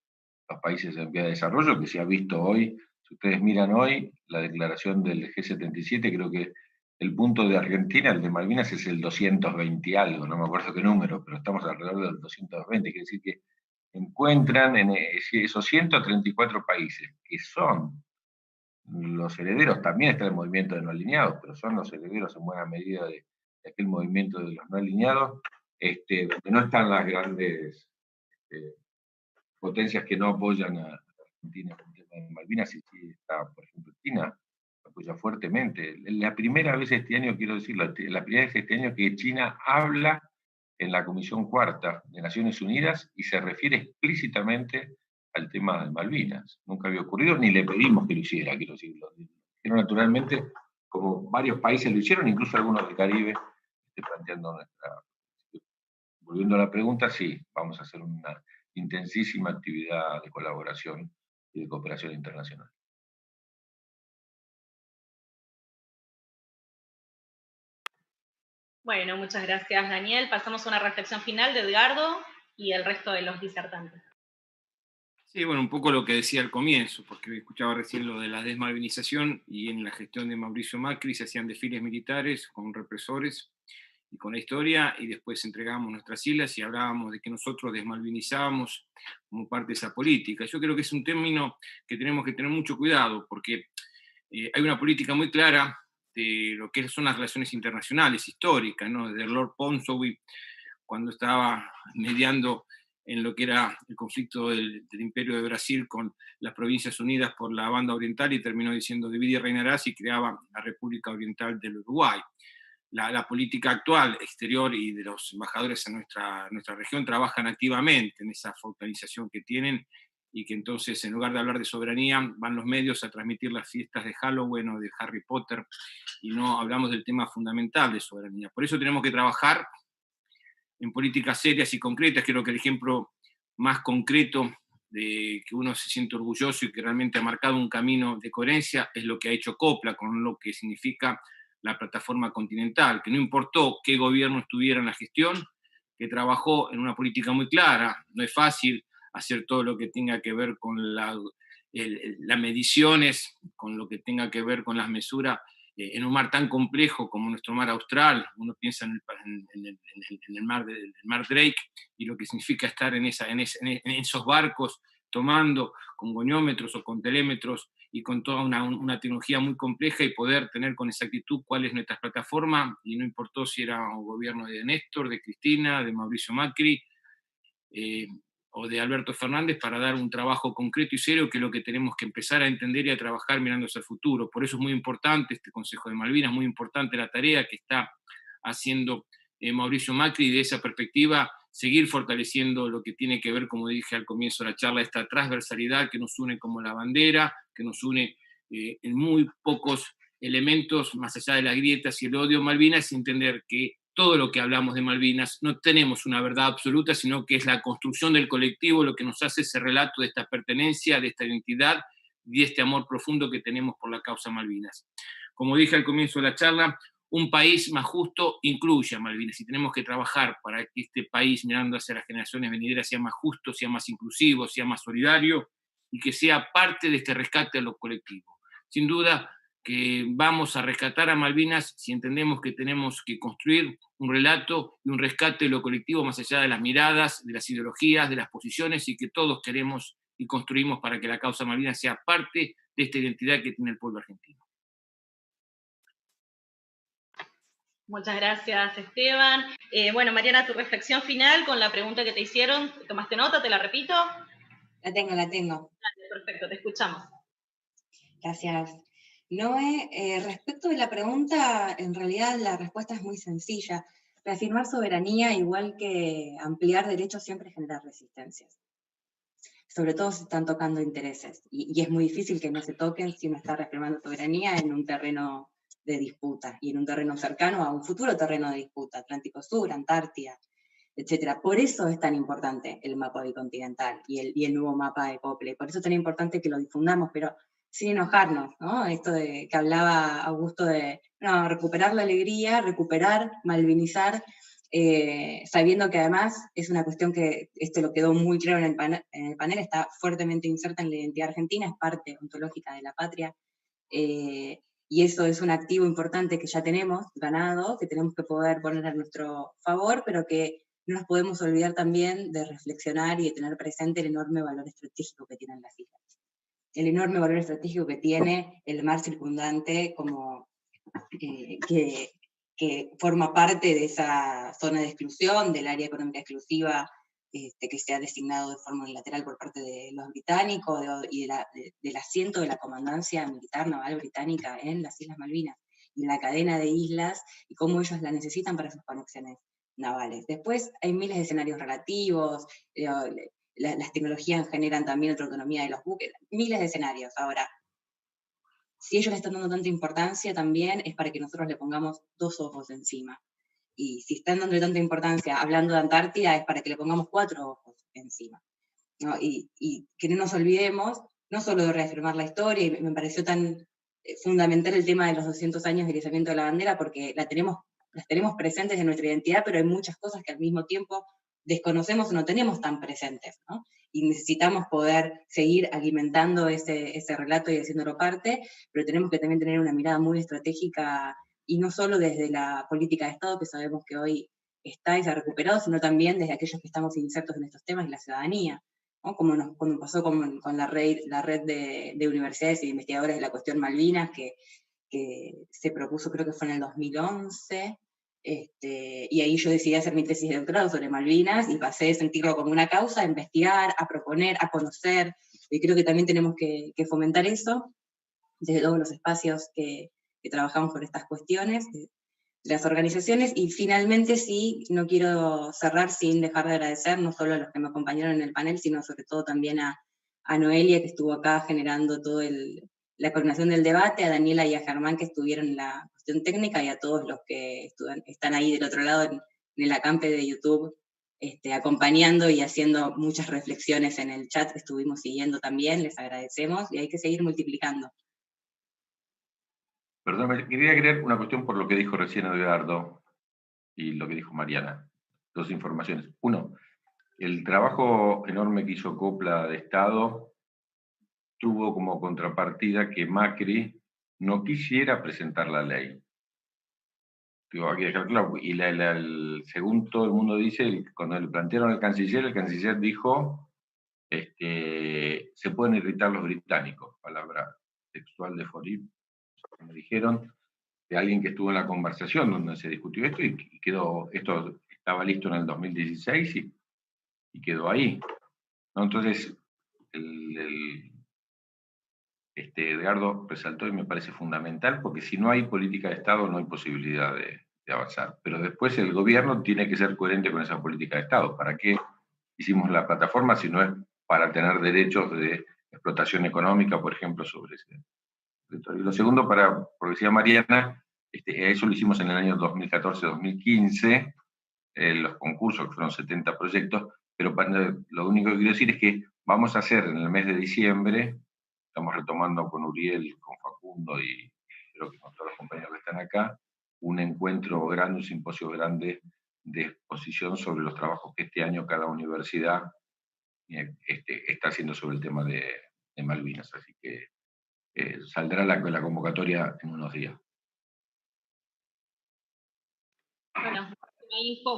los países en vía de desarrollo, que se ha visto hoy. Si ustedes miran hoy la declaración del G77, creo que el punto de Argentina, el de Malvinas, es el 220 y algo, no me acuerdo qué número, pero estamos alrededor del 220, quiere decir que encuentran en esos 134 países, que son los herederos, también está el movimiento de no alineados, pero son los herederos en buena medida de aquel movimiento de los no alineados, donde no están las grandes potencias que no apoyan a Argentina en el tema de Malvinas, y sí está, por ejemplo, China, apoya fuertemente. La primera vez este año, quiero decirlo, la primera vez este año que China habla en la Comisión Cuarta de Naciones Unidas y se refiere explícitamente al tema de Malvinas. Nunca había ocurrido, ni le pedimos que lo hiciera, quiero decirlo. Pero naturalmente, como varios países lo hicieron, incluso algunos del Caribe, planteando nuestra... Volviendo a la pregunta, sí, vamos a hacer una intensísima actividad de colaboración y de cooperación internacional. Bueno, muchas gracias, Daniel. Pasamos a una reflexión final de Edgardo y el resto de los disertantes. Sí, bueno, un poco lo que decía al comienzo, porque escuchaba recién lo de la desmalvinización, y en la gestión de Mauricio Macri se hacían desfiles militares con represores y con la historia, y después entregábamos nuestras islas y hablábamos de que nosotros desmalvinizábamos como parte de esa política. Yo creo que es un término que tenemos que tener mucho cuidado, porque hay una política muy clara de lo que son las relaciones internacionales históricas, ¿no? Desde Lord Ponsonby, cuando estaba mediando en lo que era el conflicto del Imperio de Brasil con las Provincias Unidas por la banda oriental, y terminó diciendo divide y reinarás, y creaba la República Oriental del Uruguay. La política actual exterior y de los embajadores en nuestra región trabajan activamente en esa focalización que tienen, y que entonces, en lugar de hablar de soberanía, van los medios a transmitir las fiestas de Halloween o de Harry Potter, y no hablamos del tema fundamental de soberanía. Por eso tenemos que trabajar en políticas serias y concretas. Creo que el ejemplo más concreto de que uno se siente orgulloso y que realmente ha marcado un camino de coherencia es lo que ha hecho Copla con lo que significa la plataforma continental, que no importó qué gobierno estuviera en la gestión, que trabajó en una política muy clara. No es fácil hacer todo lo que tenga que ver con las mediciones, con lo que tenga que ver con las mesuras, en un mar tan complejo como nuestro mar austral. Uno piensa en el mar Drake y lo que significa estar en esos barcos tomando con goniómetros o con telémetros y con toda una tecnología muy compleja, y poder tener con exactitud cuál es nuestra plataforma, y no importó si era un gobierno de Néstor, de Cristina, de Mauricio Macri, o de Alberto Fernández, para dar un trabajo concreto y serio, que es lo que tenemos que empezar a entender y a trabajar mirando hacia el futuro. Por eso es muy importante este Consejo de Malvinas, muy importante la tarea que está haciendo Mauricio Macri, y de esa perspectiva seguir fortaleciendo lo que tiene que ver, como dije al comienzo de la charla, esta transversalidad que nos une como la bandera, que nos une en muy pocos elementos, más allá de las grietas y el odio a Malvinas, y entender que todo lo que hablamos de Malvinas no tenemos una verdad absoluta, sino que es la construcción del colectivo lo que nos hace ese relato de esta pertenencia, de esta identidad y de este amor profundo que tenemos por la causa Malvinas. Como dije al comienzo de la charla, un país más justo incluye a Malvinas, y tenemos que trabajar para que este país, mirando hacia las generaciones venideras, sea más justo, sea más inclusivo, sea más solidario, y que sea parte de este rescate a lo colectivo. Sin duda que vamos a rescatar a Malvinas si entendemos que tenemos que construir un relato y un rescate de lo colectivo más allá de las miradas, de las ideologías, de las posiciones, y que todos queremos y construimos para que la causa Malvinas sea parte de esta identidad que tiene el pueblo argentino. Muchas gracias, Esteban. Bueno, Mariana, tu reflexión final con la pregunta que te hicieron. ¿Tomaste nota? ¿Te la repito? La tengo. Dale, perfecto, te escuchamos. Gracias. Noé, respecto de la pregunta, en realidad la respuesta es muy sencilla. Reafirmar soberanía, igual que ampliar derechos, siempre genera resistencias. sobre todo se están tocando intereses, y es muy difícil que no se toquen si uno está reafirmando soberanía en un terreno de disputa, y en un terreno cercano a un futuro terreno de disputa, Atlántico Sur, Antártida, etc. Por eso es tan importante el mapa bicontinental y el nuevo mapa de Copley, por eso es tan importante que lo difundamos, pero sin enojarnos, ¿no? Esto de que hablaba Augusto de no, recuperar la alegría, recuperar, malvinizar, sabiendo que además es una cuestión que, esto lo quedó muy claro en el panel, está fuertemente inserta en la identidad argentina, es parte ontológica de la patria, y eso es un activo importante que ya tenemos ganado, que tenemos que poder poner a nuestro favor, pero que no nos podemos olvidar también de reflexionar y de tener presente el enorme valor estratégico que tienen las islas. El enorme valor estratégico que tiene el mar circundante como que forma parte de esa zona de exclusión, del área económica exclusiva, que se ha designado de forma unilateral por parte de los británicos y del asiento de la comandancia militar naval británica en las Islas Malvinas, y la cadena de islas, y cómo ellos la necesitan para sus conexiones navales. Después hay miles de escenarios relativos, las tecnologías generan también otra autonomía de los buques, miles de escenarios. Ahora, si ellos le están dando tanta importancia también es para que nosotros le pongamos dos ojos encima. Y si están dando tanta importancia hablando de Antártida es para que le pongamos 4 ojos encima, ¿no? Y que no nos olvidemos, no solo de reafirmar la historia, y me pareció tan fundamental el tema de los 200 años del izamiento de la bandera, porque las tenemos presentes en nuestra identidad, pero hay muchas cosas que al mismo tiempo desconocemos o no tenemos tan presentes, ¿no? Y necesitamos poder seguir alimentando ese relato y haciéndolo parte, pero tenemos que también tener una mirada muy estratégica, y no solo desde la política de Estado, que sabemos que hoy está y se ha recuperado, sino también desde aquellos que estamos insertos en estos temas y la ciudadanía, ¿no? Como pasó con la red de universidades y de investigadores de la cuestión Malvinas, que se propuso, creo que fue en el 2011, y ahí yo decidí hacer mi tesis de doctorado sobre Malvinas, y pasé de sentirlo como una causa, a investigar, a proponer, a conocer, y creo que también tenemos que fomentar eso, desde todos los espacios que trabajamos por estas cuestiones, de las organizaciones. Y finalmente sí, no quiero cerrar sin dejar de agradecer no solo a los que me acompañaron en el panel, sino sobre todo también a Noelia, que estuvo acá generando toda la coordinación del debate, a Daniela y a Germán, que estuvieron en la cuestión técnica, y a todos los que están ahí del otro lado en el acampe de YouTube, acompañando y haciendo muchas reflexiones en el chat que estuvimos siguiendo también. Les agradecemos, y hay que seguir multiplicando. Perdón, quería agregar una cuestión por lo que dijo recién Eduardo y lo que dijo Mariana. Dos informaciones. Uno, el trabajo enorme que hizo Copla de Estado tuvo como contrapartida que Macri no quisiera presentar la ley. Digo, hay que dejar claro. Y según todo el mundo dice, cuando le plantearon al canciller, el canciller dijo, se pueden irritar los británicos, palabra textual de Forip. Me dijeron de alguien que estuvo en la conversación donde se discutió esto, y quedó, esto estaba listo en el 2016 y quedó ahí, ¿no? Entonces, Edgardo resaltó, y me parece fundamental, porque si no hay política de Estado no hay posibilidad de avanzar. Pero después el gobierno tiene que ser coherente con esa política de Estado. ¿Para qué hicimos la plataforma si no es para tener derechos de explotación económica, por ejemplo, sobre ese territorio? Y lo segundo, porque decía Mariana, eso lo hicimos en el año 2014-2015, los concursos, que fueron 70 proyectos, pero lo único que quiero decir es que vamos a hacer en el mes de diciembre, estamos retomando con Uriel, con Facundo y creo que con todos los compañeros que están acá, un encuentro grande, un simposio grande de exposición sobre los trabajos que este año cada universidad está haciendo sobre el tema de Malvinas. Así que saldrá la convocatoria en unos días. Bueno,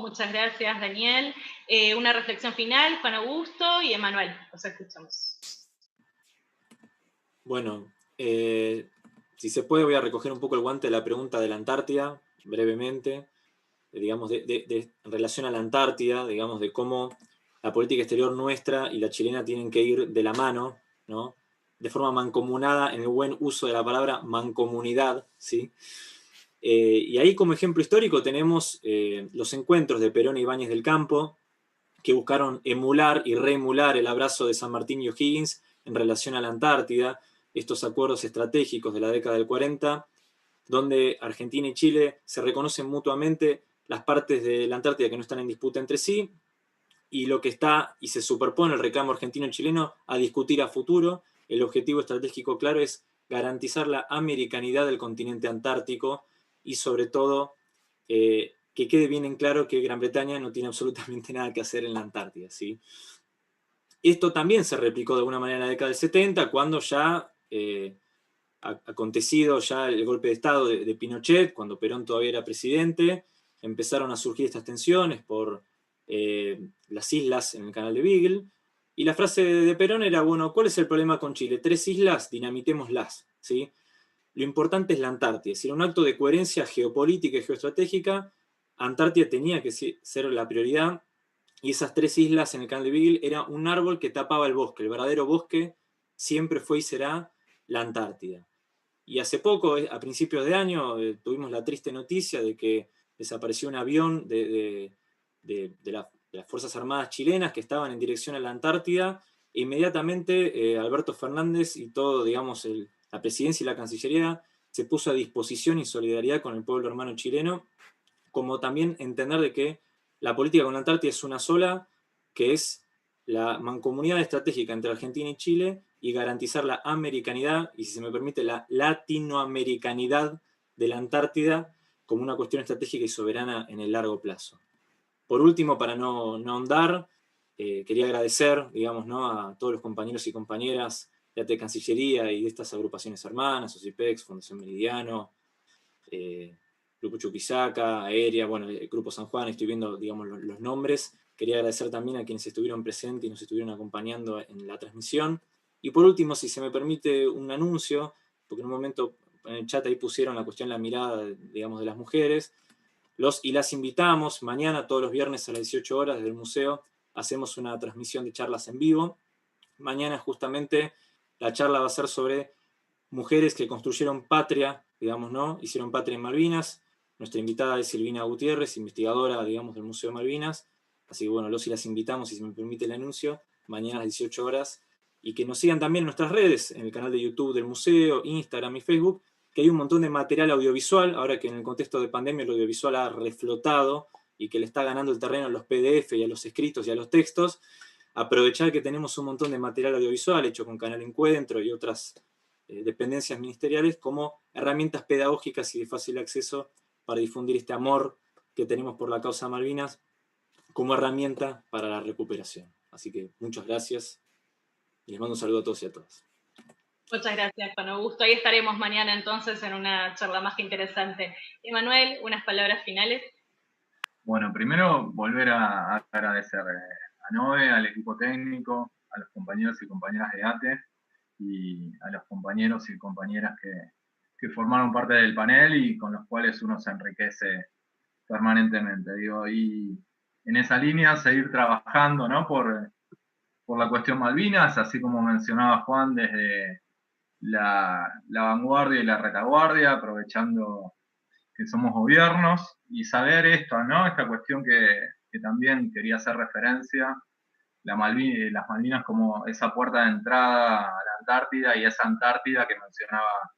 muchas gracias, Daniel. Una reflexión final, Juan Augusto y Emanuel, los escuchamos. Bueno, si se puede voy a recoger un poco el guante de la pregunta de la Antártida, brevemente, digamos, en relación a la Antártida, digamos, de cómo la política exterior nuestra y la chilena tienen que ir de la mano, ¿no? De forma mancomunada, en el buen uso de la palabra mancomunidad, ¿sí? Y ahí como ejemplo histórico tenemos los encuentros de Perón y Ibáñez del Campo, que buscaron emular y reemular el abrazo de San Martín y O'Higgins en relación a la Antártida, estos acuerdos estratégicos de la década del 40, donde Argentina y Chile se reconocen mutuamente las partes de la Antártida que no están en disputa entre sí, y lo que está y se superpone el reclamo argentino y chileno a discutir a futuro. El objetivo estratégico claro es garantizar la americanidad del continente antártico y sobre todo que quede bien en claro que Gran Bretaña no tiene absolutamente nada que hacer en la Antártida, ¿sí? Esto también se replicó de alguna manera en la década del 70, cuando ya acontecido ya el golpe de Estado de Pinochet, cuando Perón todavía era presidente, empezaron a surgir estas tensiones por las islas en el canal de Beagle, y la frase de Perón era, bueno, ¿cuál es el problema con Chile? 3 islas, dinamitémoslas, ¿sí? Lo importante es la Antártida, es decir, un acto de coherencia geopolítica y geoestratégica. Antártida tenía que ser la prioridad, y esas 3 islas en el canal de Beagle era un árbol que tapaba el bosque. El verdadero bosque siempre fue y será la Antártida. Y hace poco, a principios de año, tuvimos la triste noticia de que desapareció un avión de las Fuerzas Armadas chilenas que estaban en dirección a la Antártida. E inmediatamente Alberto Fernández y todo, digamos, la presidencia y la Cancillería se puso a disposición y solidaridad con el pueblo hermano chileno, como también entender de que la política con la Antártida es una sola, que es la mancomunidad estratégica entre Argentina y Chile, y garantizar la americanidad, y si se me permite, la latinoamericanidad de la Antártida como una cuestión estratégica y soberana en el largo plazo. Por último, para no ahondar, quería agradecer, digamos, ¿no?, a todos los compañeros y compañeras de AT Cancillería y de estas agrupaciones hermanas, OSIPEX, Fundación Meridiano, Grupo Chuquisaca, Aérea, bueno, el Grupo San Juan, estoy viendo, digamos, los nombres. Quería agradecer también a quienes estuvieron presentes y nos estuvieron acompañando en la transmisión. Y por último, si se me permite un anuncio, porque en un momento en el chat ahí pusieron la cuestión de la mirada, digamos, de las mujeres. Los y las invitamos, mañana, todos los viernes a las 18 horas, desde el museo, hacemos una transmisión de charlas en vivo. Mañana justamente la charla va a ser sobre mujeres que construyeron patria, digamos, ¿no? Hicieron patria en Malvinas. Nuestra invitada es Silvina Gutiérrez, investigadora, digamos, del Museo de Malvinas. Así que bueno, los y las invitamos, si se me permite el anuncio, mañana a las 18 horas. Y que nos sigan también en nuestras redes, en el canal de YouTube del museo, Instagram y Facebook, que hay un montón de material audiovisual, ahora que en el contexto de pandemia el audiovisual ha reflotado y que le está ganando el terreno a los PDF y a los escritos y a los textos. Aprovechar que tenemos un montón de material audiovisual hecho con Canal Encuentro y otras dependencias ministeriales como herramientas pedagógicas y de fácil acceso para difundir este amor que tenemos por la causa Malvinas como herramienta para la recuperación. Así que muchas gracias y les mando un saludo a todos y a todas. Muchas gracias, con Augusto. Ahí estaremos mañana entonces en una charla más que interesante. Emanuel, unas palabras finales. Bueno, primero volver a agradecer a Noé, al equipo técnico, a los compañeros y compañeras de ATE y a los compañeros y compañeras que formaron parte del panel y con los cuales uno se enriquece permanentemente. Digo, y en esa línea seguir trabajando, ¿no?, por la cuestión Malvinas, así como mencionaba Juan, desde la vanguardia y la retaguardia, aprovechando que somos gobiernos, y saber esto, ¿no?, esta cuestión que también quería hacer referencia, las Malvinas como esa puerta de entrada a la Antártida, y esa Antártida que mencionaba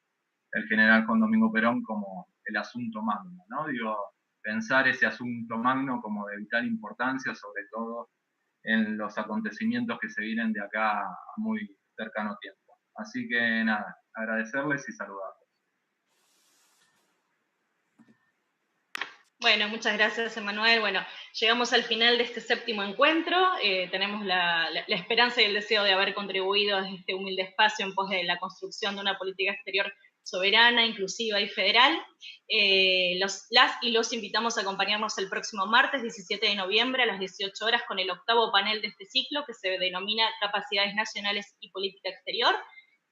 el general Juan Domingo Perón como el asunto magno, ¿no? Digo, pensar ese asunto magno como de vital importancia, sobre todo en los acontecimientos que se vienen de acá a muy cercano tiempo. Así que nada, agradecerles y saludarlos. Bueno, muchas gracias, Emanuel. Bueno, llegamos al final de este 7º encuentro. Tenemos la esperanza y el deseo de haber contribuido desde este humilde espacio en pos de la construcción de una política exterior soberana, inclusiva y federal. Las y los invitamos a acompañarnos el próximo martes 17 de noviembre a las 18 horas con el 8º panel de este ciclo que se denomina Capacidades Nacionales y Política Exterior.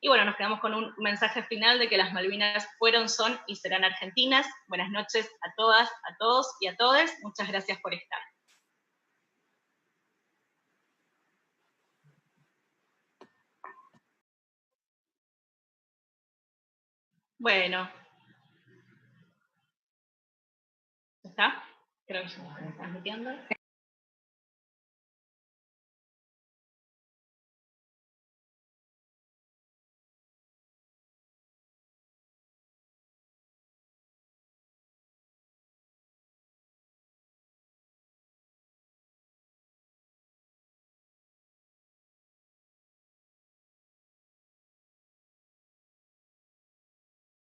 Y bueno, nos quedamos con un mensaje final de que las Malvinas fueron, son y serán argentinas. Buenas noches a todas, a todos y a todes. Muchas gracias por estar. Bueno. ¿Está? Creo que se está transmitiendo.